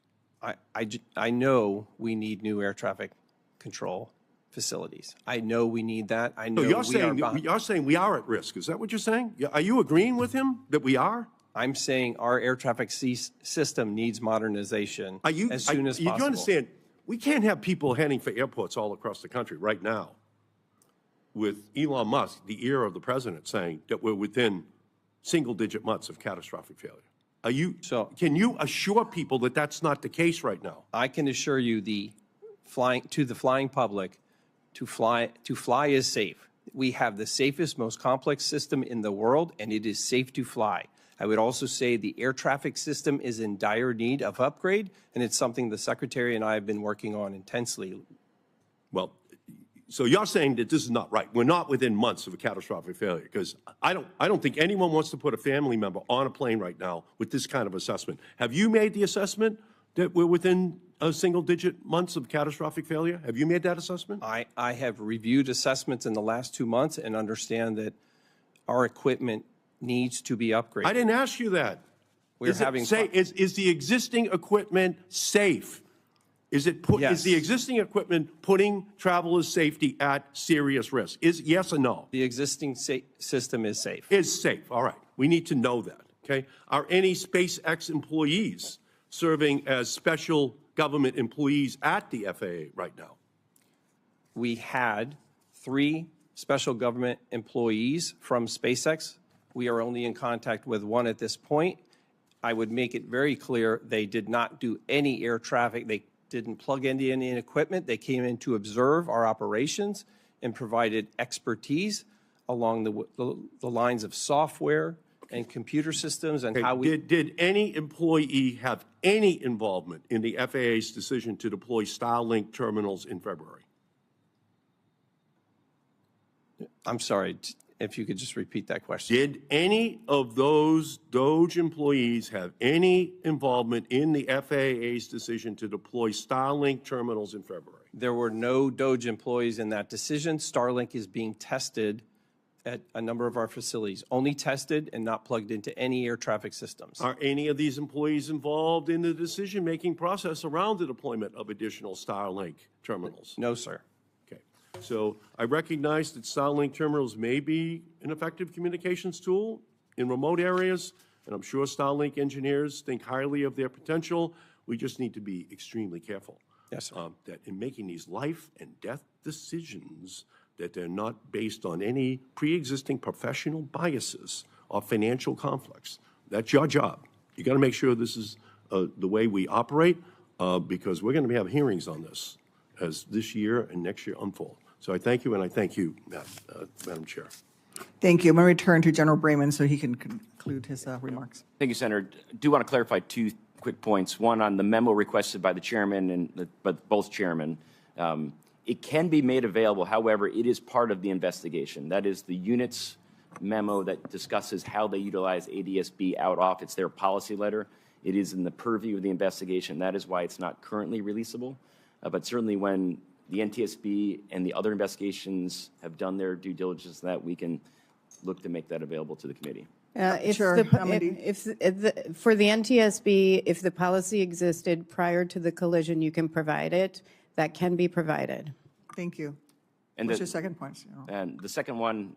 I know we need new air traffic control facilities. I know we need that. I know you're saying we are at risk. Is that what you're saying? Are you agreeing with him that we are? I'm saying our air traffic system needs modernization as soon as possible. You understand, we can't have people heading for airports all across the country right now with Elon Musk, the ear of the president, saying that we're within single-digit months of catastrophic failure. Can you assure people that that's not the case right now? I can assure you the flying public, to fly is safe. We have the safest, most complex system in the world, and it is safe to fly. I would also say the air traffic system is in dire need of upgrade, and it's something the Secretary and I have been working on intensely. Well, so you're saying that this is not right. We're not within months of a catastrophic failure, because I don't think anyone wants to put a family member on a plane right now with this kind of assessment. Have you made the assessment that we're within single-digit months of catastrophic failure? Have you made that assessment? I have reviewed assessments in the last 2 months and understand that our equipment needs to be upgraded. I didn't ask you that. We're Is it having safe? Is the existing equipment safe? Is the Yes. existing equipment putting travelers' safety at serious risk? Is yes or no? The existing system is safe. Is safe. All right. We need to know that. Okay. Are any SpaceX employees serving as special government employees at the FAA right now? We had 3 special government employees from SpaceX. We are only in contact with 1 at this point. I would make it very clear they did not do any air traffic. They didn't plug in any equipment. They came in to observe our operations and provided expertise along the lines of software and computer systems and how we... Did any employee have any involvement in the FAA's decision to deploy Starlink terminals in February? I'm sorry, if you could just repeat that question. Did any of those DOGE employees have any involvement in the FAA's decision to deploy Starlink terminals in February? There were no DOGE employees in that decision. Starlink is being tested at a number of our facilities, only tested and not plugged into any air traffic systems. Are any of these employees involved in the decision-making process around the deployment of additional Starlink terminals? No, sir. Okay. So I recognize that Starlink terminals may be an effective communications tool in remote areas, and I'm sure Starlink engineers think highly of their potential. We just need to be extremely careful. Yes, sir. That in making these life and death decisions, that they're not based on any pre-existing professional biases or financial conflicts. That's your job. You got to make sure this is the way we operate, because we're going to have hearings on this as this year and next year unfold. So I thank you, and I thank you, Madam Chair. Thank you. I'm going to return to General Brayman so he can conclude his remarks. Thank you, Senator. I do want to clarify 2 quick points. One on the memo requested by the chairman and both chairmen. It can be made available. However, it is part of the investigation. That is the unit's memo that discusses how they utilize ADSB out off. It's their policy letter. It is in the purview of the investigation. That is why it's not currently releasable. But certainly when the NTSB and the other investigations have done their due diligence, that we can look to make that available to the committee. Sure, For the NTSB, if the policy existed prior to the collision, you can provide it. That can be provided. Thank you. And What's your second point? And the second one,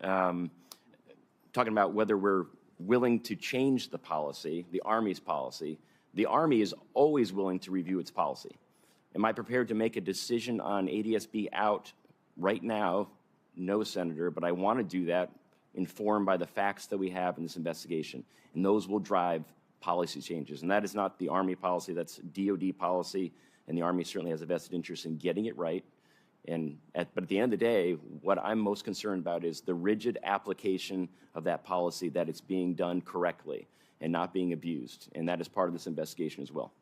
talking about whether we're willing to change the policy, the Army's policy. The Army is always willing to review its policy. Am I prepared to make a decision on ADSB out right now? No, Senator, but I want to do that informed by the facts that we have in this investigation. And those will drive policy changes. And that is not the Army policy, that's DOD policy. And the Army certainly has a vested interest in getting it right. But at the end of the day, what I'm most concerned about is the rigid application of that policy, that it's being done correctly and not being abused. And that is part of this investigation as well.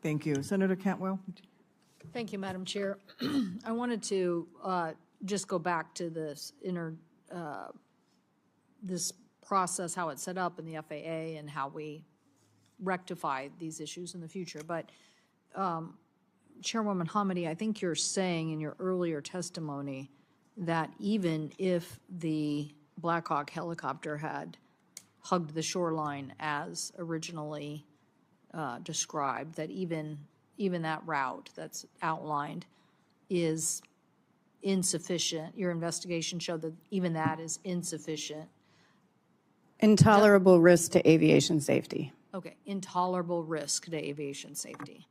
Thank you. Senator Cantwell? Thank you, Madam Chair. I wanted to just go back to this this process, how it's set up in the FAA and how we rectify these issues in the future. But Chairwoman Hamady, I think you're saying in your earlier testimony that even if the Black Hawk helicopter had hugged the shoreline as originally described, that even that route that's outlined is insufficient. Your investigation showed that even that is insufficient. Intolerable risk to aviation safety. Okay, intolerable risk to aviation safety.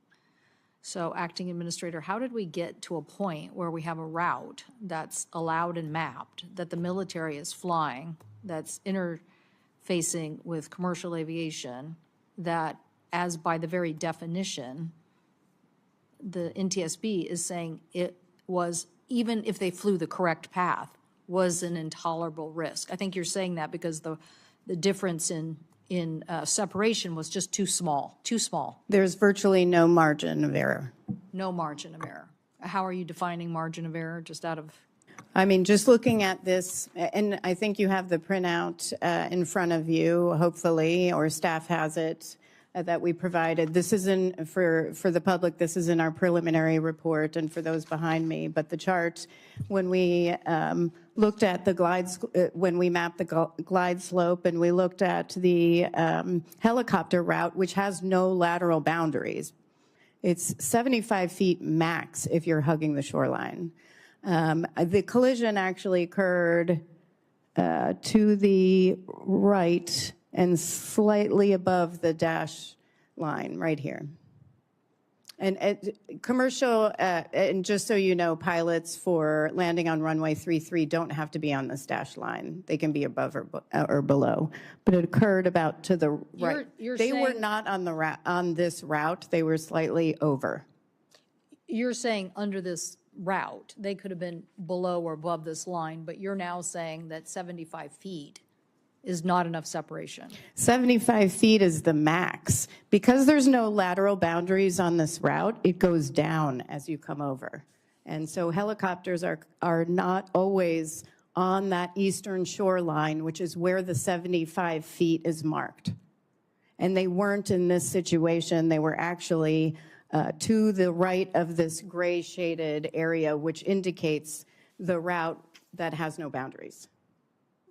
So, Acting Administrator, how did we get to a point where we have a route that's allowed and mapped, that the military is flying, that's interfacing with commercial aviation, that as by the very definition, the NTSB is saying it was, even if they flew the correct path, was an intolerable risk? I think you're saying that because the difference in separation was just too small. There's virtually no margin of error. No margin of error. How are you defining margin of error, just out of? I mean, just looking at this, and I think you have the printout in front of you, hopefully, or staff has it. that we provided. This isn't, for the public, this is in our preliminary report and for those behind me, but the chart, when we looked at the when we mapped the glide slope and we looked at the helicopter route, which has no lateral boundaries, it's 75 feet max if you're hugging the shoreline. The collision actually occurred to the right and slightly above the dash line right here. And commercial, and just so you know, pilots for landing on runway 33 don't have to be on this dash line. They can be above or below. But it occurred about to the right. They were not on the on this route. They were slightly over. You're saying under this route, they could have been below or above this line, but you're now saying that 75 feet is not enough separation. 75 feet is the max. Because there's no lateral boundaries on this route, it goes down as you come over. And so helicopters are not always on that eastern shoreline, which is where the 75 feet is marked. And they weren't in this situation. They were actually to the right of this gray shaded area, which indicates the route that has no boundaries.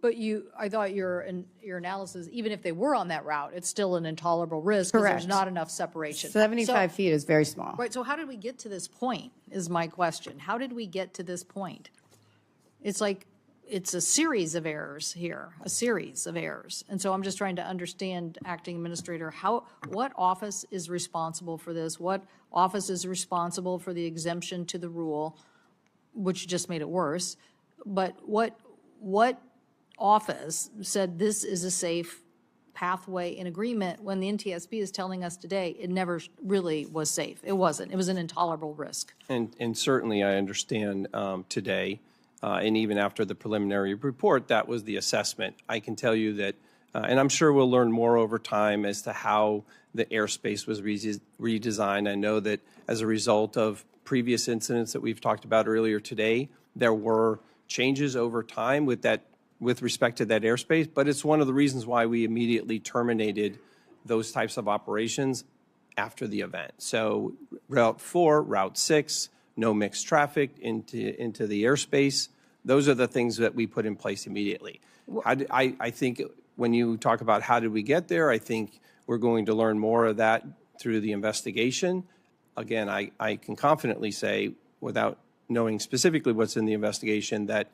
But I thought your analysis, even if they were on that route, it's still an intolerable risk because there's not enough separation. 75 feet is very small. Right, so how did we get to this point is my question. How did we get to this point? It's like, it's a series of errors here, a series of errors. And so I'm just trying to understand, Acting Administrator, what office is responsible for this? What office is responsible for the exemption to the rule, which just made it worse? But what office said this is a safe pathway in agreement when the NTSB is telling us today it never really was safe? It wasn't. It was an intolerable risk. And certainly I understand today, and even after the preliminary report, that was the assessment. I can tell you that, and I'm sure we'll learn more over time as to how the airspace was redesigned. I know that as a result of previous incidents that we've talked about earlier today, there were changes over time with respect to that airspace, but it's one of the reasons why we immediately terminated those types of operations after the event. So Route 4, Route 6, no mixed traffic into the airspace. Those are the things that we put in place immediately. I think when you talk about how did we get there, I think we're going to learn more of that through the investigation. Again, I can confidently say, without knowing specifically what's in the investigation, that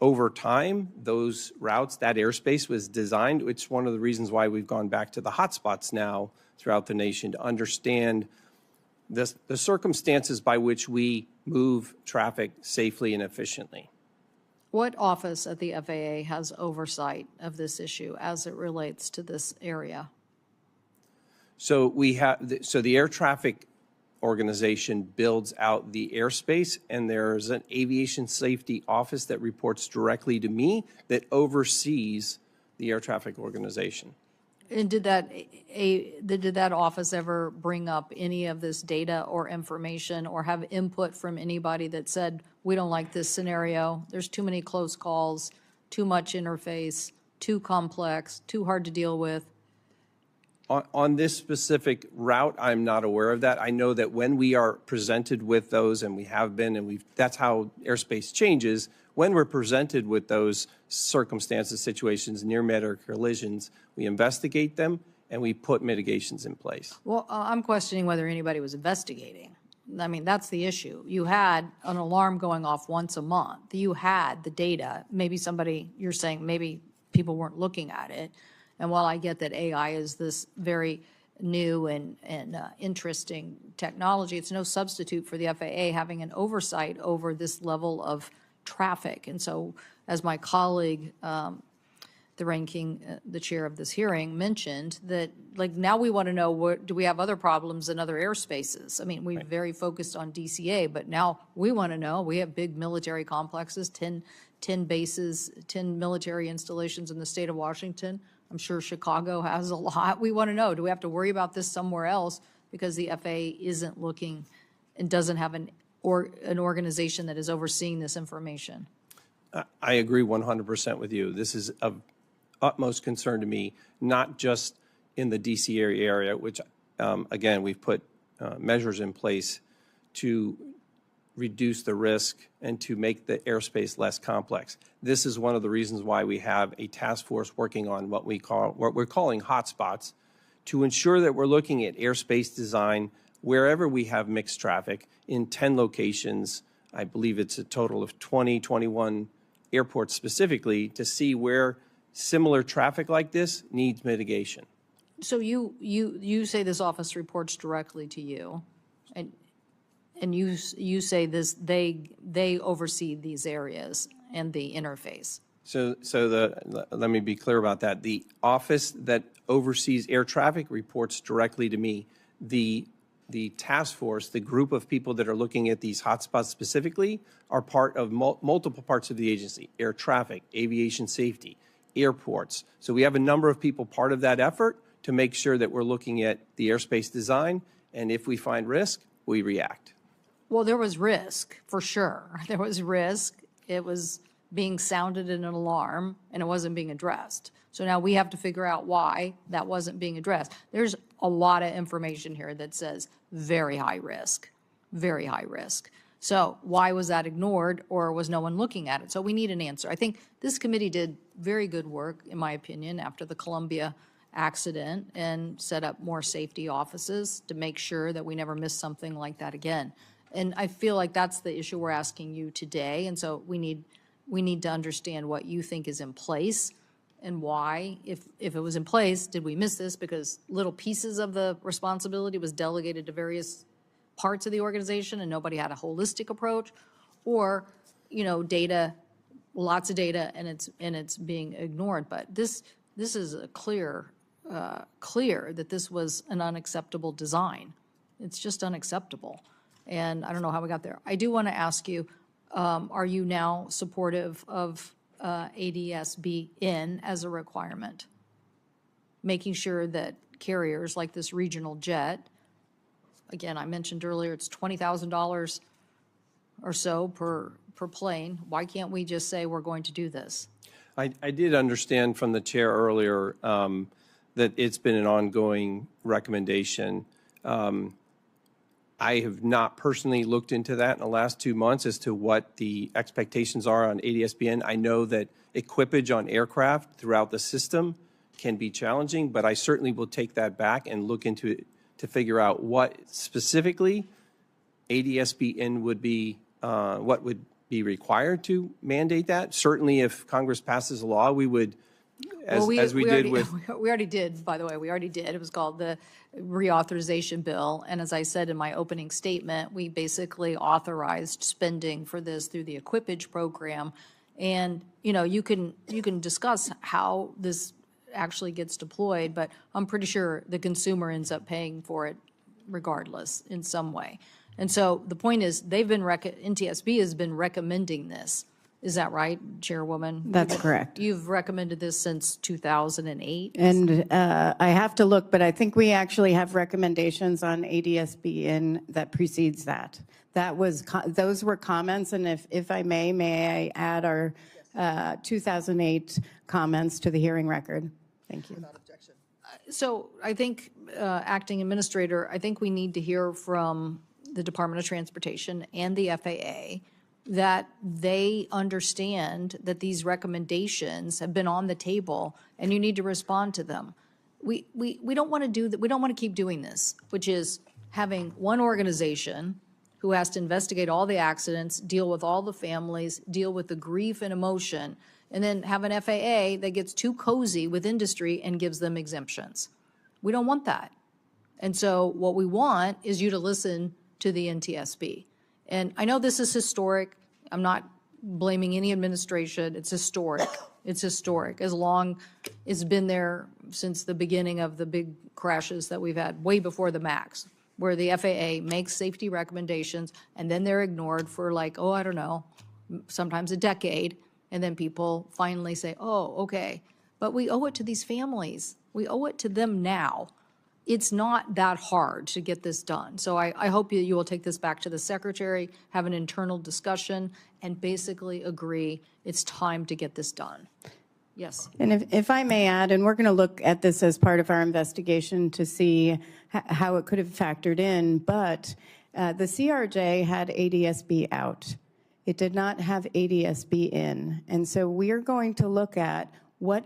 over time, those routes, that airspace was designed. It's one of the reasons why we've gone back to the hotspots now throughout the nation to understand the circumstances by which we move traffic safely and efficiently. What office at the FAA has oversight of this issue as it relates to this area? So we have, the air traffic organization builds out the airspace, and there's an aviation safety office that reports directly to me that oversees the air traffic organization. And did that office ever bring up any of this data or information or have input from anybody that said, we don't like this scenario, there's too many close calls, too much interface, too complex, too hard to deal with? On this specific route, I'm not aware of that. I know that when we are presented with those, and we have been, and that's how airspace changes, when we're presented with those circumstances, situations, near-midair collisions, we investigate them and we put mitigations in place. Well, I'm questioning whether anybody was investigating. I mean, that's the issue. You had an alarm going off once a month. You had the data. Maybe you're saying maybe people weren't looking at it. And while I get that AI is this very new and interesting technology, it's no substitute for the FAA having an oversight over this level of traffic. And so, as my colleague, the chair of this hearing mentioned, that like now we want to know, do we have other problems in other airspaces? I mean, we're very focused on DCA, but now we want to know, we have big military complexes, 10 bases, 10 military installations in the state of Washington. I'm sure Chicago has a lot. We want to know, do we have to worry about this somewhere else because the FAA isn't looking and doesn't have an organization that is overseeing this information? I agree 100% with you. This is of utmost concern to me, not just in the DCA area, which, again, we've put measures in place to reduce the risk and to make the airspace less complex. This is one of the reasons why we have a task force working on what we're calling hotspots, to ensure that we're looking at airspace design wherever we have mixed traffic in 10 locations. I believe it's a total of 21 airports specifically, to see where similar traffic like this needs mitigation. So you say this office reports directly to you, and you say this, they oversee these areas and the interface. So let me be clear about that. The office that oversees air traffic reports directly to me. The task force, the group of people that are looking at these hotspots specifically, are part of multiple parts of the agency: air traffic, aviation safety, airports. So we have a number of people part of that effort to make sure that we're looking at the airspace design, and if we find risk, we react. Well, there was risk, for sure. There was risk. It was being sounded in an alarm, and it wasn't being addressed. So now we have to figure out why that wasn't being addressed. There's a lot of information here that says very high risk, very high risk. So why was that ignored, or was no one looking at it? So we need an answer. I think this committee did very good work, in my opinion, after the Columbia accident, and set up more safety offices to make sure that we never miss something like that again. And I feel like that's the issue we're asking you today. And so we need to understand what you think is in place and why. If it was in place, did we miss this because little pieces of the responsibility was delegated to various parts of the organization and nobody had a holistic approach? Or, data, lots of data, and it's being ignored. But this is a clear that this was an unacceptable design. It's just unacceptable. And I don't know how we got there. I do want to ask you, are you now supportive of ADSB in as a requirement? Making sure that carriers like this regional jet, again, I mentioned earlier, it's $20,000 or so per plane. Why can't we just say we're going to do this? I did understand from the chair earlier that it's been an ongoing recommendation. I have not personally looked into that in the last 2 months as to what the expectations are on ADSBN. I know that equipage on aircraft throughout the system can be challenging, but I certainly will take that back and look into it to figure out what specifically ADSBN would be, what would be required to mandate that. Certainly, if Congress passes a law, we would, We already did, by the way, we already did. It was called the reauthorization bill. And as I said in my opening statement, we basically authorized spending for this through the equipage program. And, you can discuss how this actually gets deployed, but I'm pretty sure the consumer ends up paying for it regardless in some way. And so the point is, NTSB has been recommending this. Is that right, Chairwoman? That's correct. You've recommended this since 2008? And I have to look, but I think we actually have recommendations on ADSB that precedes that. Those were comments, and if I may I add our 2008 comments to the hearing record? Thank you. So I think, Acting Administrator, I think we need to hear from the Department of Transportation and the FAA that they understand that these recommendations have been on the table and you need to respond to them. We don't want to do that. We don't want to keep doing this, which is having one organization who has to investigate all the accidents, deal with all the families, deal with the grief and emotion, and then have an FAA that gets too cozy with industry and gives them exemptions. We don't want that. And so what we want is you to listen to the NTSB. And I know this is historic. I'm not blaming any administration. It's historic. It's historic. As long, it's been there since the beginning of the big crashes that we've had, way before the MAX, where the FAA makes safety recommendations and then they're ignored for I don't know, sometimes a decade. And then people finally say, oh, okay. But we owe it to these families. We owe it to them now. It's not that hard to get this done. So I hope you will take this back to the Secretary, have an internal discussion, and basically agree it's time to get this done. Yes. And if I may add, and we're going to look at this as part of our investigation to see how it could have factored in, but the CRJ had ADSB out. It did not have ADSB in. And so we are going to look at what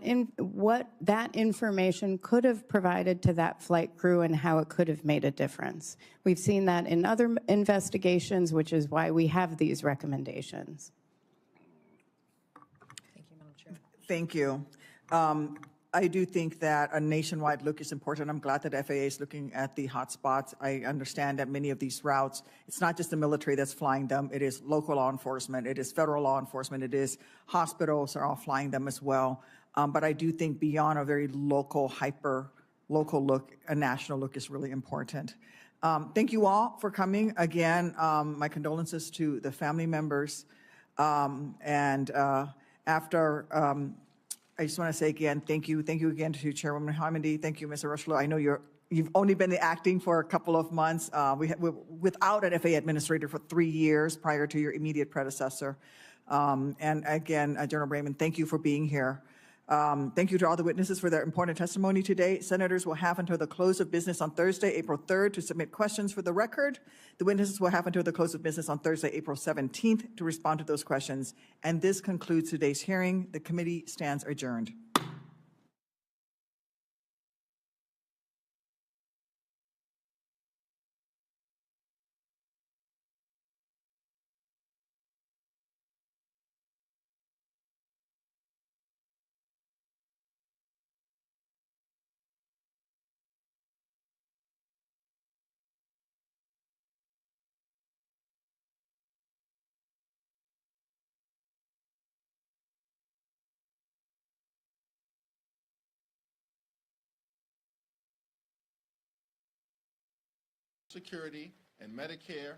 that information could have provided to that flight crew and how it could have made a difference. We've seen that in other investigations, which is why we have these recommendations. Thank you. I do think that a nationwide look is important. I'm glad that FAA is looking at the hotspots. I understand that many of these routes, it's not just the military that's flying them. It is local law enforcement. It is federal law enforcement. It is hospitals are all flying them as well. But I do think beyond a very local, local look, a national look is really important. Thank you all for coming. Again, my condolences to the family members. I just want to say again, thank you. Thank you again to Chairwoman Hamidi. Thank you, Mr. Rushlow. I know you've only been acting for a couple of months. We're without an FAA administrator for 3 years prior to your immediate predecessor. And again, General Raymond, thank you for being here. Thank you to all the witnesses for their important testimony today. Senators will have until the close of business on Thursday, April 3rd to submit questions for the record. The witnesses will have until the close of business on Thursday, April 17th to respond to those questions. And this concludes today's hearing. The committee stands adjourned. Security and Medicare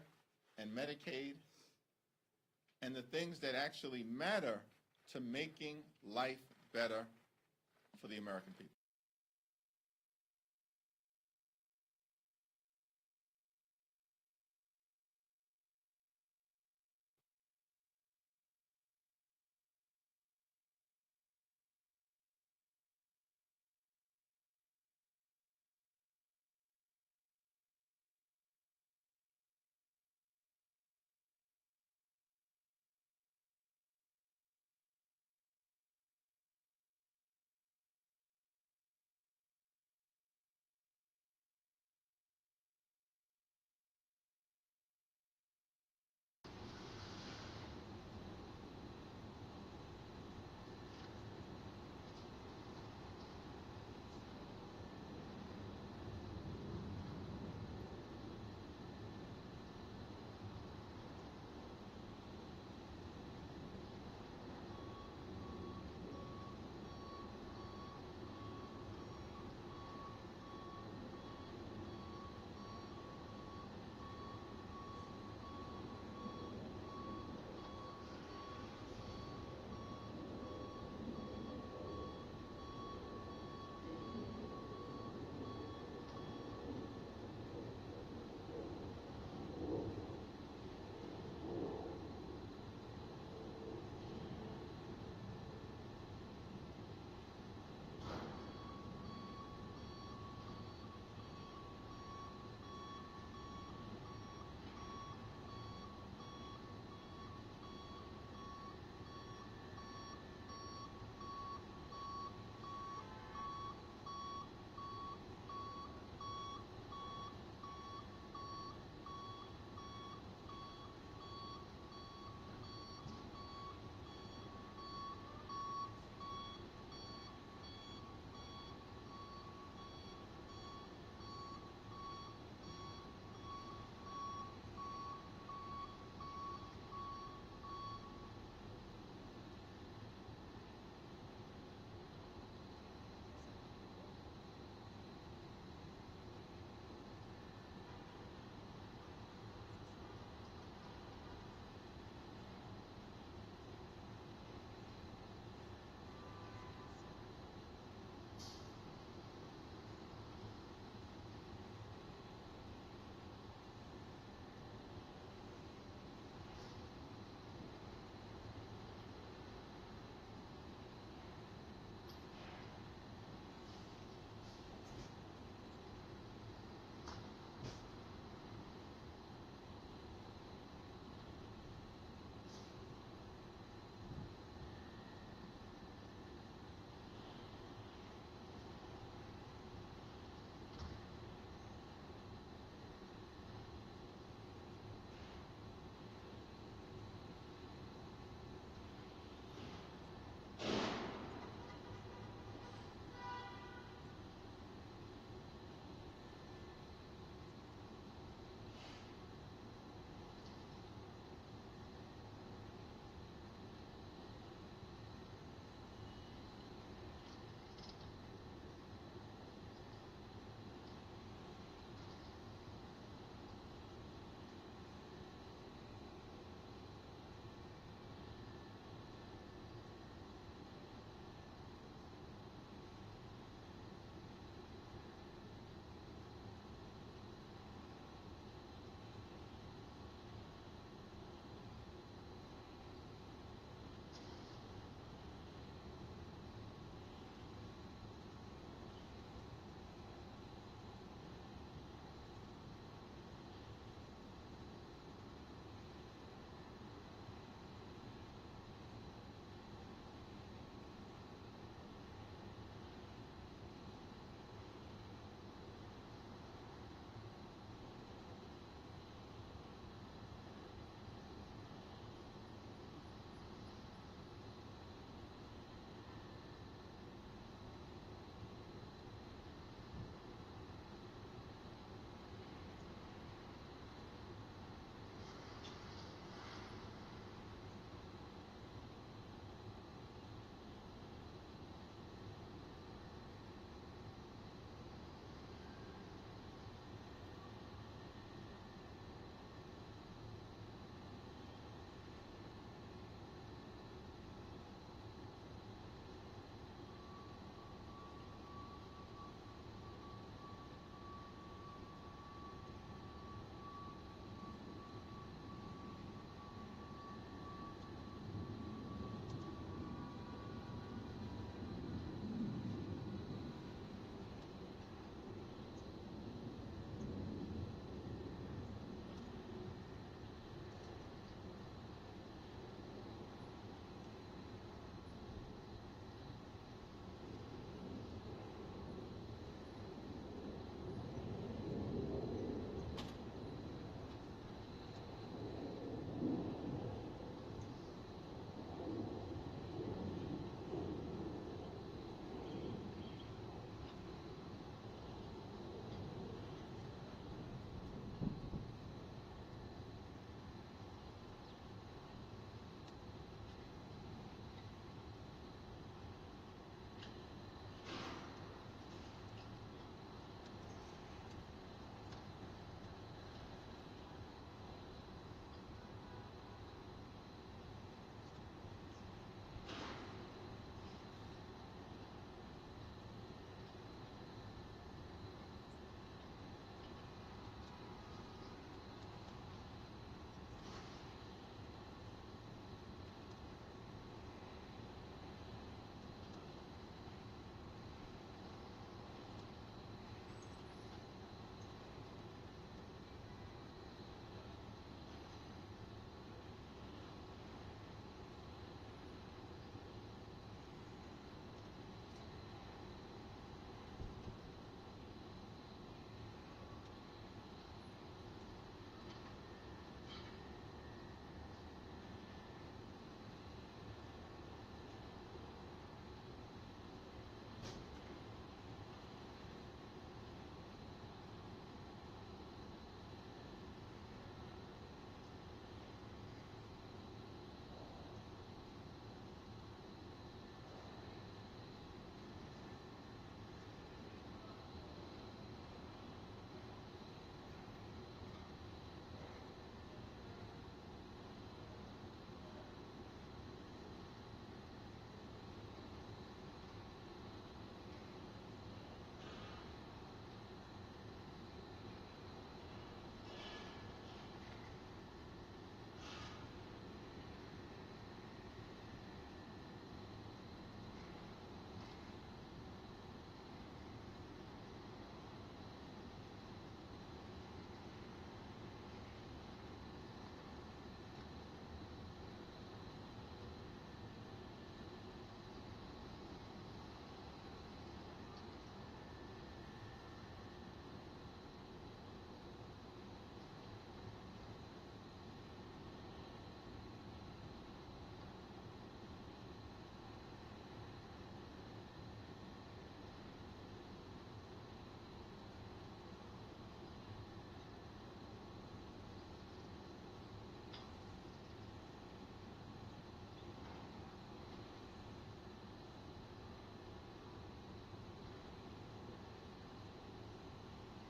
and Medicaid and the things that actually matter to making life better for the American people.